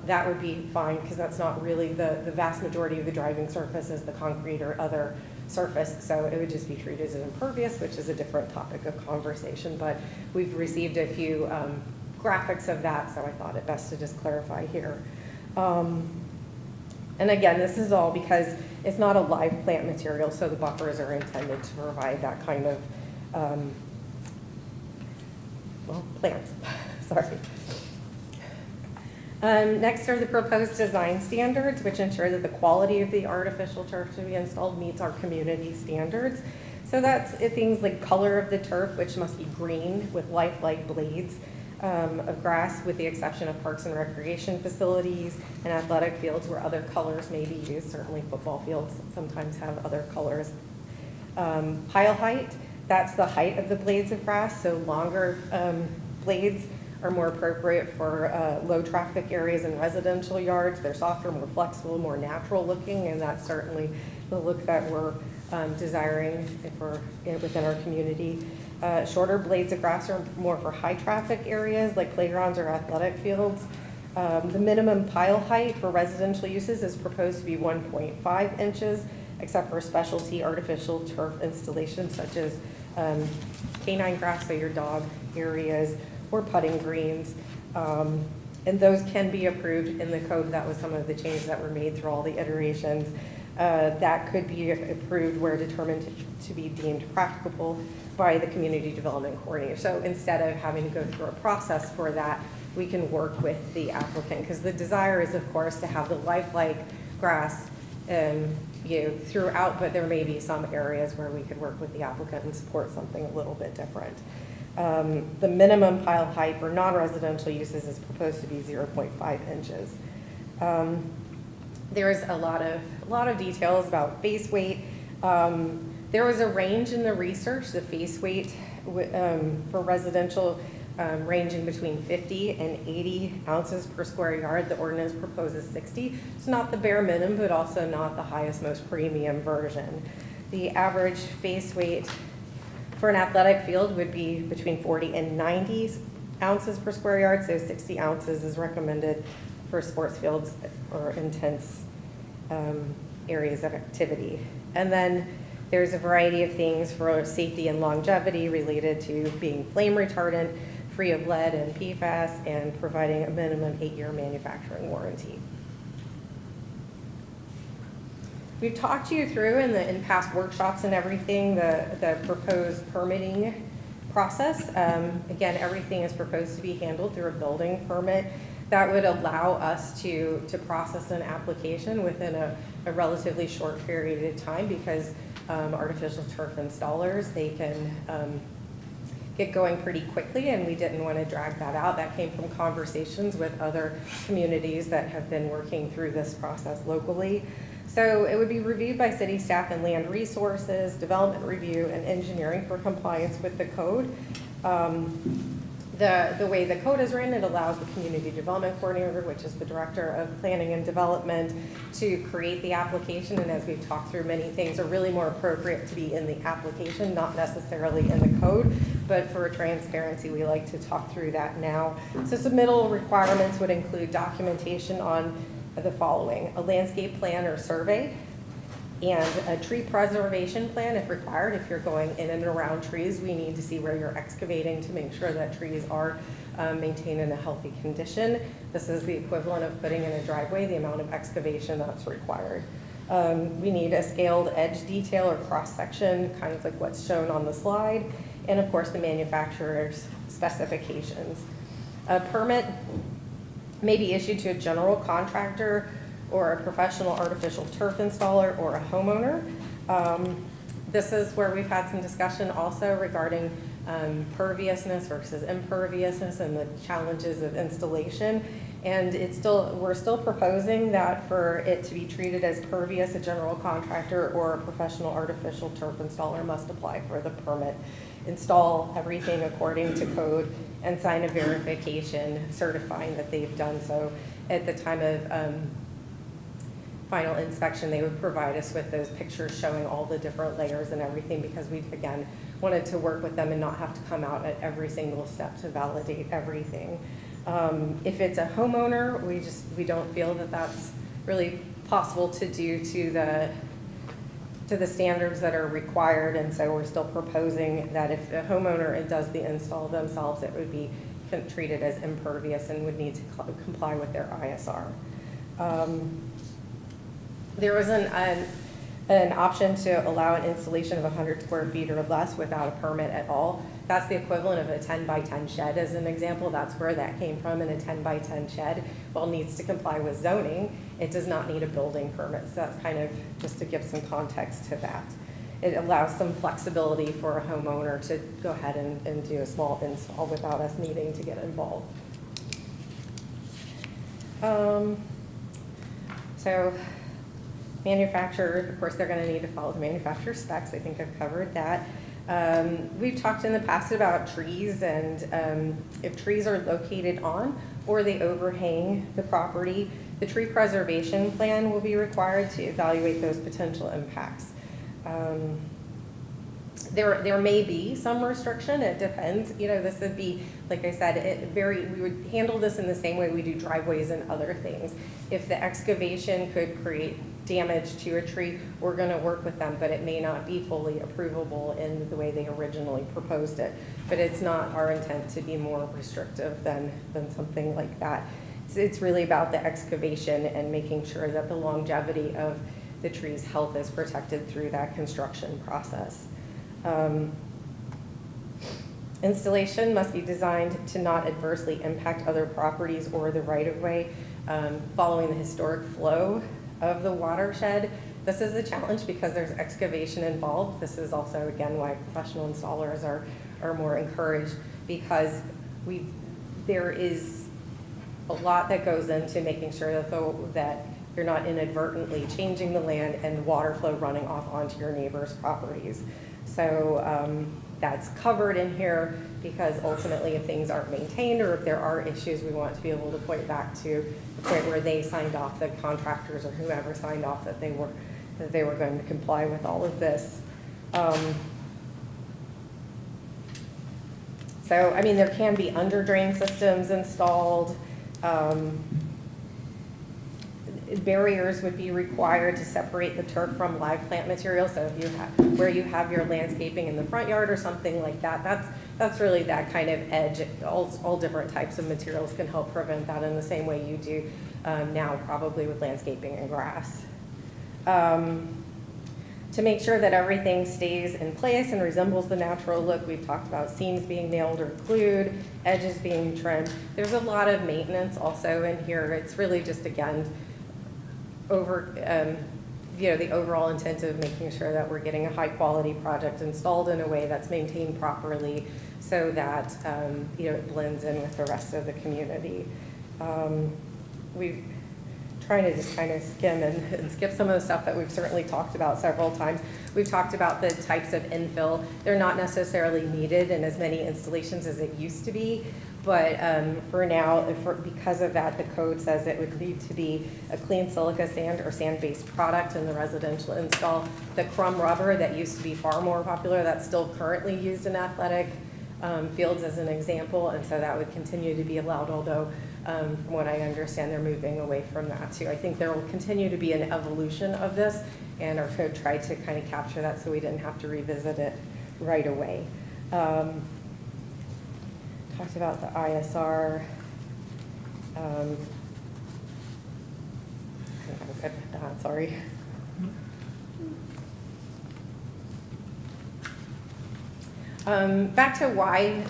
That would be fine, because that's not really the vast majority of the driving surface is the concrete or other surface, so it would just be treated as impervious, which is a different topic of conversation, but we've received a few graphics of that, so I thought it best to just clarify here. And again, this is all because it's not a live plant material, so the buffers are intended to provide that kind of, plants, sorry. Next are the proposed design standards, which ensure that the quality of the artificial turf to be installed meets our community standards. So that's things like color of the turf, which must be green with lifelike blades of grass, with the exception of parks and recreation facilities and athletic fields where other colors may be used. Certainly football fields sometimes have other colors. Pile height, that's the height of the blades of grass, so longer blades are more appropriate for low traffic areas and residential yards. They're softer, more flexible, more natural looking, and that's certainly the look that we're desiring if we're within our community. Shorter blades of grass are more for high traffic areas like playgrounds or athletic fields. The minimum pile height for residential uses is proposed to be 1.5 inches, except for specialty artificial turf installations such as canine grass, so your dog areas, or putting greens. And those can be approved in the code. That was some of the changes that were made through all the iterations. That could be approved where determined to be deemed practicable by the community development coordinator. So instead of having to go through a process for that, we can work with the applicant, because the desire is, of course, to have the lifelike grass throughout, but there may be some areas where we could work with the applicant and support something a little bit different. The minimum pile height for non-residential uses is proposed to be 0.5 inches. There's a lot of details about face weight. There was a range in the research, the face weight for residential ranging between 50 and 80 ounces per square yard. The ordinance proposes 60. It's not the bare minimum, but also not the highest, most premium version. The average face weight for an athletic field would be between 40 and 90 ounces per square yard, so 60 ounces is recommended for sports fields or intense areas of activity. And then there's a variety of things for safety and longevity related to being flame retardant, free of lead and PFAS, and providing a minimum 8-year manufacturing warranty. We've talked you through in past workshops and everything, the proposed permitting process. Again, everything is proposed to be handled through a building permit. That would allow us to process an application within a relatively short period of time, because artificial turf installers, they can get going pretty quickly, and we didn't want to drag that out. That came from conversations with other communities that have been working through this process locally. So it would be reviewed by city staff and land resources, development review, and engineering for compliance with the code. The way the code is written, it allows the community development coordinator, which is the director of planning and development, to create the application. And as we've talked through, many things are really more appropriate to be in the application, not necessarily in the code. But for transparency, we like to talk through that now. So submittal requirements would include documentation on the following: a landscape plan or survey, and a tree preservation plan if required. If you're going in and around trees, we need to see where you're excavating to make sure that trees are maintained in a healthy condition. This is the equivalent of putting in a driveway, the amount of excavation that's required. We need a scaled edge detail or cross-section, kind of like what's shown on the slide, and of course the manufacturer's specifications. A permit may be issued to a general contractor or a professional artificial turf installer or a homeowner. This is where we've had some discussion also regarding perviousness versus imperviousness and the challenges of installation. And we're still proposing that for it to be treated as pervious, a general contractor or a professional artificial turf installer must apply for the permit, install everything according to code, and sign a verification certifying that they've done so. At the time of final inspection, they would provide us with those pictures showing all the different layers and everything, because we, again, wanted to work with them and not have to come out at every single step to validate everything. If it's a homeowner, we don't feel that that's really possible to do to the standards that are required, and so we're still proposing that if the homeowner does the install themselves, it would be treated as impervious and would need to comply with their ISR. There was an option to allow an installation of 100 square feet or less without a permit at all. That's the equivalent of a 10 by 10 shed as an example. That's where that came from. And a 10 by 10 shed, while needs to comply with zoning, it does not need a building permit. So that's kind of just to give some context to that. It allows some flexibility for a homeowner to go ahead and do a small install without us needing to get involved. So manufacturer, of course, they're going to need to follow the manufacturer specs. I think I've covered that. We've talked in the past about trees, and if trees are located on or they overhang the property, the tree preservation plan will be required to evaluate those potential impacts. There may be some restriction. It depends. This would be, like I said, we would handle this in the same way we do driveways and other things. If the excavation could create damage to a tree, we're going to work with them, but it may not be fully approvable in the way they originally proposed it. But it's not our intent to be more restrictive than something like that. It's really about the excavation and making sure that the longevity of the tree's health is protected through that construction process. Installation must be designed to not adversely impact other properties or the right-of-way. Following the historic flow of the watershed, This is a challenge because there's excavation involved. This is also, again, why professional installers are more encouraged, because there is a lot that goes into making sure that you're not inadvertently changing the land and water flow running off onto your neighbor's properties. So that's covered in here, because ultimately if things aren't maintained or if there are issues, we want to be able to point back to the point where they signed off, the contractors or whoever signed off, that they were going to comply with all of this. So, I mean, there can be under drain systems installed. Barriers would be required to separate the turf from live plant material. So if you have, where you have your landscaping in the front yard or something like that, that's really that kind of edge. All different types of materials can help prevent that in the same way you do now, probably with landscaping and grass. To make sure that everything stays in place and resembles the natural look, we've talked about seams being nailed or glued, edges being trimmed. There's a lot of maintenance also in here. It's really just, again, the overall intent of making sure that we're getting a high quality project installed in a way that's maintained properly, so that it blends in with the rest of the community. We've trying to just kind of skim and skip some of the stuff that we've certainly talked about several times. We've talked about the types of infill. They're not necessarily needed in as many installations as it used to be, but for now, because of that, the code says it would need to be a clean silica sand or sand-based product in the residential install. The crumb rubber that used to be far more popular, that's still currently used in athletic fields as an example, and so that would continue to be allowed, although from what I understand, they're moving away from that too. I think there will continue to be an evolution of this, and our code tried to kind of capture that so we didn't have to revisit it right away. Talked about the ISR. I think I'm good with that, sorry. Back to why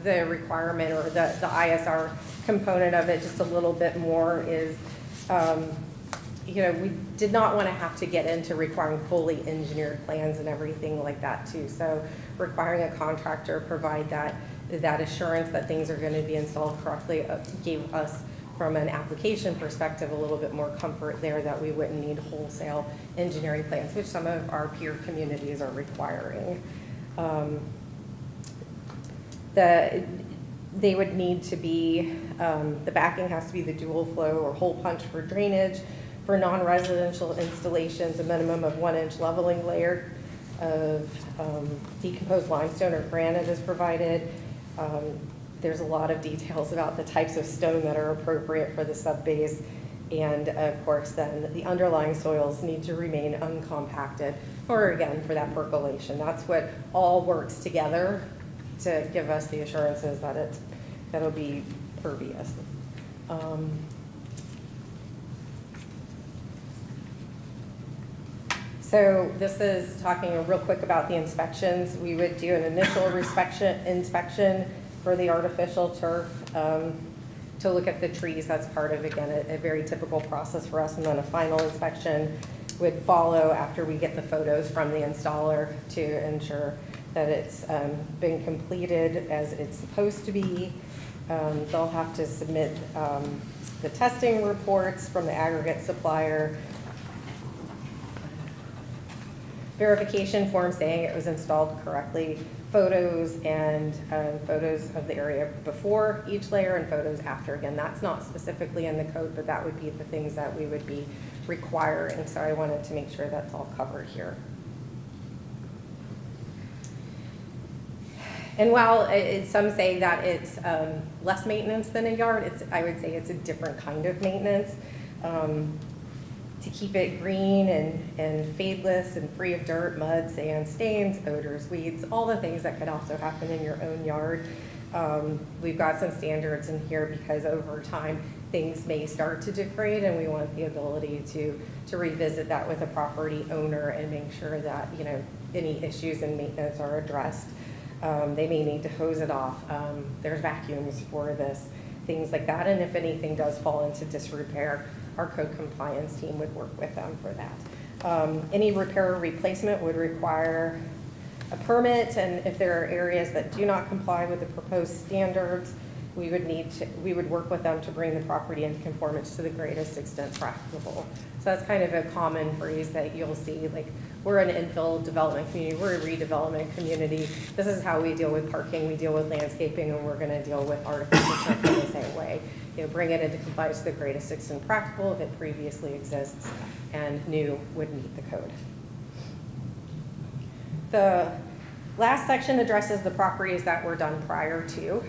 the requirement or the ISR component of it just a little bit more is, we did not want to have to get into requiring fully engineered plans and everything like that too. So requiring a contractor provide that assurance that things are going to be installed correctly gave us, from an application perspective, a little bit more comfort there that we wouldn't need wholesale engineering plans, which some of our peer communities are requiring. They would need to be, the backing has to be the dual flow or hole punch for drainage. For non-residential installations, a minimum of 1-inch leveling layer of decomposed limestone or granite is provided. There's a lot of details about the types of stone that are appropriate for the subbase. And of course, then the underlying soils need to remain uncompacted, or again, for that percolation. That's what all works together to give us the assurances that that'll be pervious. So this is talking real quick about the inspections. We would do an initial inspection for the artificial turf to look at the trees. That's part of, again, a very typical process for us. And then a final inspection would follow after we get the photos from the installer to ensure that it's been completed as it's supposed to be. They'll have to submit the testing reports from the aggregate supplier, verification form saying it was installed correctly, photos and photos of the area before each layer and photos after. Again, that's not specifically in the code, but that would be the things that we would be requiring. So I wanted to make sure that's all covered here. And while some say that it's less maintenance than a yard, I would say it's a different kind of maintenance. To keep it green and fadeless and free of dirt, mud, sand, stains, odors, weeds, all the things that could also happen in your own yard. We've got some standards in here because over time things may start to degrade, and we want the ability to revisit that with a property owner and make sure that any issues in maintenance are addressed. They may need to hose it off. There's vacuums for this, things like that. And if anything does fall into disrepair, our code compliance team would work with them for that. Any repair or replacement would require a permit, and if there are areas that do not comply with the proposed standards, we would work with them to bring the property into conformance to the greatest extent practicable. So that's kind of a common phrase that you'll see, like, we're an infill development community, we're a redevelopment community. This is how we deal with parking, we deal with landscaping, and we're gonna deal with artificial turf in the same way. You know, bring it into compliance to the greatest extent practical if it previously exists, and new would meet the code. The last section addresses the properties that were done prior to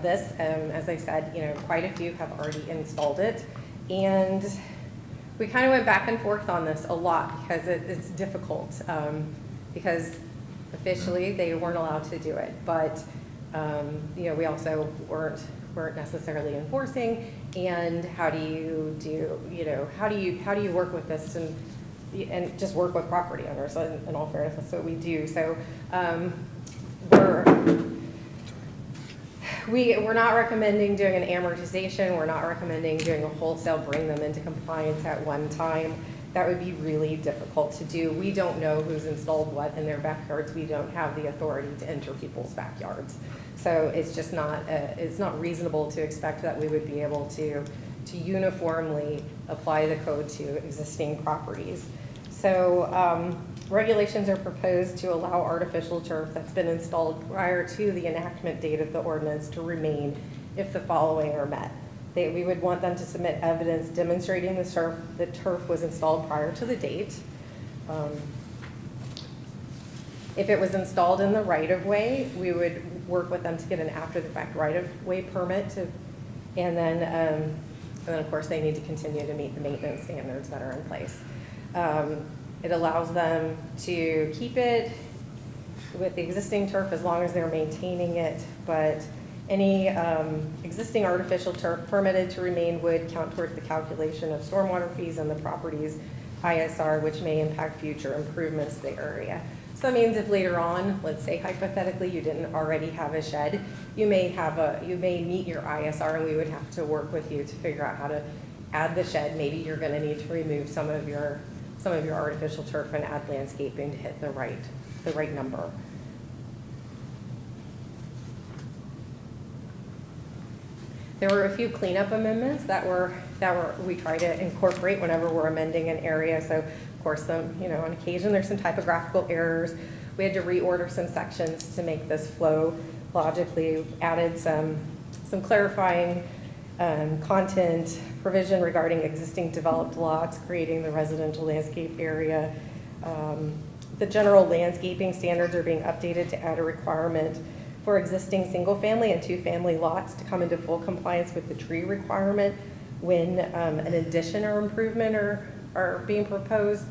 this. As I said, you know, quite a few have already installed it, and we kind of went back and forth on this a lot because it's difficult, because officially they weren't allowed to do it, but you know, we also weren't necessarily enforcing. And how do you do, you know, how do you work with this and just work with property owners? In all fairness, that's what we do. So we're not recommending doing an amortization. We're not recommending doing a wholesale bring them into compliance at one time. That would be really difficult to do. We don't know who's installed what in their backyards. We don't have the authority to enter people's backyards. So it's just not, it's not reasonable to expect that we would be able to uniformly apply the code to existing properties. So regulations are proposed to allow artificial turf that's been installed prior to the enactment date of the ordinance to remain if the following are met. We would want them to submit evidence demonstrating the turf was installed prior to the date. If it was installed in the right-of-way, we would work with them to get an after-the-fact right-of-way permit and then of course they need to continue to meet the maintenance standards that are in place. It allows them to keep it with the existing turf as long as they're maintaining it, but any existing artificial turf permitted to remain would count towards the calculation of stormwater fees and the property's ISR, which may impact future improvements to the area. So that means if later on, let's say hypothetically, you didn't already have a shed, you may meet your ISR, and we would have to work with you to figure out how to add the shed. Maybe you're going to need to remove some of your artificial turf and add landscaping to hit the right number. There were a few cleanup amendments that we try to incorporate whenever we're amending an area. So of course, on occasion there's some typographical errors. We had to reorder some sections to make this flow logically. Added some clarifying content provision regarding existing developed lots, creating the residential landscape area. The general landscaping standards are being updated to add a requirement for existing single-family and two-family lots to come into full compliance with the tree requirement when an addition or improvement are being proposed.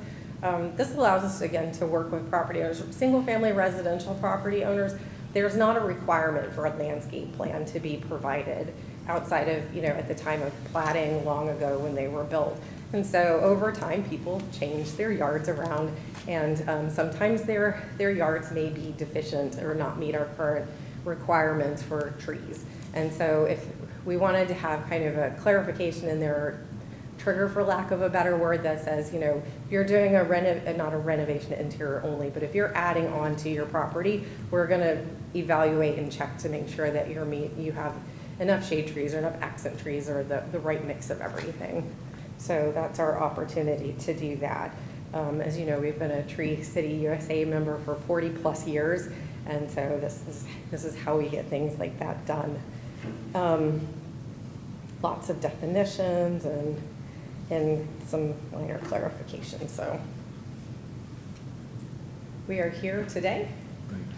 This allows us, again, to work with property owners. Single-family residential property owners, there's not a requirement for a landscape plan to be provided outside of, at the time of platting long ago when they were built. And so over time, people change their yards around, and sometimes their yards may be deficient or not meet our current requirements for trees. And so if we wanted to have kind of a clarification in there, trigger for lack of a better word, that says, if you're doing not a renovation interior only, but if you're adding on to your property, we're going to evaluate and check to make sure that you have enough shade trees or enough accent trees or the right mix of everything. So that's our opportunity to do that. As you know, we've been a Tree City USA member for 40 plus years, and so this is how we get things like that done. Lots of definitions and some minor clarifications. So we are here today.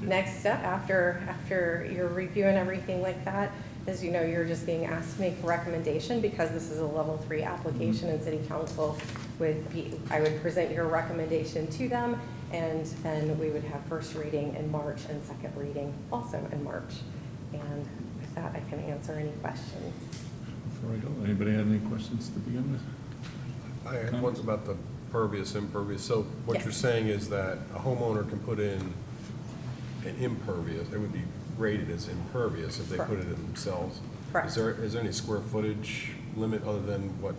Next step after your review and everything like that is, you're just being asked to make a recommendation because this is a level 3 application, and City Council I would present your recommendation to them, and then we would have first reading in March and second reading also in March. And with that, I can answer any questions. Before I go, anybody have any questions to begin with? I had ones about the pervious, impervious. So what Yes. you're saying is that a homeowner can put in an impervious, it would be rated as impervious if they Correct. put it in themselves. Correct. Is there any square footage limit other than what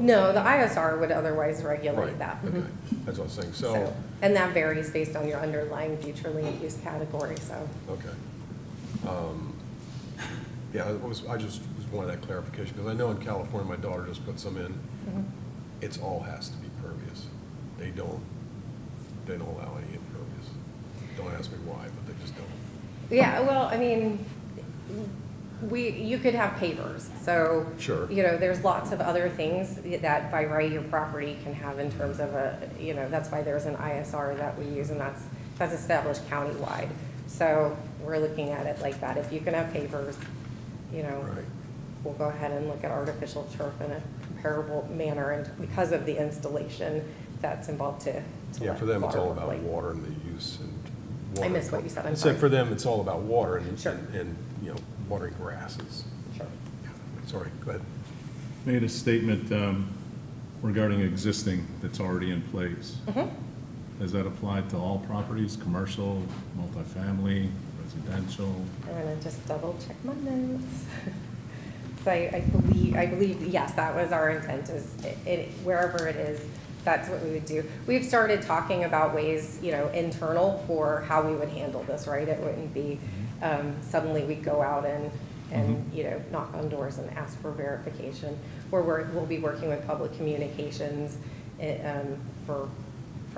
No, the ISR would otherwise regulate Right, that. okay, Mhm. that's what I was saying, So, and that varies based on your underlying future land use category, so. okay. Yeah, I just wanted that clarification, because I know in California, my daughter just put some in. Mhm. It's all has to be pervious. They don't allow any impervious. Don't ask me why, but they just don't. Yeah, well, I mean, you could have pavers, so. Sure. You know, there's lots of other things that by right your property can have in terms of that's why there's an ISR that we use, and that's established countywide. So we're looking at it like that. If you can have pavers, Right. we'll go ahead and look at artificial turf in a comparable manner, and because of the installation that's involved to Yeah, let for them, it's water all work about like- water and the use and I water. missed what you said, I'm I said sorry. for them, it's all about water and, Sure. and, watering grasses. Sure. Sorry, go ahead. Made a statement regarding existing that's already in place. Mhm. Does that apply to all properties, commercial, multifamily, residential? I'm gonna just double check my notes. So I believe, yes, that was our intent, is wherever it is, that's what we would do. We've started talking about ways, internal for how we would handle this, right? It wouldn't be, suddenly we go out and knock on doors and ask for verification. We'll be working with public communications for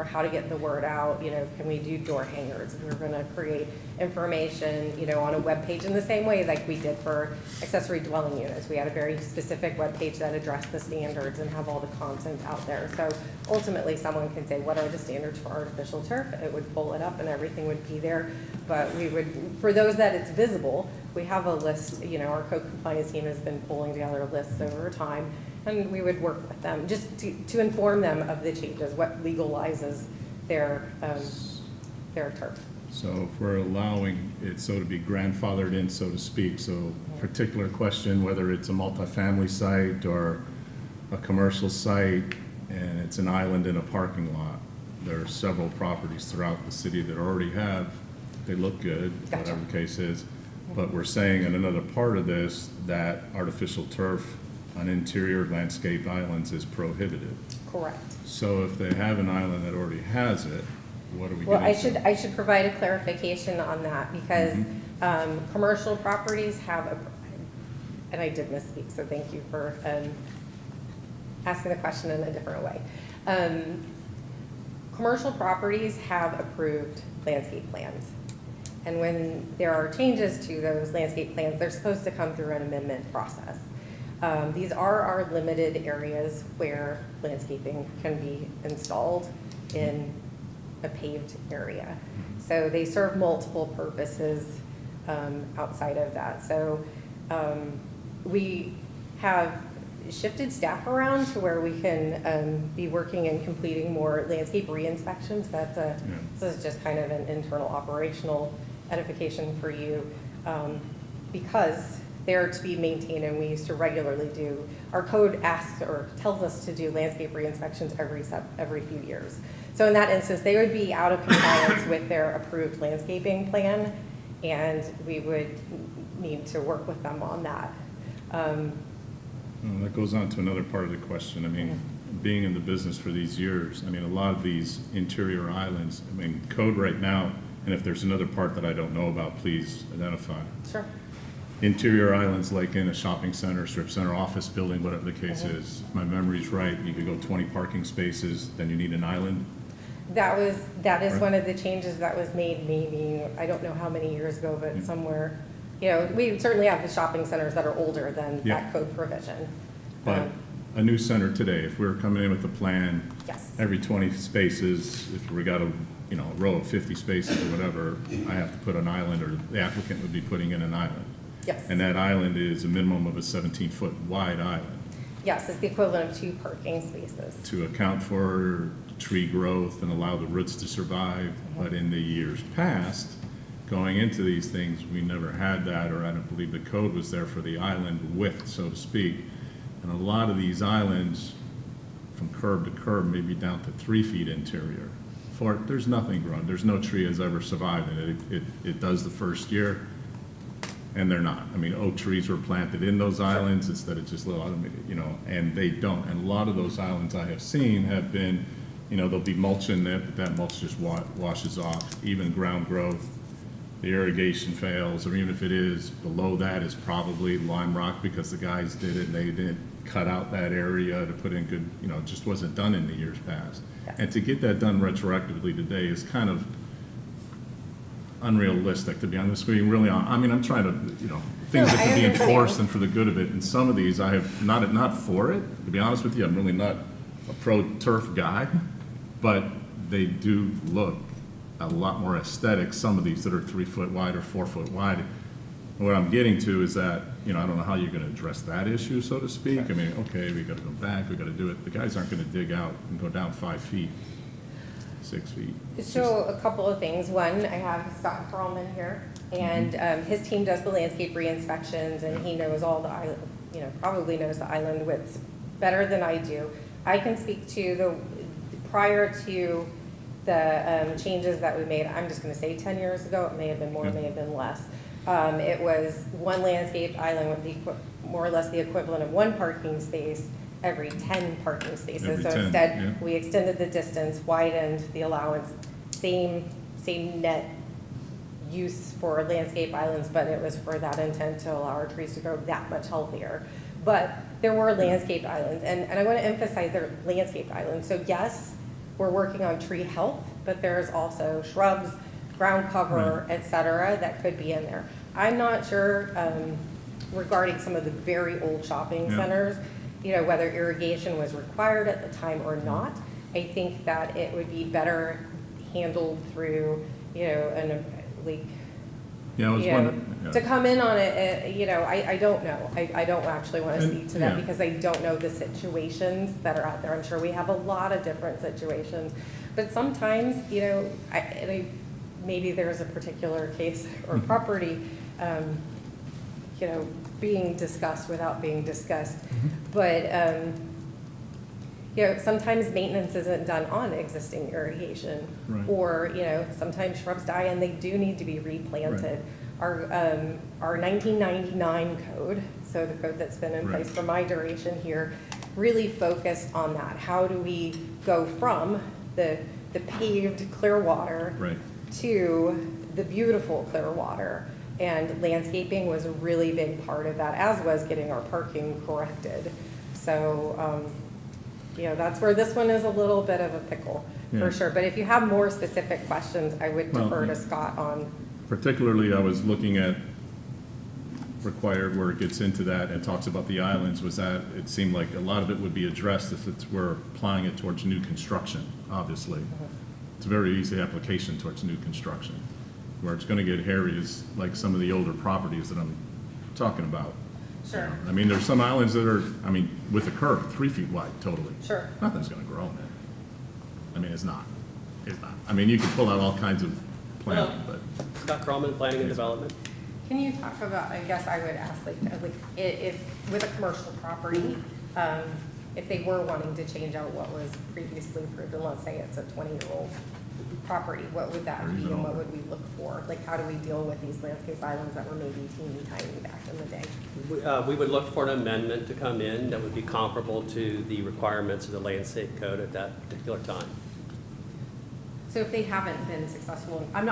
how to get the word out. Can we do door hangers? We're gonna create information, on a webpage in the same way like we did for accessory dwelling units. We had a very specific webpage that addressed the standards and have all the content out there. So ultimately, someone can say, what are the standards for artificial turf? It would pull it up and everything would be there. But we would, for those that it's visible, we have a list, our code compliance team has been pulling together lists over time. And we would work with them just to inform them of the changes, what legalizes their turf. So if we're allowing it so to be grandfathered in, so to speak, so particular question, whether it's a multifamily site or a commercial site, and it's an island in a parking lot, there are several properties throughout the city that already have, they look good, whatever the case is. But we're saying in another part of this that artificial turf on interior landscaped islands is prohibited. Correct. So if they have an island that already has it, what are we Well, getting? I should provide a clarification on that because commercial properties have and I did misspeak, so thank you for asking the question in a different way. Commercial properties have approved landscape plans. And when there are changes to those landscape plans, they're supposed to come through an amendment process. These are our limited areas where landscaping can be installed in a paved area. So they serve multiple purposes outside of that. So we have shifted staff around to where we can be working and completing more landscape re-inspections. This is just kind of an internal operational edification for you because they're to be maintained, and we used to regularly do, our code asks or tells us to do landscape re-inspections every few years. So in that instance, they would be out of compliance with their approved landscaping plan, and we would need to work with them on that. That goes on to another part of the question. I mean, being in the business for these years, I mean, a lot of these interior islands, I mean, code right now, and if there's another part that I don't know about, please identify. Sure. Interior islands like in a shopping center, strip center, office building, whatever the case is. If my memory's right, you could go 20 parking spaces, then you need an island. That is Right. one of the changes that was made maybe, I don't know how many years ago, but somewhere, we certainly have the shopping centers that are older than that code provision. But a new center today, if we're coming in with a plan, Yes. every 20 spaces, if we got a row of 50 spaces or whatever, I have to put an island, or the applicant would be putting in an island. Yes. And that island is a minimum of a 17-foot wide island Yes, it's the equivalent of 2 parking spaces. to account for tree growth and allow the roots to survive. But in the years past, going into these things, we never had that, or I don't believe the code was there for the island width, so to speak. And a lot of these islands, from curb to curb, maybe down to 3 feet interior. There's nothing growing. There's no tree has ever survived in it. It does the first year, And they're not. I mean, oak trees were planted in those islands instead of just little, you know, and they don't. And a lot of those islands I have seen have been, you know, there'll be mulch in there, but that mulch just washes off. Even ground growth, the irrigation fails, or even if it is, below that is probably lime rock because the guys did it and they didn't cut out that area to put in good, you know, it just wasn't done in the years past. And to get that done retroactively today is kind of unrealistic, to be honest with you, really. I mean, I'm trying to, you know, things that can be enforced and for the good of it. And some of these, I have not for it, to be honest with you. I'm really not a pro-turf guy, but they do look a lot more aesthetic, some of these that are 3 foot wide or 4 foot wide. And what I'm getting to is that, you know, I don't know how you're gonna address that issue, so to speak. I mean, okay, we gotta go back, we gotta do it. The guys aren't gonna dig out and go down 5 feet, 6 feet. So a couple of things. One, I have Scott Perlman here, and his team does the landscape re-inspections, and he knows all the island, you know, probably knows the island widths better than I do. I can speak to the, prior to the changes that we made, I'm just gonna say 10 years ago, it may have been more, it may have been less. It was one landscaped island with the, more or less the equivalent of one parking space every 10 parking spaces. Every So 10, instead, yeah. we extended the distance, widened the allowance, same net use for landscape islands, but it was for that intent to allow our trees to grow that much healthier. But there were landscaped islands, and I want to emphasize they're landscaped islands. So yes, we're working on tree health, but there's also shrubs, ground cover, et cetera, that could be in there. I'm not sure regarding some of the very old shopping centers, you know, whether irrigation was required at the time or not. I think that it would be better handled through, you know, Yeah, I was wondering. Yeah. to come in on it, you know, I don't know. I don't actually want to speak to that because I don't know the situations that are out there. I'm sure we have a lot of different situations, but sometimes, you know, maybe there's a particular case or property, you know, being discussed without being discussed. But, you know, sometimes maintenance isn't done on existing irrigation. Right. Or, you know, sometimes shrubs die and they do need to be replanted. Our 1999 code, so the code that's been in place for my duration here, really focused on that. How do we go from the paved Clearwater to the beautiful Clearwater? And landscaping was a really big part of that, as was getting our parking corrected. So, you know, that's where this one is a little bit of a pickle, for sure. But if you have more specific questions, I would defer to Scott on. Particularly, I was looking at required where it gets into that and talks about the islands, was that it seemed like a lot of it would be addressed if we're applying it towards new construction, obviously. It's a very easy application towards new construction. Where it's gonna get hairy is like some of the older properties that I'm talking about. Sure. I mean, there's some islands that are, I mean, with a curb, 3 feet wide, totally. Sure. Nothing's gonna grow in it. I mean, it's not. It's not. I mean, you can pull out all kinds of planting, but. Scott Krallman, Planning and Development. Can you talk about, I guess I would ask, like if with a commercial property, if they were wanting to change out what was previously approved, and let's say it's a 20-year-old property, what would that be and what would we look for? Like, how do we deal with these landscape islands that were maybe teeny tiny back in the day? We would look for an amendment to come in that would be comparable to the requirements of the landscape code at that particular time. So if they haven't been successful, I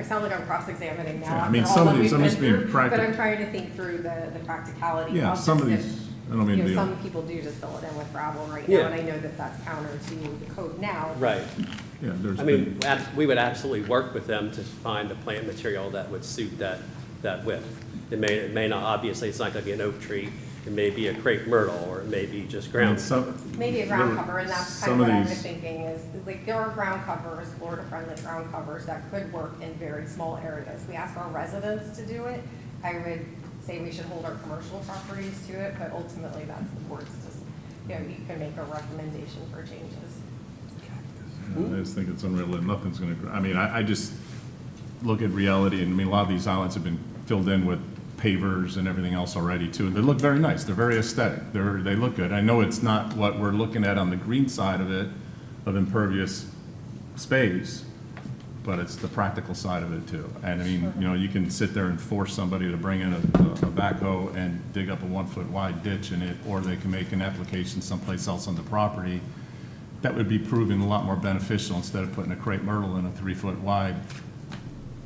sound like I'm cross-examining now. Yeah, I mean, after some all of that these, we've I'm been just being through, practical. But I'm trying to think through the practicality. Yeah, of some of this. these, I don't mean You know, to. some people do just fill it in with gravel right Yeah. now, and I know that that's counter to the code now. Right. Yeah, there's. I mean, we would absolutely work with them to find a plant material that would suit that width. It may not, obviously, it's not gonna be an oak tree. It may be a crepe myrtle, or it may be just ground. Maybe a ground cover, and that's kind some of what of I was these- thinking is, like, there are ground covers, Florida-friendly ground covers that could work in very small areas. We ask our residents to do it. I would say we should hold our commercial properties to it, but ultimately that's the board's you know, you can make a recommendation for changes. I just think it's unreal that nothing's gonna grow. I mean, I just look at reality, and I mean, a lot of these islands have been filled in with pavers and everything else already too. They look very nice. They're very aesthetic. They look good. I know it's not what we're looking at on the green side of it, of impervious space, but it's the practical side of it too. And I mean, you know, you can sit there and force somebody to bring in a backhoe and dig up a 1-foot wide ditch in it, or they can make an application someplace else on the property. That would be proving a lot more beneficial instead of putting a crepe myrtle in a 3-foot wide.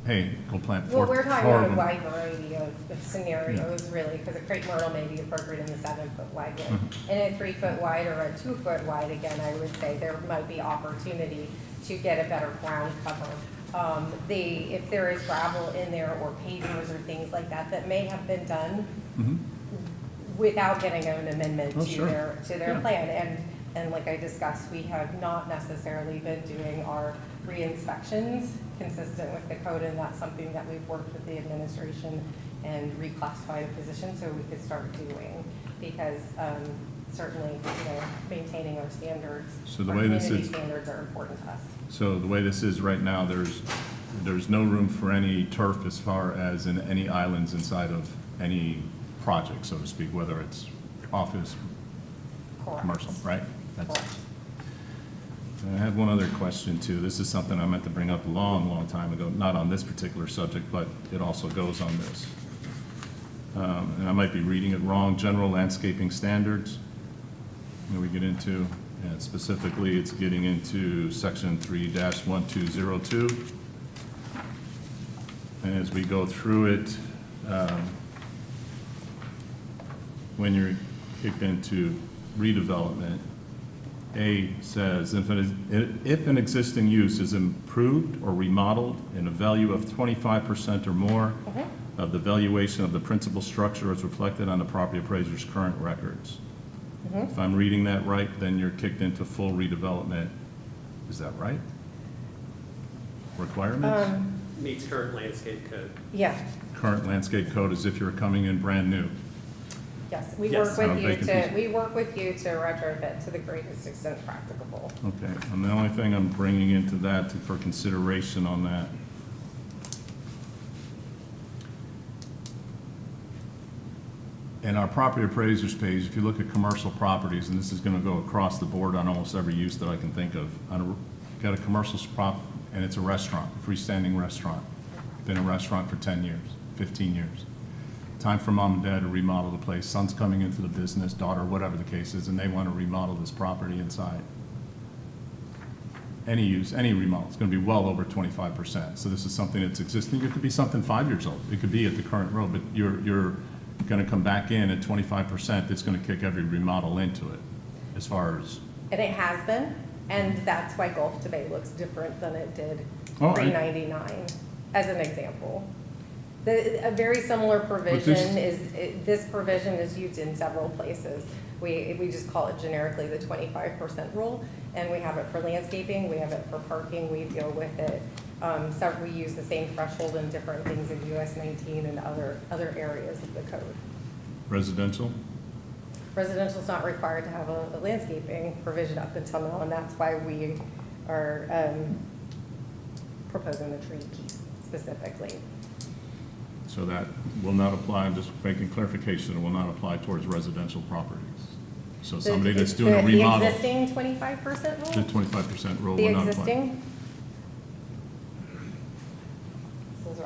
Hey, go plant four. Well, we're talking four about of a them. wide variety of scenarios, really, because a crepe myrtle may be appropriate in the 7-foot wide width. Mm-hmm. In a 3-foot wide or a 2-foot wide, again, I would say there might be opportunity to get a better ground cover. If there is gravel in there or pavers or things like that, that may have been done Mhm. without getting an amendment Oh, to sure. their Yeah. plan. And like I discussed, we have not necessarily been doing our re-inspections consistent with the code, and that's something that we've worked with the administration and reclassified a position so we could start doing, because certainly, you know, maintaining our standards, So the our way this community is- standards are important to us. So the way this is right now, there's no room for any turf as far as in any islands inside of any project, so to speak, whether it's office, Correct. commercial, right? That's. Correct. And I had one other question too. This is something I meant to bring up a long, long time ago, not on this particular subject, but it also goes on this. And I might be reading it wrong. General landscaping standards. You know, we get into, and specifically, it's getting into section 3-1202. And as we go through it, when you're kicked into redevelopment, A says, if an existing use is improved or remodeled in a value of 25% or more of the valuation of the principal structure as reflected on the property appraiser's current records. If I'm reading that right, then you're kicked into full redevelopment. Is that right? Requirements? Meets current landscape code. Yeah, Current landscape code is if you're coming in brand new. yes, we Yes. work On with a you vacant to, piece. we work with you to retrofit to the greatest extent practicable. Okay, and the only thing I'm bringing into that for consideration on that. In our property appraisers page, if you look at commercial properties, and this is gonna go across the board on almost every use that I can think of, got a commercial prop, and it's a restaurant, freestanding restaurant. Been a restaurant for 10 years, 15 years. Time for mom and dad to remodel the place, son's coming into the business, daughter, whatever the case is, and they wanna remodel this property inside. Any use, any remodel, it's gonna be well over 25%. So this is something that's existing, it could be something 5 years old, it could be at the current road, but you're gonna come back in at 25%, that's gonna kick every remodel into it, as far as, And it has been, and that's why Gulf to Bay looks different than it did Oh, I- pre-99, as an example. A very similar provision this provision is used in several places. We just call it generically the 25% rule, and we have it for landscaping, we have it for parking, we deal with it. We use the same threshold in different things in US 19 and other areas of the code. residential? Residential is not required to have a landscaping provision up until now, and that's why we are proposing the tree piece specifically. So that will not apply, I'm just making clarification, it will not apply towards residential properties. So somebody that's doing a remodel, The existing 25% rule? the 25% rule The will not apply. existing?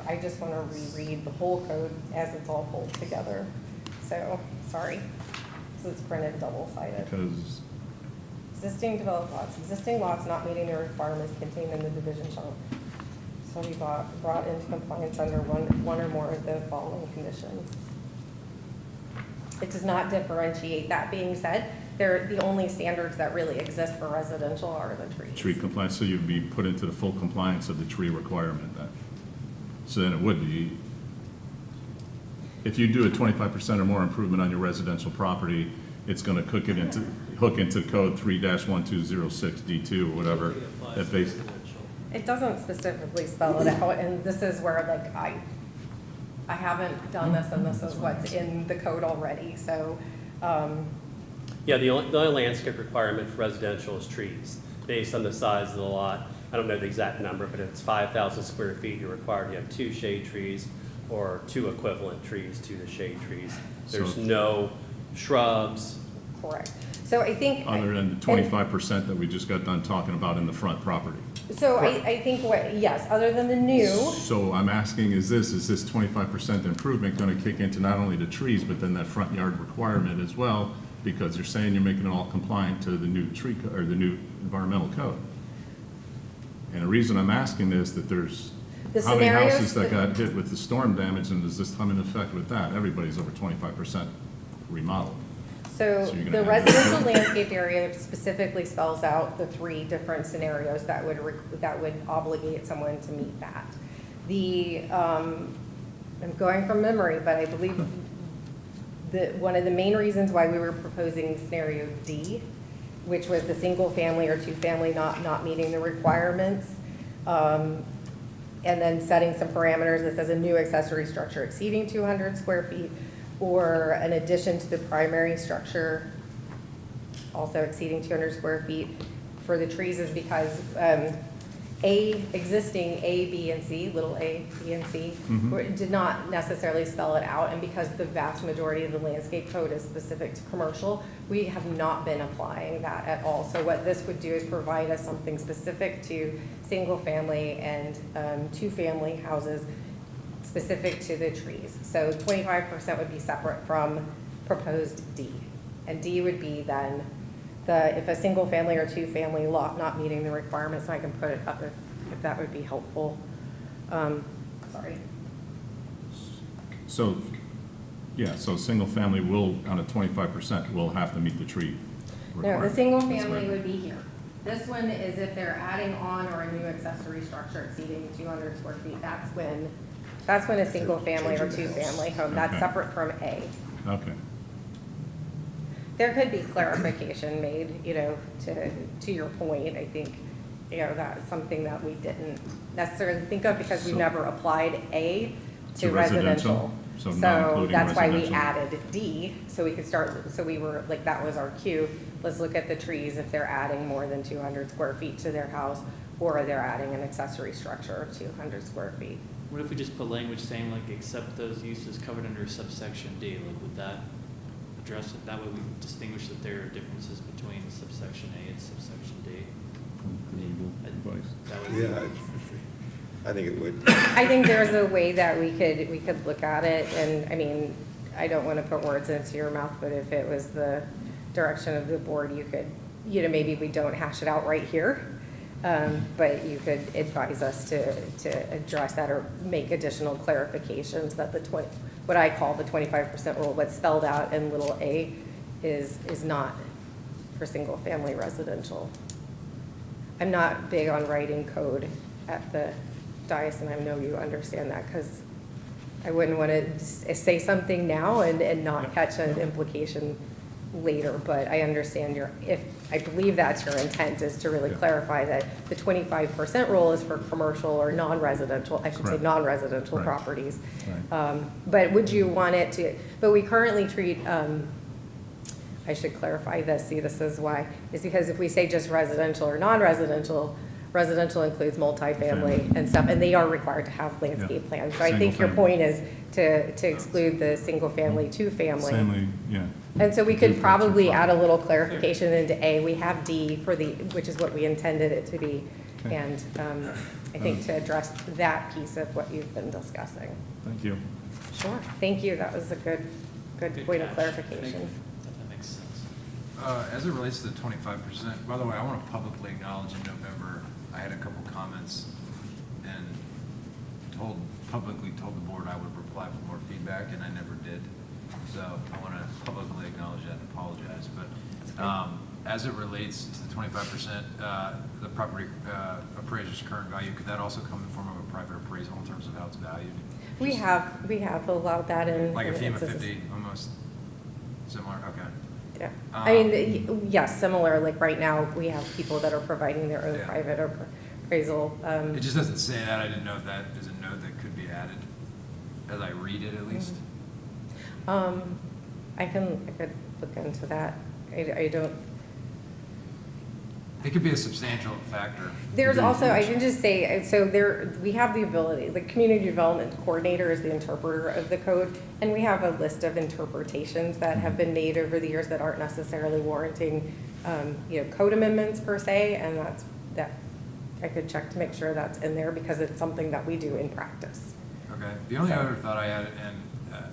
I just want to reread the whole code as it's all pulled together. So, sorry, so it's printed double-sided. Because, Existing developed lots, existing lots not meeting the requirements contained in the division shall be brought into compliance under one or more of the following conditions. It does not differentiate. That being said, the only standards that really exist for residential are the trees. tree compliance, so you'd be put into the full compliance of the tree requirement then. So then it would be, if you do a 25% or more improvement on your residential property, it's gonna hook into code 3-1206 D2 or whatever. That base, It doesn't specifically spell it out, and this is where, like, I haven't done this, and this is what's in the code already, so, Yeah, the only landscape requirement for residential is trees, based on the size of the lot. I don't know the exact number, but if it's 5,000 square feet, you're required to have 2 shade trees or 2 equivalent trees to the shade trees. There's So- no shrubs. correct. So I think. other than the 25% that we just got done talking about in the front property. So I think yes, other than the new, So I'm asking, is this 25% improvement gonna kick into not only the trees, but then that front yard requirement as well? Because you're saying you're making it all compliant to the new or the new environmental code. And the reason I'm asking this, that there's, The how many scenarios houses that that- got hit with the storm damage, and does this come in effect with that? Everybody's over 25% remodeled. so So you're the gonna have residential landscape area specifically spells out the 3 different scenarios that would obligate someone to meet that. I'm going from memory, but I believe one of the main reasons why we were proposing scenario D, which was the single family or 2-family not meeting the requirements, and then setting some parameters that says a new accessory structure exceeding 200 square feet, or an addition to the primary structure also exceeding 200 square feet for the trees, is because existing A, B, and C, little a, B, and C, did not necessarily spell it out, and because the vast majority of the landscape code is specific to commercial, we have not been applying that at all. So what this would do is provide us something specific to single-family and 2-family houses, specific to the trees. So 25% would be separate from proposed D. And D would be then if a single family or 2-family lot not meeting the requirements, and I can put it up if that would be helpful. Sorry. So, yeah, so single family will, on a 25%, will have to meet the tree No, requirement. the single That's family right. would be here. This one is if they're adding on or a new accessory structure exceeding 200 square feet, that's when a single family or 2-family home, that's Okay. separate from A. Okay. There could be clarification made, to your point. I think, that's something that we didn't necessarily think of because we So- never applied A to To residential? residential. So not including That's why we residential. added D, so we could start, so we were, like, that was our cue. Let's look at the trees if they're adding more than 200 square feet to their house, or they're adding an accessory structure of 200 square feet. What if we just put language saying like, except those uses covered under subsection D, like would that address it? That way we distinguish that there are differences between subsection A and subsection D. That would be- Yeah, I think it would. I think there's a way that we could look at it, and, I mean, I don't want to put words into your mouth, but if it was the direction of the board, you could, maybe we don't hash it out right here, but you could advise us to address that or make additional clarifications that what I call the 25% rule, what's spelled out in little a is not for single-family residential. I'm not big on writing code at the dais, and I know you understand that, because I wouldn't want to say something now and not catch an implication later, but I understand I believe that's your intent, is to really clarify that the 25% rule is for commercial or non-residential, I should say Correct. non-residential Right. properties. Right. But would you want it to, but we currently treat, I should clarify this, see, this is why, is because if we say just residential or non-residential, residential includes multifamily and stuff, and they are required to have landscape plans. So I think your Single-family. point is to exclude the single-family, 2-family. Family, yeah. And so we could Do probably that. add a little clarification into A. We have D which is what we intended it to be. Okay. And I think to address that piece of what you've been discussing. Thank you. Sure. Thank you. That was a good point of catch. clarification. That makes sense. As it relates to the 25%, by the way, I want to publicly acknowledge in November, I had a couple comments and publicly told the board I would reply with more feedback, and I never did. So I want to publicly acknowledge that and apologize. But as it relates to the 25%, the property appraiser's current value, could that also come in the form of a private appraisal in terms of how it's valued? We have allowed that in. Like a in FEMA instances. 50, almost similar, okay. Yeah. I mean, yes, similar, like right now, we have people that are providing their own Yeah. private appraisal. It just doesn't say that. I didn't know if that is a note that could be added, as I read it at least. I could look into that. I don't. It could be a substantial factor. There's also, I can just say, so we have the ability, the community development coordinator is the interpreter of the code, and we have a list of interpretations that have been made over the years that aren't necessarily warranting, code amendments per se, and I could check to make sure that's in there because it's something that we do in practice. Okay, the only other thought I had, and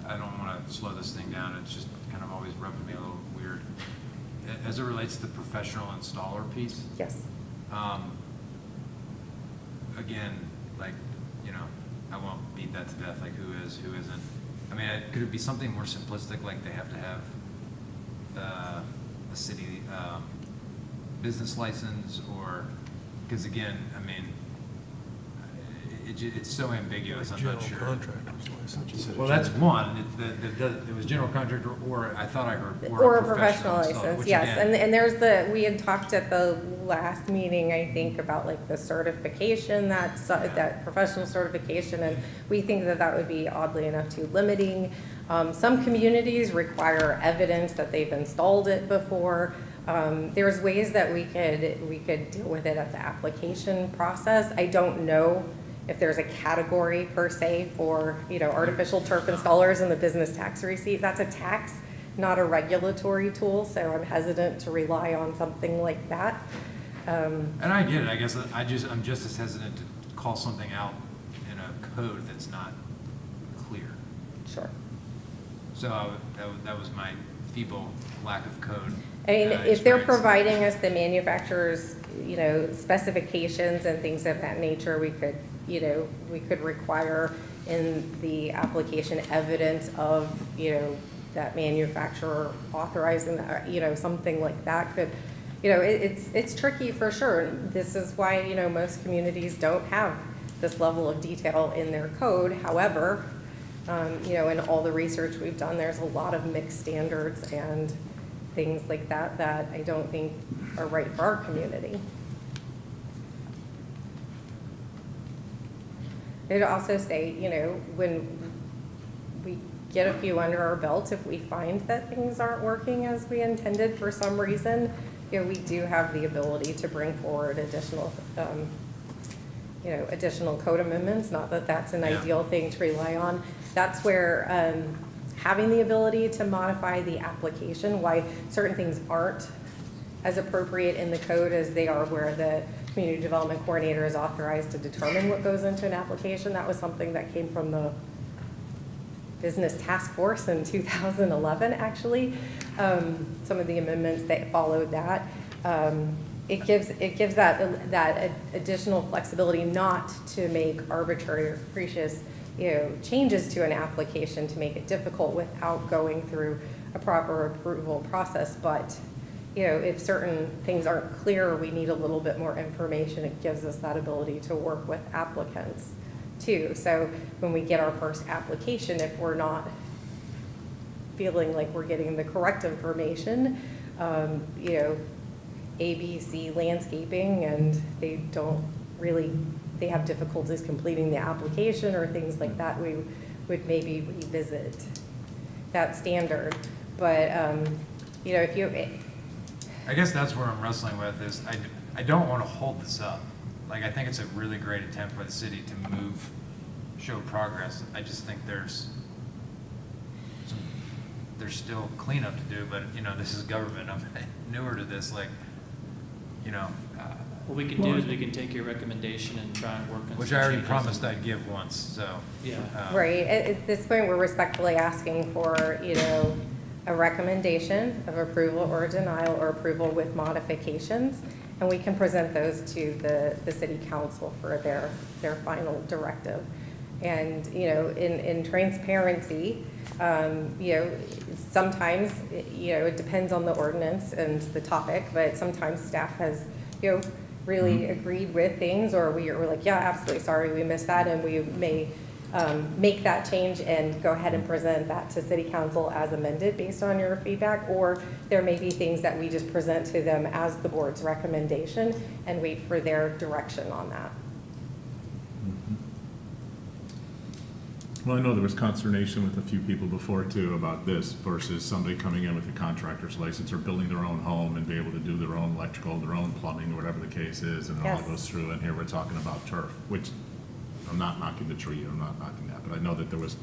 I don't want to slow this thing down, it's just kind of always rubbing me a little weird. As it relates to the professional installer piece. Yes. Again, like, you know, I won't beat that to death, like who is, who isn't. I mean, could it be something more simplistic, like they have to have a city business license, or, because again, I mean, it's so ambiguous, I'm not sure. General contractor's license. Well, that's one, it was general contractor, or I thought I heard, Or a professional installer, license, which yes. again- And there's we had talked at the last meeting, I think, about like the certification, that professional certification, and we think that that would be oddly enough too limiting. Some communities require evidence that they've installed it before. There's ways that we could deal with it at the application process. I don't know if there's a category per se for, you know, artificial turf installers in the business tax receipt. That's a tax, not a regulatory tool, so I'm hesitant to rely on something like that. And I get it, I guess I'm just as hesitant to call something out in a code that's not clear. Sure. So that was my feeble lack of code. I mean, if they're experience. providing us the manufacturer's, you know, specifications and things of that nature, we could require in the application evidence of, you know, that manufacturer authorizing that, you know, something like that could, you know, it's tricky for sure. This is why, you know, most communities don't have this level of detail in their code. However, you know, in all the research we've done, there's a lot of mixed standards and things like that that I don't think are right for our community. I'd also say, you know, when we get a few under our belt, if we find that things aren't working as we intended for some reason, you know, we do have the ability to bring forward additional, you know, additional code amendments. Not that that's an ideal thing to rely on. That's where having the ability to modify the application, why certain things aren't as appropriate in the code as they are where the community development coordinator is authorized to determine what goes into an application. That was something that came from the business task force in 2011, actually. Some of the amendments that followed that. It gives that additional flexibility not to make arbitrary or capricious, you know, changes to an application to make it difficult without going through a proper approval process. But, you know, if certain things aren't clear or we need a little bit more information, it gives us that ability to work with applicants too. So when we get our first application, if we're not feeling like we're getting the correct information, you know, ABC landscaping, and they have difficulties completing the application or things like that, we would maybe revisit that standard. But, you know, I guess that's where I'm wrestling with is I don't want to hold this up. Like, I think it's a really great attempt by the city to show progress. I just think there's still cleanup to do, but, you know, this is government. I'm newer to this, like, you know. What we can do is we can take your recommendation and try and work on. Which I already promised I'd give once, so. Yeah. right, at this point, we're respectfully asking for, you know, a recommendation of approval or denial or approval with modifications, and we can present those to the city council for their final directive. And, you know, in transparency, you know, sometimes, you know, it depends on the ordinance and the topic, but sometimes staff has, you know, really agreed with things, or we're like, yeah, absolutely, sorry, we missed that, and we may make that change and go ahead and present that to city council as amended based on your feedback. Or there may be things that we just present to them as the board's recommendation and wait for their direction on that. Well, I know there was consternation with a few people before too about this versus somebody coming in with a contractor's license or building their own home and be able to do their own electrical, their own plumbing, whatever the case is, and it all goes through. And here we're talking about turf, which I'm not knocking the tree, I'm not knocking that, but I know that there was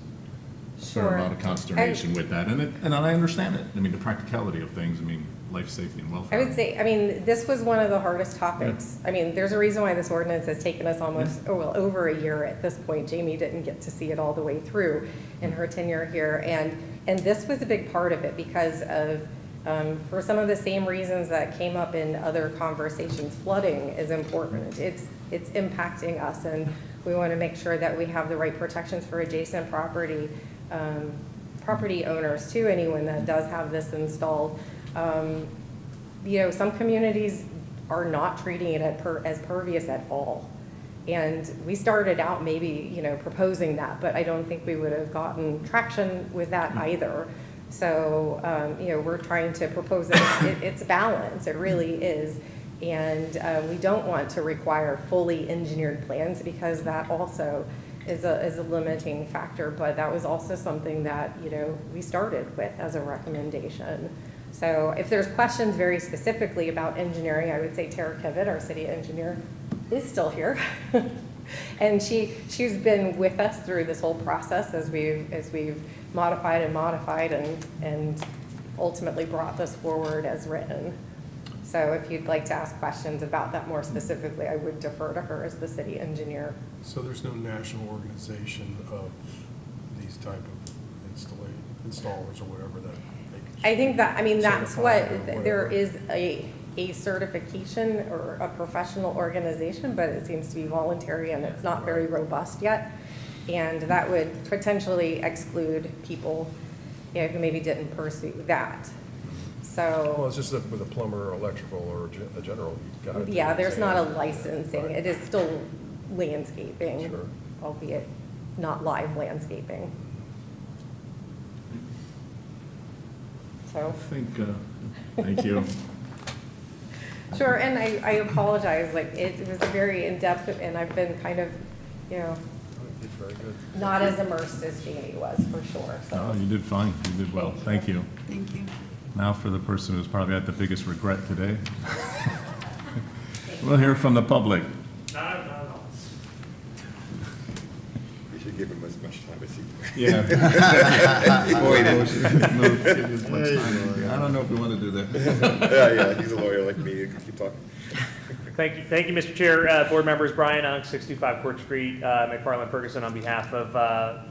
a fair amount of consternation with that, and I understand it. I mean, the practicality of things. I mean, life safety and I welfare. would say, I mean, this was one of the hardest topics. I mean, there's a reason why this ordinance has taken us almost, over a year at this point. Jamie didn't get to see it all the way through in her tenure here. And this was a big part of it because of, for some of the same reasons that came up in other conversations, flooding is important. It's impacting us, and we want to make sure that we have the right protections for adjacent property owners too, anyone that does have this installed. You know, some communities are not treating it as pervious at all. And we started out maybe, you know, proposing that, but I don't think we would have gotten traction with that either. So, you know, we're trying to propose it's balance, it really is. And we don't want to require fully engineered plans because that also is a limiting factor, but that was also something that, you know, we started with as a recommendation. So if there's questions very specifically about engineering, I would say Tara Kivett, our city engineer, is still here. And she's been with us through this whole process as we've modified and ultimately brought this forward as written. So if you'd like to ask questions about that more specifically, I would defer to her as the city engineer. So there's no national organization of these type of installers or whatever that they can. I think that, I mean, that's what, certify or there whatever. is a certification or a professional organization, but it seems to be voluntary and it's not very robust yet. And that would potentially exclude people, you know, who maybe didn't pursue that. Well, So, it's just that with a plumber or electrical or a general, you've got to. yeah, there's not a licensing. It is still landscaping, Sure. albeit not live landscaping. So. I think, thank you. Sure, and I apologize, like, it was a very in-depth, and I've been kind of, you know, It's very good. not as immersed as Jamie was, for sure, Oh, so. you did fine. You did well. Thank you. Thank you. Now for the person who's probably had the biggest regret today. We'll hear from the public. We should give him as much time as he. Yeah. Boy, I don't know if we want to do that. Yeah, he's a lawyer like me. Keep talking. Thank you, Mr. Chair. Board members, Brian Unk, 65 Court Street, McFarland Ferguson, on behalf of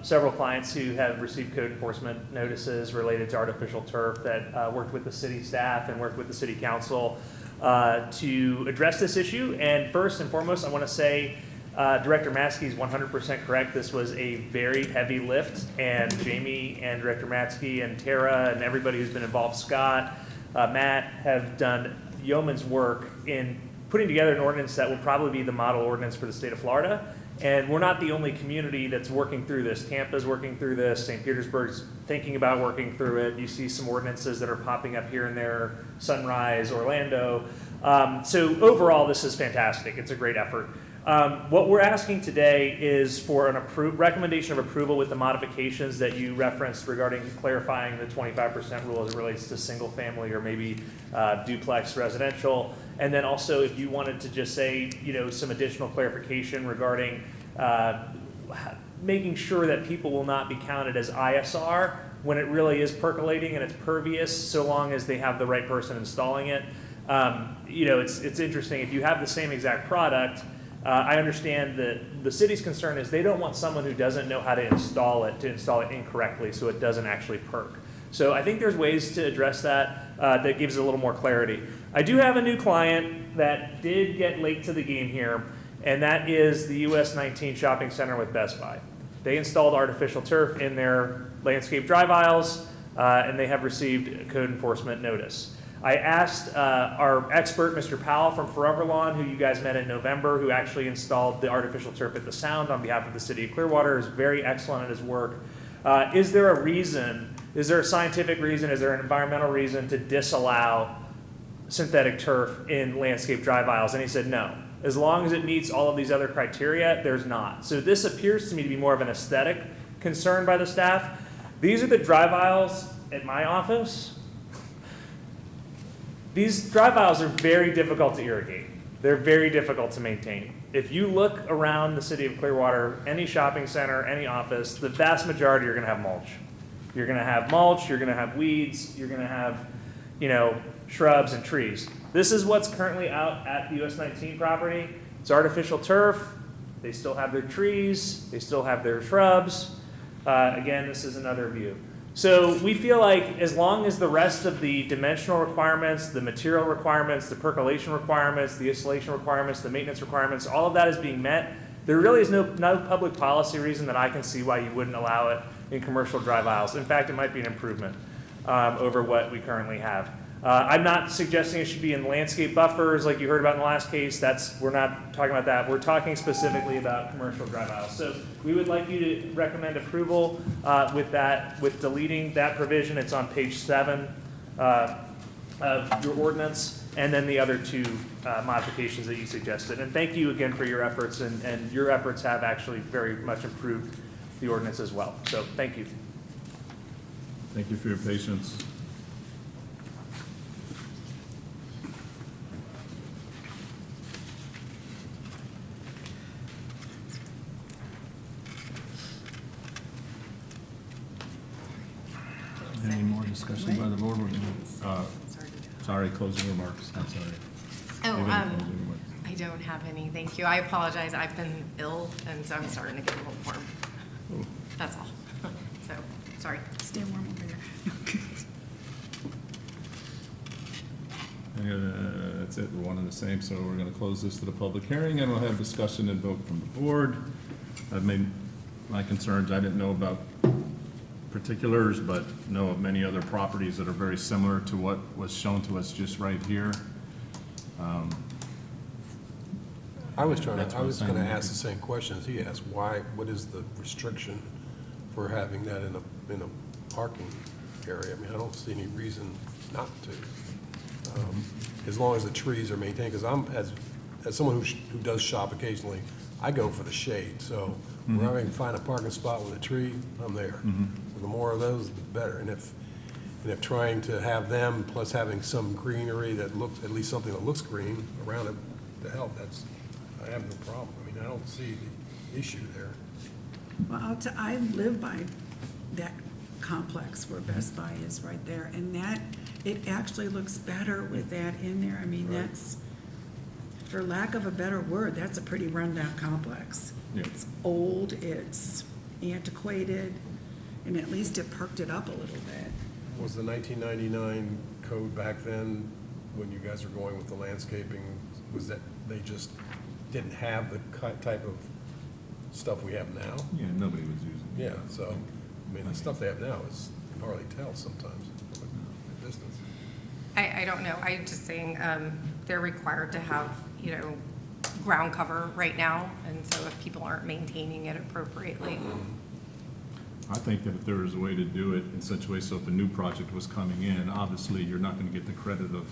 several clients who have received code enforcement notices related to artificial turf that worked with the city staff and worked with the city council to address this issue. And first and foremost, I want to say Director Matzke is 100% correct. This was a very heavy lift, and Jamie and Director Matzke and Tara and everybody who's been involved, Scott, Matt, have done yeoman's work in putting together an ordinance that will probably be the model ordinance for the state of Florida. And we're not the only community that's working through this. Tampa's working through this. St. Petersburg's thinking about working through it. You see some ordinances that are popping up here and there, Sunrise, Orlando. So overall, this is fantastic. It's a great effort. What we're asking today is for an recommendation of approval with the modifications that you referenced regarding clarifying the 25% rule as it relates to single family or maybe duplex residential. And then also if you wanted to just say, you know, some additional clarification regarding making sure that people will not be counted as ISR when it really is percolating and it's pervious, so long as they have the right person installing it. You know, it's interesting. If you have the same exact product, I understand that the city's concern is they don't want someone who doesn't know how to install it incorrectly so it doesn't actually perk. So I think there's ways to address that that gives it a little more clarity. I do have a new client that did get late to the game here, and that is the US 19 Shopping Center with Best Buy. They installed artificial turf in their landscape drive aisles, and they have received a code enforcement notice. I asked our expert, Mr. Powell from Forever Lawn, who you guys met in November, who actually installed the artificial turf at the Sound on behalf of the city of Clearwater, is very excellent at his work. Is there a reason, is there a scientific reason, is there an environmental reason to disallow synthetic turf in landscape drive aisles? And he said no. As long as it meets all of these other criteria, there's not. So this appears to me to be more of an aesthetic concern by the staff. These are the drive aisles at my office. These drive aisles are very difficult to irrigate. They're very difficult to maintain. If you look around the city of Clearwater, any shopping center, any office, the vast majority are going to have mulch. You're going to have mulch, you're going to have weeds, you're going to have, shrubs and trees. This is what's currently out at the US 19 property. It's artificial turf. They still have their trees. They still have their shrubs. Again, this is another view. So we feel like as long as the rest of the dimensional requirements, the material requirements, the percolation requirements, the installation requirements, the maintenance requirements, all of that is being met, there really is no public policy reason that I can see why you wouldn't allow it in commercial drive aisles. In fact, it might be an improvement over what we currently have. I'm not suggesting it should be in landscape buffers like you heard about in the last case. We're not talking about that. We're talking specifically about commercial drive aisles. So we would like you to recommend approval with deleting that provision. It's on page 7 of your ordinance, and then the other 2 modifications that you suggested. And thank you again for your efforts, and your efforts have actually very much improved the ordinance as well. So thank you. Thank you for your patience. Any more discussion by the board? Sorry, closing remarks. I'm sorry. Oh, Maybe closing remarks. I don't have any, thank you. I apologize, I've been ill, and so I'm starting to get a little warm. Oh. That's all. So, sorry. Stay warm over there. That's it, we're one and the same, so we're gonna close this to the public hearing, and we'll have discussion and vote from the board. I've made my concerns, I didn't know about particulars, but know of many other properties that are very similar to what was shown to us just right here. I was That's what I was I'm gonna saying. ask the same question as he asked. What is the restriction for having that in a parking area? I mean, I don't see any reason not to. As long as the trees are maintained, because as someone who does shop occasionally, I go for the shade, so wherever I can find a parking spot with a tree, I'm there. So the more of those, the better. And if trying to have them, plus having some greenery that looks, at least something that looks green around it to help, I have no problem. I mean, I don't see the issue there. Well, I live by that complex where Best Buy is right there, and it actually looks better with that in there. I mean, Right. that's, for lack of a better word, that's a pretty rundown complex. Yeah. It's old, it's antiquated, and at least it perked it up a little bit. Was the 1999 code back then, when you guys were going with the landscaping, was that they just didn't have the type of stuff we have now? Yeah, nobody was using it. Yeah, so, I mean, the stuff they have now is, you can hardly tell sometimes from a distance. I don't know, I'm just saying, they're required to have, ground cover right now, and so if people aren't maintaining it appropriately. I think that if there was a way to do it in such a way, so if a new project was coming in, obviously, you're not gonna get the credit of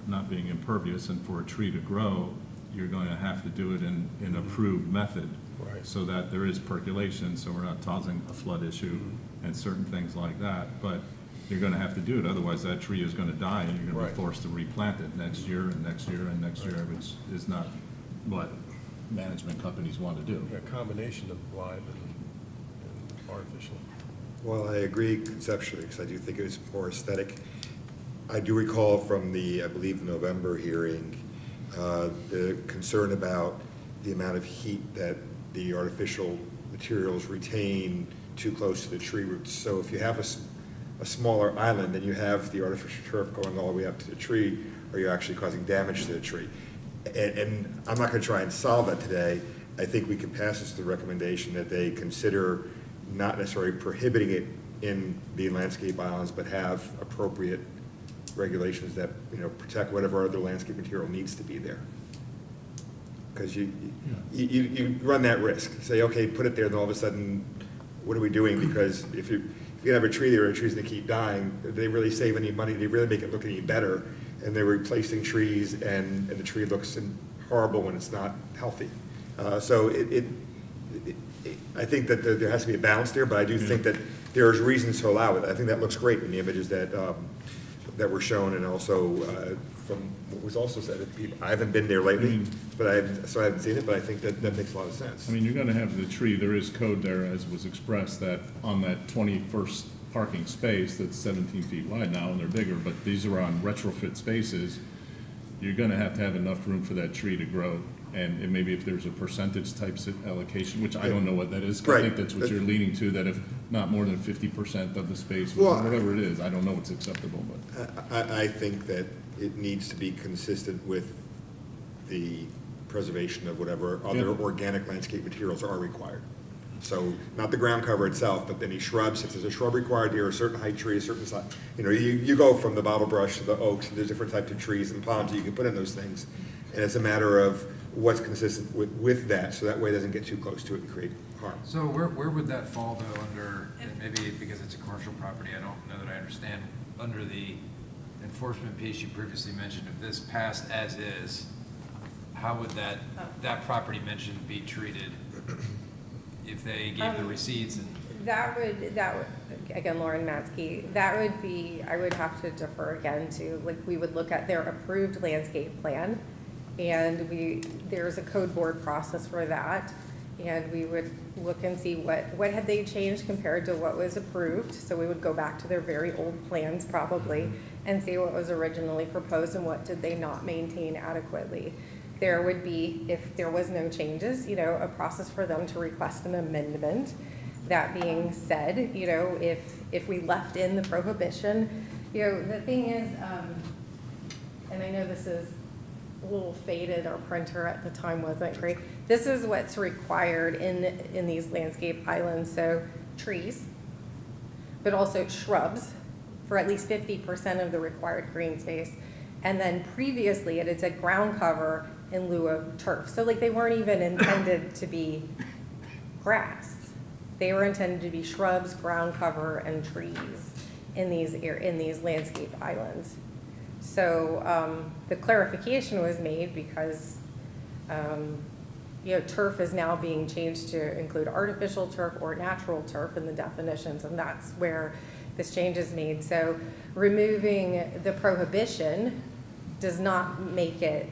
not being impervious, and for a tree to grow, you're going to have to do it in an approved method. Right. So that there is percolation, so we're not causing a flood issue and certain things like that. But you're gonna have to do it, otherwise that tree is gonna die, and you're gonna be Right. forced to replant it next year and next year and next year, which is not what management companies want to do. A combination of live and artificial. Well, I agree conceptually, because I do think it is more aesthetic. I do recall from the, I believe, November hearing, the concern about the amount of heat that the artificial materials retain too close to the tree roots. So if you have a smaller island and you have the artificial turf going all the way up to the tree, are you actually causing damage to the tree? And I'm not going to try and solve that today. I think we can pass this to the recommendation that they consider not necessarily prohibiting it in the landscape islands, but have appropriate regulations that, protect whatever other landscape material needs to be there. Because you run that risk. Say, okay, put it there, and all of a sudden, what are we doing? Because if you have a tree there and the tree's gonna keep dying, do they really save any money? Do they really make it look any better? And they're replacing trees, and the tree looks horrible when it's not healthy. So I think that there has to be a balance there, but I do think that there's reasons to allow it. I think that looks great in the images that were shown, and also from what was also said. I haven't been there lately, but I haven't seen it, but I think that makes a lot of sense. I mean, you're gonna have the tree, there is code there, as was expressed, that on that 21st parking space that's 17 feet wide now, and they're bigger, but these are on retrofit spaces, you're gonna have to have enough room for that tree to grow. And maybe if there's a percentage type allocation, which I don't know what that is, 'cause I think Right. that's what you're leading to, that if not more than 50% of the space, Well, whatever it is, I don't know what's acceptable, but. I think that it needs to be consistent with the preservation of whatever other Yeah. organic landscape materials are required. So not the ground cover itself, but any shrubs, if there's a shrub required here, a certain height tree, a certain size. You know, you go from the bottle brush to the oaks, and there's different types of trees and palms that you can put in those things. And it's a matter of what's consistent with that, so that way it doesn't get too close to it and create harm. So where would that fall though under, and maybe because it's a commercial property, I don't know that I understand, under the enforcement piece you previously mentioned, if this passed as is, how would that property mentioned be treated if they gave the receipts and? That would, again, Lauren Matzke, that would be, I would have to defer again to, like, we would look at their approved landscape plan, and there's a code board process for that, and we would look and see what had they changed compared to what was approved, so we would go back to their very old plans probably, and see what was originally proposed and what did they not maintain adequately. There would be, if there was no changes, you know, a process for them to request an amendment. That being said, you know, if we left in the prohibition, you know, the thing is, and I know this is a little faded, our printer at the time wasn't great. This is what's required in these landscape islands, so trees, but also shrubs for at least 50% of the required green space. And then previously it had said ground cover in lieu of turf. So like they weren't even intended to be grass. They were intended to be shrubs, ground cover, and trees in these landscape islands. So the clarification was made because you know, turf is now being changed to include artificial turf or natural turf in the definitions, and that's where this change is made. So removing the prohibition does not make it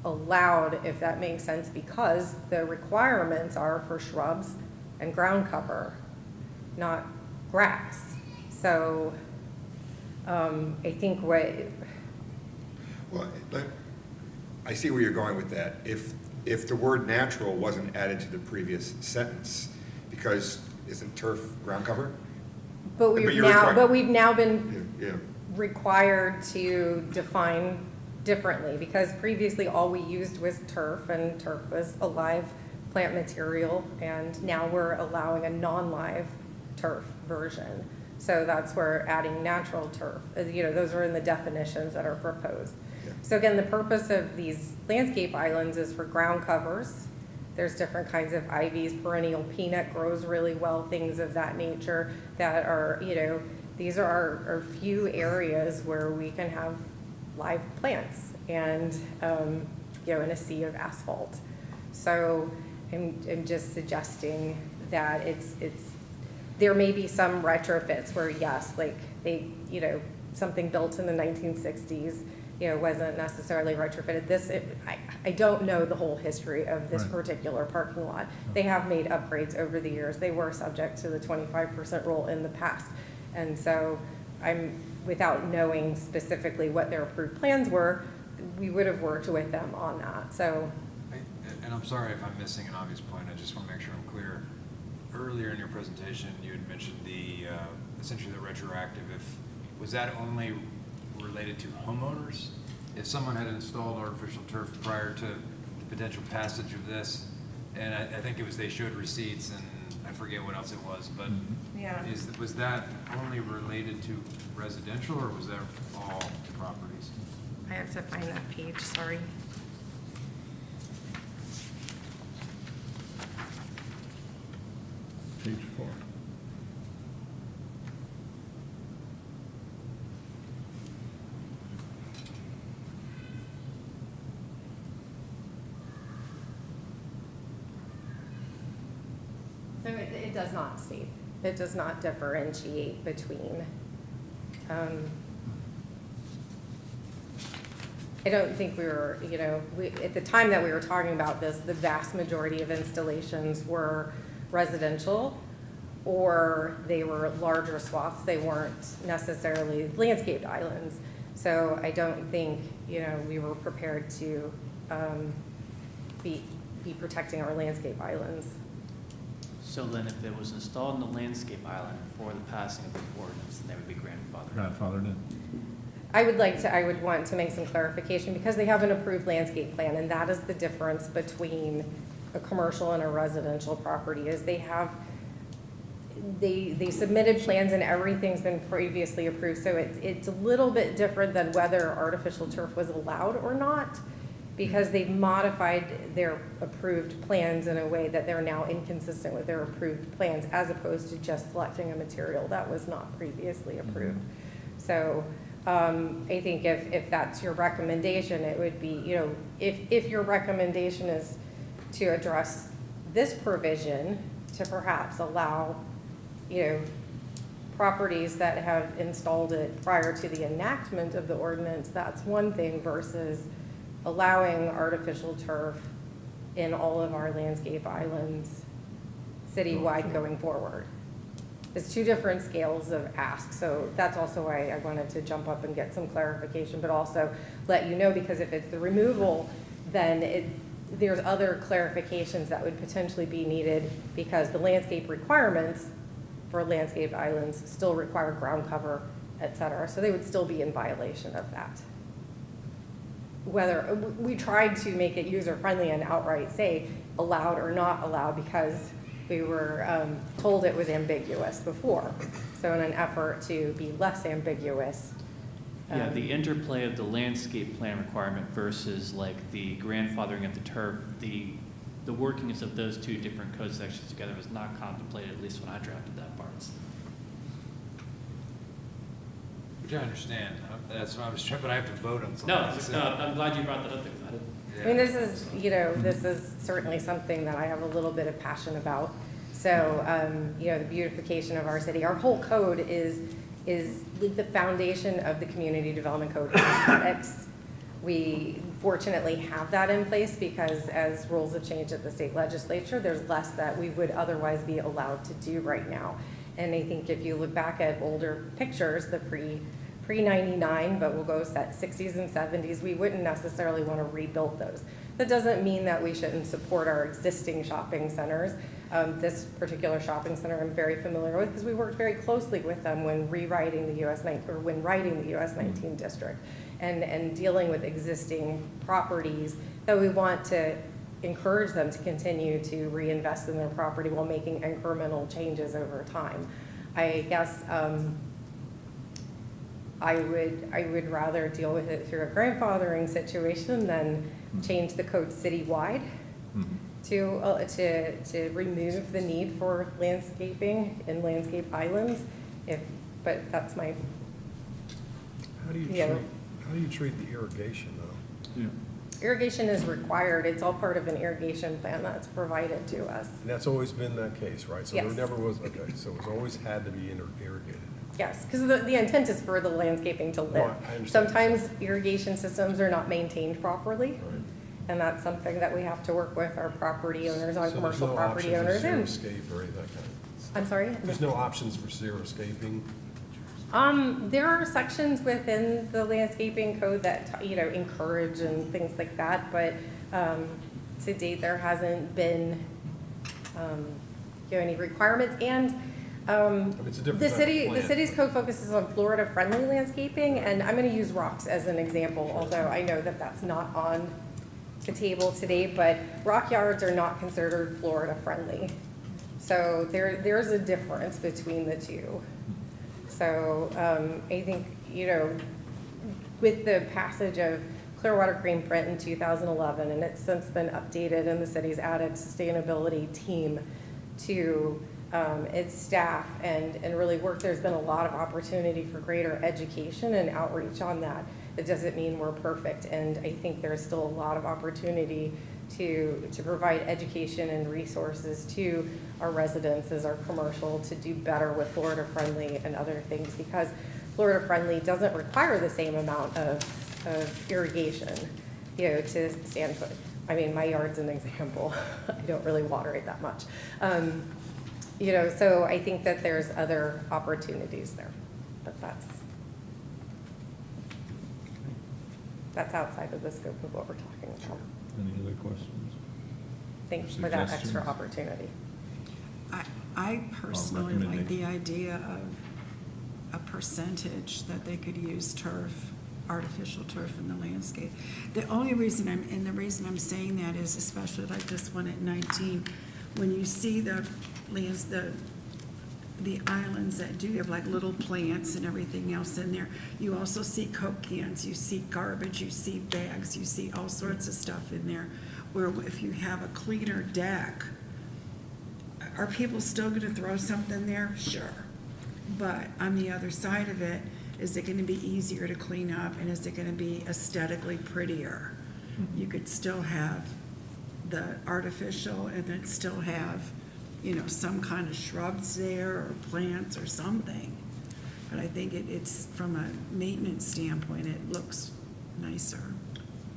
allowed, if that makes sense, because the requirements are for shrubs and ground cover, not grass. So I think Well, I see where you're going with that. If the word natural wasn't added to the previous sentence, because isn't turf ground cover? But we've now been Yeah. required to define differently, because previously all we used was turf, and turf was a live plant material, and now we're allowing a non-live turf version. So that's where adding natural turf, you know, those are in the definitions that are proposed. Yeah. So again, the purpose of these landscape islands is for ground covers. There's different kinds of ivies, perennial peanut grows really well, things of that nature that are, you know, these are our few areas where we can have live plants and, you know, in a sea of asphalt. So I'm just suggesting that there may be some retrofits where, yes, like they, you know, something built in the 1960s, you know, wasn't necessarily retrofitted. I don't know the whole history of this particular parking lot. They have made upgrades over the years. They were subject to the 25% rule in the past. And so without knowing specifically what their approved plans were, we would have worked with them on that, so. And I'm sorry if I'm missing an obvious point, I just want to make sure I'm clear. Earlier in your presentation, you had mentioned essentially the retroactive. Was that only related to homeowners? If someone had installed artificial turf prior to the potential passage of this, and I think it was they showed receipts and I forget what else it was, but Yeah. Was that only related to residential or was that all properties? I have to find that page, sorry. Page 4. So it does not state, it does not differentiate between, I don't think we were, you know, at the time that we were talking about this, the vast majority of installations were residential. or they were larger swaths. They weren't necessarily landscaped islands. So I don't think, we were prepared to be protecting our landscape islands. So then if it was installed in the landscape island before the passing of the ordinance, then they would be grandfathered. Grandfathered in. I would want to make some clarification because they have an approved landscape plan, and that is the difference between a commercial and a residential property, is they submitted plans and everything's been previously approved. So it's a little bit different than whether artificial turf was allowed or not, because they've modified their approved plans in a way that they're now inconsistent with their approved plans, as opposed to just selecting a material that was not previously approved. So I think if that's your recommendation, it would be, if your recommendation is to address this provision to perhaps allow, properties that have installed it prior to the enactment of the ordinance, that's one thing, versus allowing artificial turf in all of our landscape islands citywide going forward. It's two different scales of ask, so that's also why I wanted to jump up and get some clarification, but also let you know, because if it's the removal, then there's other clarifications that would potentially be needed, because the landscape requirements for landscape islands still require ground cover, et cetera, so they would still be in violation of that. Whether we tried to make it user-friendly and outright say allowed or not allowed, because we were told it was ambiguous before. So in an effort to be less ambiguous. Yeah, the interplay of the landscape plan requirement versus like the grandfathering of the turf, the workings of those two different code sections together was not contemplated, at least when I drafted that part. Which I understand. That's what I was trying, but I have to vote on something. No, I'm glad you brought that up, because I didn't. I mean, this is certainly something that I have a little bit of passion about. So, the beautification of our city, our whole code is the foundation of the community development code is aesthetics. We fortunately have that in place because as rules have changed at the state legislature, there's less that we would otherwise be allowed to do right now. And I think if you look back at older pictures, the pre-99, but we'll go 60s and 70s, we wouldn't necessarily want to rebuild those. That doesn't mean that we shouldn't support our existing shopping centers. This particular shopping center I'm very familiar with because we worked very closely with them when rewriting the when writing the US 19 district and dealing with existing properties that we want to encourage them to continue to reinvest in their property while making incremental changes over time. I guess I would rather deal with it through a grandfathering situation than change the code citywide to remove the need for landscaping in landscape islands. But that's my. How do you treat the irrigation though? Yeah. Irrigation is required. It's all part of an irrigation plan that's provided to us. And that's always been that case, right? So Yes. there never was, okay, so it's always had to be irrigated. Yes, because the intent is for the landscaping to live. No, I understand. Sometimes irrigation systems are not maintained properly. Right. And that's something that we have to work with our property owners, our So commercial there's no property option for owners. zero And escape or any of that kind of? I'm sorry? There's no options for zero escaping? There are sections within the landscaping code that, encourage and things like that, but to date, there hasn't been, any requirements. And It's a different the type of plan. city's code focuses on Florida-friendly landscaping, and I'm going to use rocks as an example, although I know that that's not on the table today, but rock yards are not considered Florida-friendly. So there's a difference between the two. So I think, with the passage of Clearwater Green Print in 2011, and it's since been updated, and the city's added sustainability team to its staff and really work. There's been a lot of opportunity for greater education and outreach on that. It doesn't mean we're perfect, and I think there's still a lot of opportunity to provide education and resources to our residences, our commercial, to do better with Florida Friendly and other things, because Florida Friendly doesn't require the same amount of irrigation, to stand put. I mean, my yard's an example. I don't really water it that much. You know, so I think that there's other opportunities there, but that's outside of the scope of what we're talking about. Any other questions? Thanks for that extra Suggestions? opportunity. I personally like the recommendation. idea of a percentage that they could use turf, artificial turf in the landscape. The only reason I'm saying that is especially like this one at 19, when you see the islands that do have like little plants and everything else in there, you also see Coke cans, you see garbage, you see bags, you see all sorts of stuff in there, where if you have a cleaner deck, are people still gonna throw something there? Sure. But on the other side of it, is it gonna be easier to clean up, and is it gonna be aesthetically prettier? You could still have the artificial and then still have, you know, some kind of shrubs there or plants or something. But I think it's, from a maintenance standpoint, it looks nicer.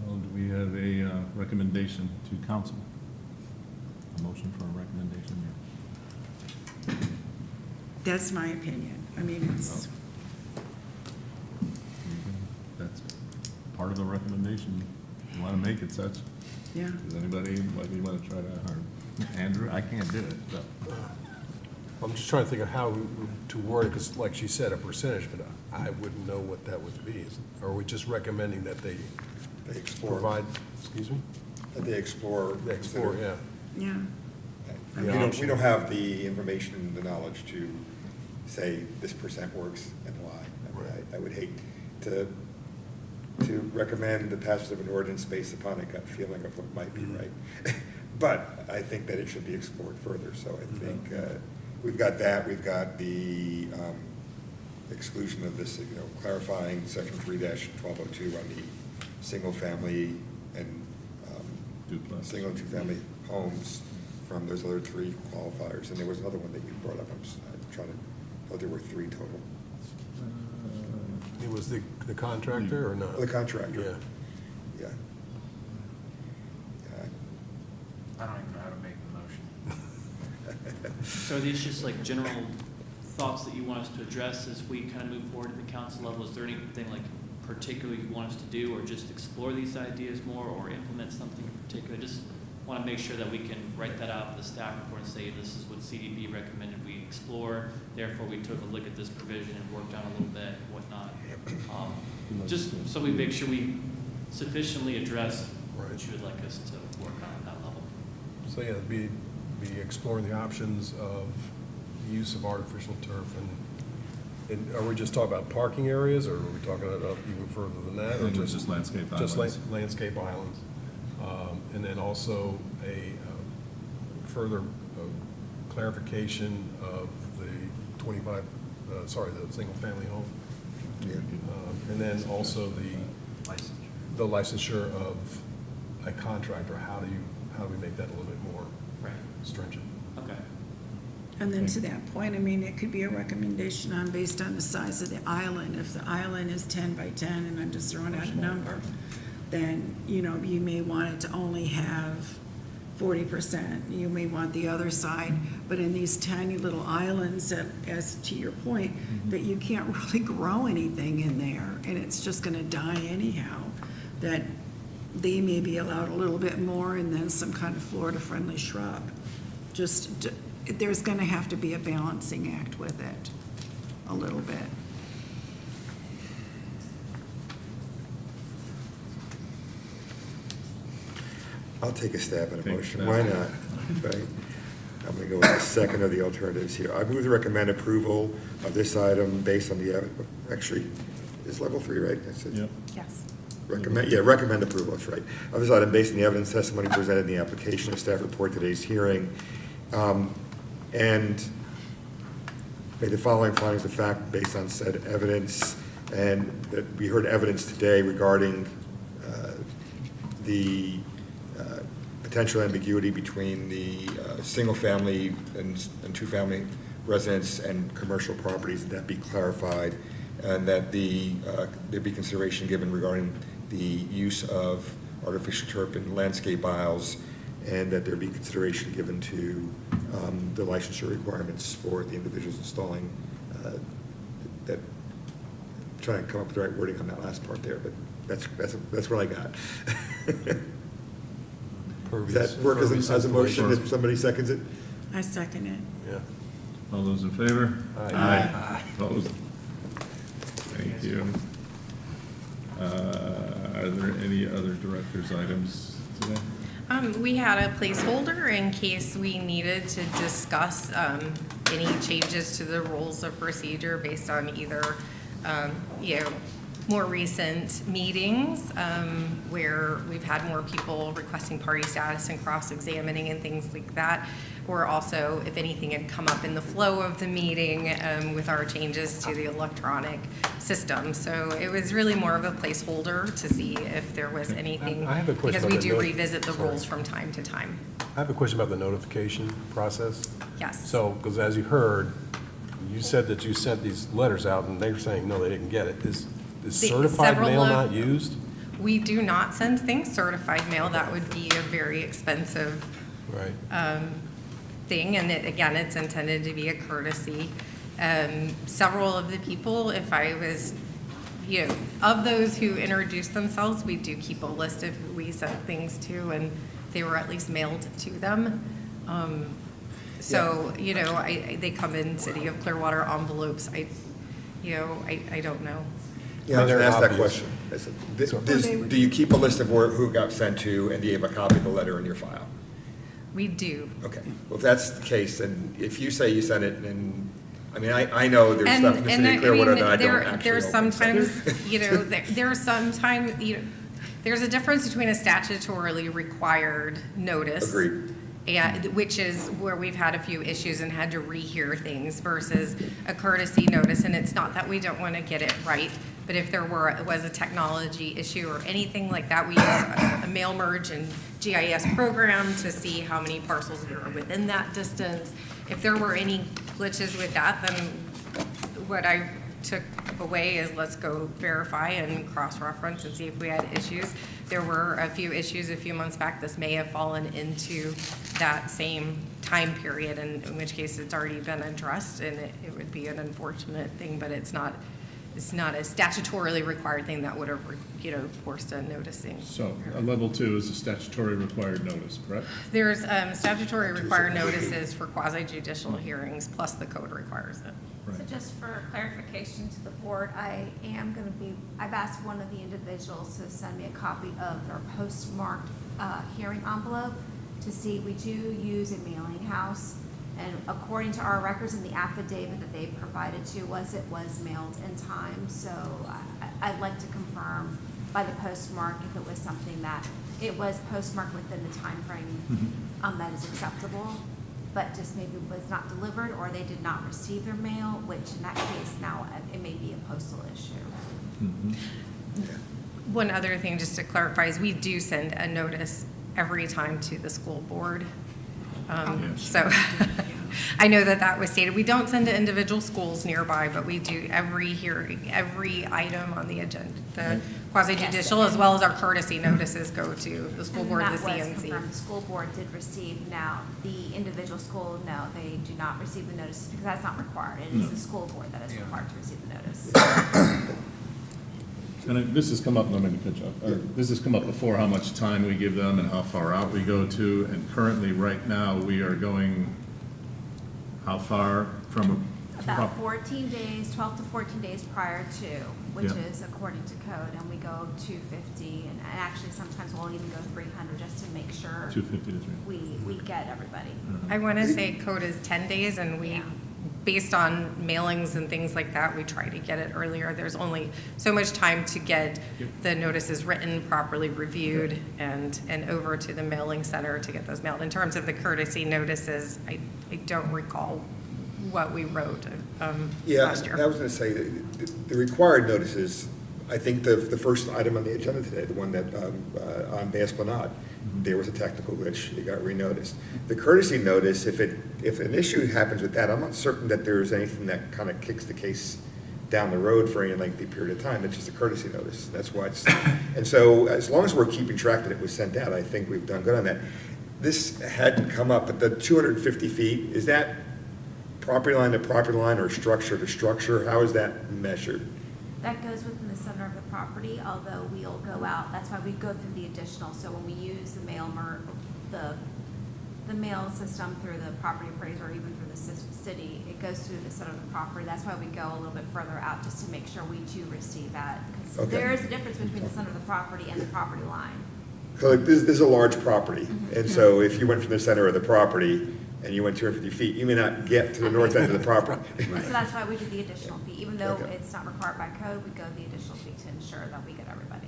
Well, do we have a recommendation to council? A motion for a recommendation here. That's my opinion. I mean, it's, That's part of the recommendation. You want to make it such? yeah. Does anybody, whether you want to try that or Andrew? I can't do it, so. I'm just trying to think of how to word it, because like she said, a percentage, but I wouldn't know what that would be. Are we just recommending that they explore. provide, excuse me? That they explore. They explore, yeah. Yeah. We don't have the information and the knowledge to say this percent works and why. I would hate to recommend the passage of an ordinance based upon a gut feeling of what might be right. But I think that it should be explored further, so I think we've got that, we've got the exclusion of this, clarifying section 3-1202 on the single-family and Duplex. single and two-family homes from those other three qualifiers. And there was another one that you brought up, I'm trying to, thought there were 3 total. It was the contractor or not? The contractor. Yeah. I don't even know how to make the motion. So are these just like general thoughts that you want us to address as we kind of move forward at the council level? Is there anything like particular you want us to do, or just explore these ideas more, or implement something in particular? Just want to make sure that we can write that out for the staff report and say, this is what CDB recommended we explore, therefore we took a look at this provision and worked on a little bit and whatnot. Just so we make sure we sufficiently address what you would like us to work on at that level. So, yeah, be exploring the options of the use of artificial turf, and are we just talking about parking areas, or are we talking about even further than that? Or Just landscape Just islands. landscape islands. And then also a further clarification of the the single-family home. And then also the licensure of a contractor. How do we make that a little bit more stringent? Okay. And then to that point, I mean, it could be a recommendation based on the size of the island. If the island is 10 by 10, and I'm just throwing out a number, then, you may want it to only have 40%. You may want the other side, but in these tiny little islands that, as to your point, that you can't really grow anything in there, and it's just gonna die anyhow, that they may be allowed a little bit more, and then some kind of Florida-friendly shrub. There's gonna have to be a balancing act with it, a little bit. I'll take a stab at a Take a motion. stab. Why not? Right. I'm going to go with the second of the alternatives here. I move to recommend approval of this item based on the, actually, it's level 3, right? That's it. Yep. Yes. Recommend approval, that's right. Of this item based on the evidence testimony presented in the application and staff report today's hearing. And made the following findings of fact based on said evidence, and that we heard evidence today regarding the potential ambiguity between the single-family and two-family residents and commercial properties, that be clarified, and that there be consideration given regarding the use of artificial turf in landscape aisles, and that there be consideration given to the licensure requirements for the individuals installing, that, trying to come up with the right wording on that last part there, but that's what I got. Does that work as a motion if somebody seconds it? I second it. Yeah. All those in favor? Aye. Opposed? Thank you. Are there any other director's items today? We had a placeholder in case we needed to discuss any changes to the rules of procedure based on either, more recent meetings where we've had more people requesting party status and cross-examining and things like that, or also if anything had come up in the flow of the meeting with our changes to the electronic system. So it was really more of a placeholder to see if there was anything. I have a question because we about the do note- revisit the sorry. rules from time to time. I have a question about the notification process. Yes. So, because as you heard, you said that you sent these letters out, and they were saying, no, they didn't get it. Is certified several mail of- not used? We do not send things certified mail. That would be a very expensive Right. thing, and again, it's intended to be a courtesy. Several of the people, if I was, of those who introduced themselves, we do keep a list of who we sent things to, and they were at least mailed to them. They come in City of Clearwater envelopes. I don't know. Yeah, I was They're gonna ask that obvious. question. I said, do you keep a list of who got sent to, and do you have a copy of the letter in your file? We do. Okay, well, if that's the case, then if you say you sent it, then, I know there's stuff in the city of Clearwater that I don't actually There's open, so- sometimes, there's a difference between a statutorily required notice. Agreed. And, which is where we've had a few issues and had to rehear things versus a courtesy notice. And it's not that we don't want to get it right, but if there was a technology issue or anything like that, we use a mail merge and GIS program to see how many parcels are within that distance. If there were any glitches with that, then what I took away is let's go verify and cross-reference and see if we had issues. There were a few issues a few months back. This may have fallen into that same time period, and in which case it's already been addressed, and it would be an unfortunate thing, but it's not a statutorily required thing that would have, forced a noticing. So a level 2 is a statutory required notice, correct? There's statutory required notices for quasi-judicial hearings, plus the code requires it. So just for clarification to the board, I've asked one of the individuals to send me a copy of their postmarked hearing envelope to see, we do use a mailing house. And according to our records and the affidavit that they provided to us, it was mailed in time. So I'd like to confirm by the postmark if it was something that, it was postmarked within the timeframe that is acceptable, but just maybe was not delivered or they did not receive their mail, which in that case now it may be a postal issue. One other thing just to clarify is we do send a notice every time to the school board. So I know that was stated. We don't send to individual schools nearby, but we do every hearing, every item on the agenda. The quasi-judicial as well as our courtesy notices go to the school board, the And that was CNC. confirmed. The school board did receive. Now, the individual school, no, they do not receive the notices because that's not required. It is the school board that is required to receive the notice. And this has come up, let me catch up. This has come up before, how much time we give them and how far out we go to. And currently, right now, we are going how far from About 14 days, 12 to 14 days prior to, which Yeah. is according to code, and we go 250, and actually sometimes we'll even go 300 just to make sure 250 to 300. we get everybody. I want to say code is 10 days, and we, based on mailings and things like that, we try to get it earlier. There's only so much time to get the notices written, properly reviewed, and over to the mailing center to get those mailed. In terms of the courtesy notices, I don't recall what we wrote last year. I was going to say, the required notices, I think the first item on the agenda today, the one that on Bay Esplanade, there was a technical glitch, it got renoticed. The courtesy notice, if an issue happens with that, I'm not certain that there's anything that kind of kicks the case down the road for any lengthy period of time. It's just a courtesy notice. That's why it's, and so as long as we're keeping track that it was sent out, I think we've done good on that. this hadn't come up, but the 250 feet, is that property line to property line or structure to structure? How is that measured? That goes within the center of the property, although we'll go out, that's why we go through the additional. So when we use the mail system through the property appraiser or even through the city, it goes through the center of the property. That's why we go a little bit further out, just to make sure we do receive that. Because Okay. there is a difference between the center of the property and the property line. So like this is a large property, and so if you went from the center of the property and you went 250 feet, you may not get to the north end of the property. So that's why we do the additional fee. Even though Okay. it's not required by code, we go the additional fee to ensure that we get everybody.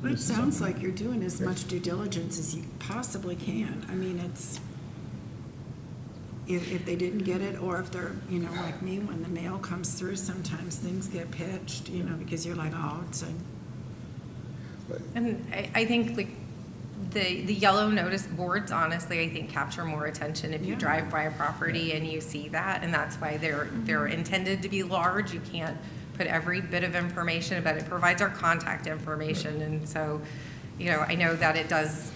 But it sounds like you're doing as much due diligence as you possibly can. I mean, if they didn't get it, or if they're, like me, when the mail comes through, sometimes things get pitched, because you're like, oh, it's a. And I think like the yellow notice boards, honestly, I think capture more attention if you Yeah. drive by a property and you see that, and that's why they're intended to be large. You can't put every bit of information, but it provides our contact information, and so, I know that it does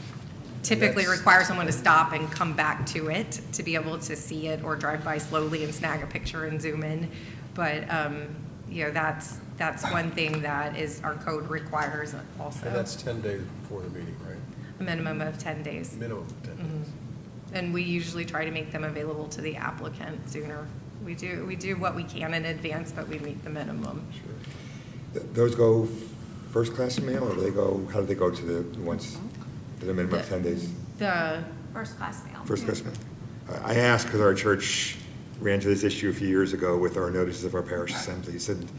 typically require someone to stop and come back to it to be able to see it, or drive by slowly and snag a picture and zoom in, but that's one thing that is our code requires also. And that's 10 days before the meeting, right? A minimum of 10 days. Minimum of 10 days. And we usually try to make them available to the applicant sooner. We do what we can in advance, but we meet the minimum. Those go first class mail, or how do they go to the ones, the minimum of 10 days? The First class mail. First class mail. I asked because our church ran into this issue a few years ago with our notices of our parish assemblies, and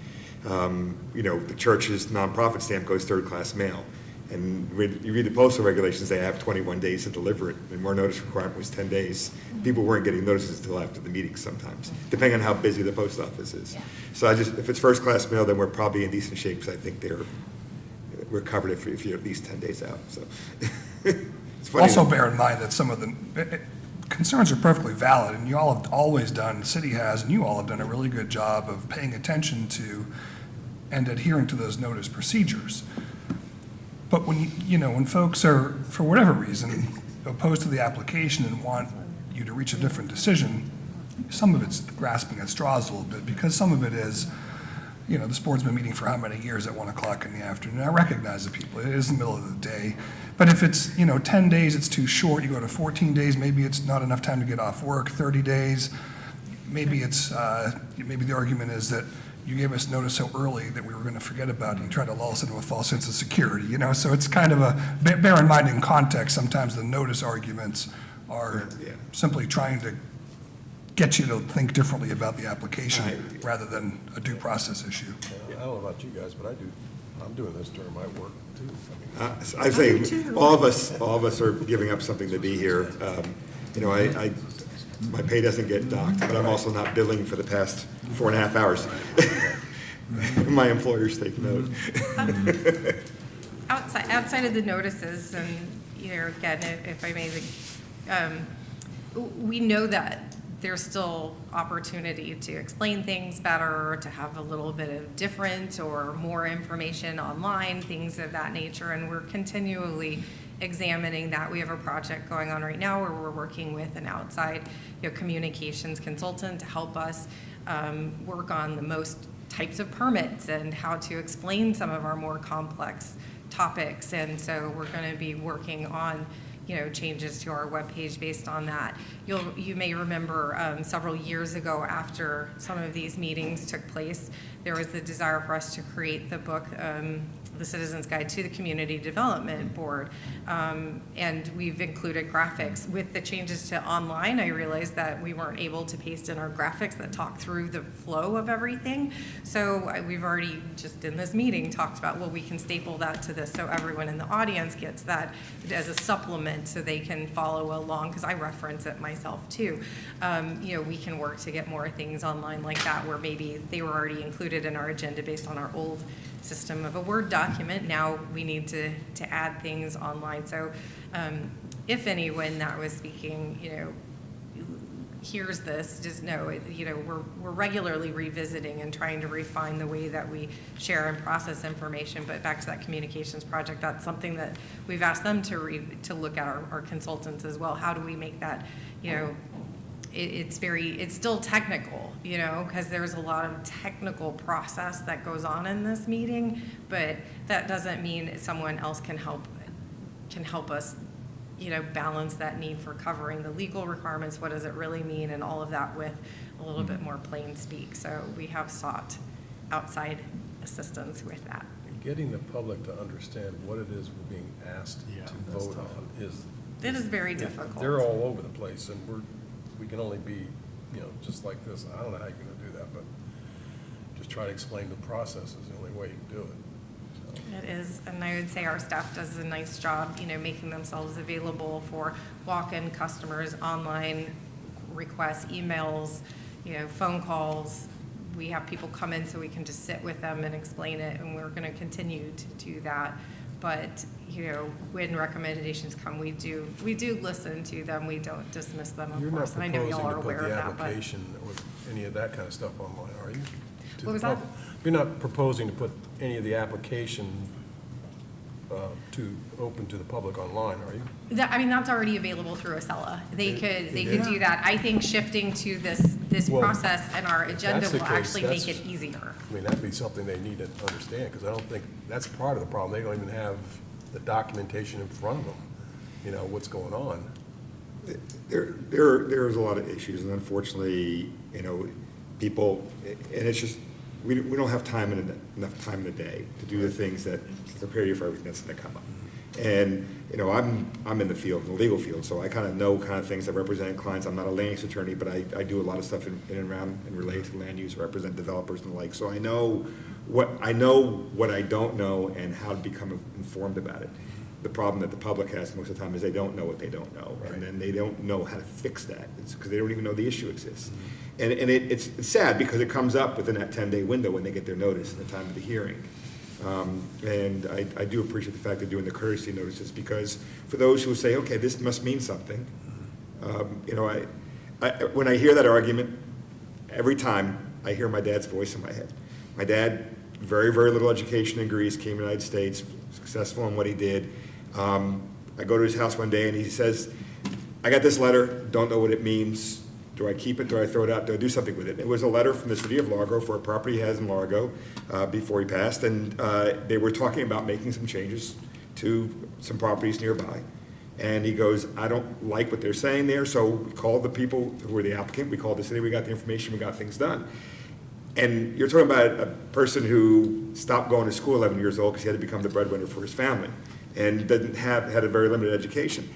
the church's nonprofit stamp goes third class mail. And when you read the postal regulations, they have 21 days to deliver it, and our notice requirement was 10 days. People weren't getting notices until after the meeting sometimes, depending on how busy the post office is. Yeah. So if it's first class mail, then we're probably in decent shape, because I think we're covered if you're at least 10 days out, so. It's funny Also that- bear in mind that some of the concerns are perfectly valid, and you all have always done, the city has, and you all have done a really good job of paying attention to and adhering to those notice procedures. But when folks are, for whatever reason, opposed to the application and want you to reach a different decision, some of it's grasping at straws a little bit, because some of it is, this board's been meeting for how many years at 1 o'clock in the afternoon? I recognize the people, it is the middle of the day. But if it's, 10 days, it's too short, you go to 14 days, maybe it's not enough time to get off work, 30 days, maybe maybe the argument is that you gave us notice so early that we were going to forget about it, and try to lull us into a false sense of security, so it's kind of bear in mind in context, sometimes the notice arguments are simply trying to get you to think differently about the application rather than a due process issue. I don't know about you guys, but I'm doing this during my work too. I say, all of us are giving up something to be here. My pay doesn't get docked, but I'm also not billing for the past 4.5 hours. My employers take note. Outside of the notices, and, again, if I may, we know that there's still opportunity to explain things better, to have a little bit of different or more information online, things of that nature, and we're continually examining that. We have a project going on right now where we're working with an outside communications consultant to help us work on the most types of permits and how to explain some of our more complex topics. And so we're going to be working on changes to our webpage based on that. You may remember several years ago, after some of these meetings took place, there was the desire for us to create the book, The Citizen's Guide to the Community Development Board. And we've included graphics. With the changes to online, I realized that we weren't able to paste in our graphics that talk through the flow of everything. So we've already, just in this meeting, talked about, well, we can staple that to this so everyone in the audience gets that as a supplement so they can follow along, because I reference it myself too. We can work to get more things online like that, where maybe they were already included in our agenda based on our old system of a Word document. Now we need to add things online. So if anyone that was speaking, hears this, just know, we're regularly revisiting and trying to refine the way that we share and process information. But back to that communications project, that's something that we've asked them to look at, our consultants as well. How do we make that, it's still technical, because there's a lot of technical process that goes on in this meeting, but that doesn't mean someone else can help us, balance that need for covering the legal requirements. What does it really mean, and all of that with a little bit more plain speak. So we have sought outside assistance with that. Getting the public to understand what it is we're being asked to vote on is. It is very difficult. They're all over the place, and we can only be, just like this. I don't know how you're gonna do that, but just try to explain the process is the only way you can do it. It is, and I would say our staff does a nice job, making themselves available for walk-in customers, online requests, emails, phone calls. We have people come in so we can just sit with them and explain it, and we're going to continue to do that. But, when recommendations come, we do listen to them. We don't dismiss them, of course. And I know y'all are aware of that. You're not proposing to put the application or any of that kind of stuff online, are you? What was that? You're not proposing to put any of the application open to the public online, are you? That's already available through Acela. They could do that. I think shifting to this Well, process and our if agenda that's the will case, actually make that's- it easier. That'd be something they need to understand, because I don't think, that's part of the problem. They don't even have the documentation in front of them, what's going on. There's a lot of issues, and unfortunately, people, and it's just, we don't have enough time in the day to do the things that prepare you for everything that's going to come up. And, I'm in the field, the legal field, so I kind of know things. I've represented clients. I'm not a land use attorney, but I do a lot of stuff in and around and related to land use, represent developers and the like. So I know what I don't know and how to become informed about it. The problem that the public has most of the time is they don't know what they don't know, right. And then they don't know how to fix that. It's because they don't even know the issue exists. And it's sad because it comes up within that 10-day window when they get their notice and the time of the hearing. And I do appreciate the fact they're doing the courtesy notices, because for those who say, okay, this must mean something, when I hear that argument, every time I hear my dad's voice in my head. My dad, very, very little education in Greece, came to the United States, successful in what he did. I go to his house one day and he says, I got this letter, don't know what it means. Do I keep it? Do I throw it out? Do I do something with it? It was a letter from the city of Largo for a property he has in Largo before he passed, and they were talking about making some changes to some properties nearby. And he goes, I don't like what they're saying there, so we called the people who were the applicant, we called the city, we got the information, we got things done. And you're talking about a person who stopped going to school 11 years old because he had to become the breadwinner for his family and had a very limited education.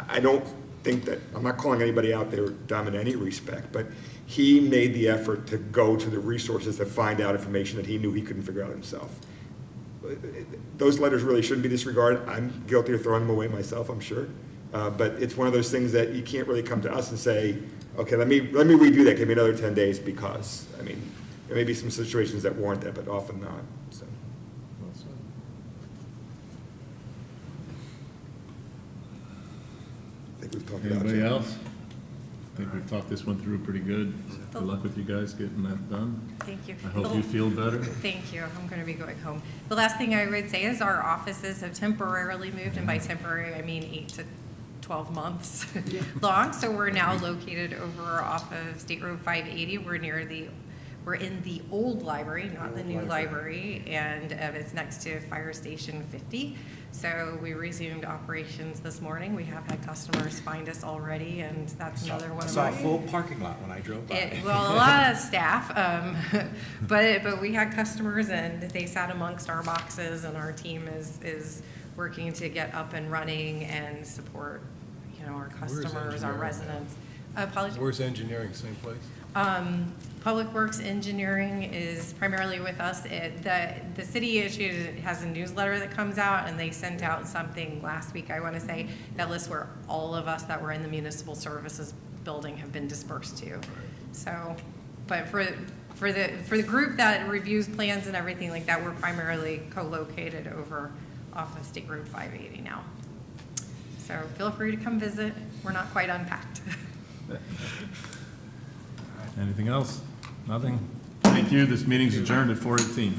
I don't think that, I'm not calling anybody out there dumb in any respect, but he made the effort to go to the resources to find out information that he knew he couldn't figure out himself. Those letters really shouldn't be disregarded. I'm guilty of throwing them away myself, I'm sure. But it's one of those things that you can't really come to us and say, okay, let me redo that, give me another 10 days, because, there may be some situations that warrant that, but often not, so. I think we've talked about it. Anybody else? I think we've talked this one through pretty good. Good luck with you guys getting that done. Thank you. I hope you feel better. Thank you. I'm going to be going home. The last thing I would say is our offices have temporarily moved, and by temporary, I mean 8 to 12 months long. So we're now located over off of State Road 580. We're in the old library, not the new library, and it's next to Fire Station 50. So we resumed operations this morning. We have had customers find us already, and that's another one of our... I saw a full parking lot when I drove by. Well, a lot of staff, but we had customers, and they sat amongst our boxes, and our team is working to get up and running and support, our customers, our residents. Apologies. Where's engineering, same place? Public Works Engineering is primarily with us. The city has a newsletter that comes out, and they sent out something last week, I want to say, that lists where all of us that were in the municipal services building have been dispersed to. So, but for the group that reviews plans and everything like that, we're primarily co-located over off of State Road 580 now. So feel free to come visit. We're not quite unpacked. Anything else? Nothing? Thank you. This meeting's adjourned at 4:18.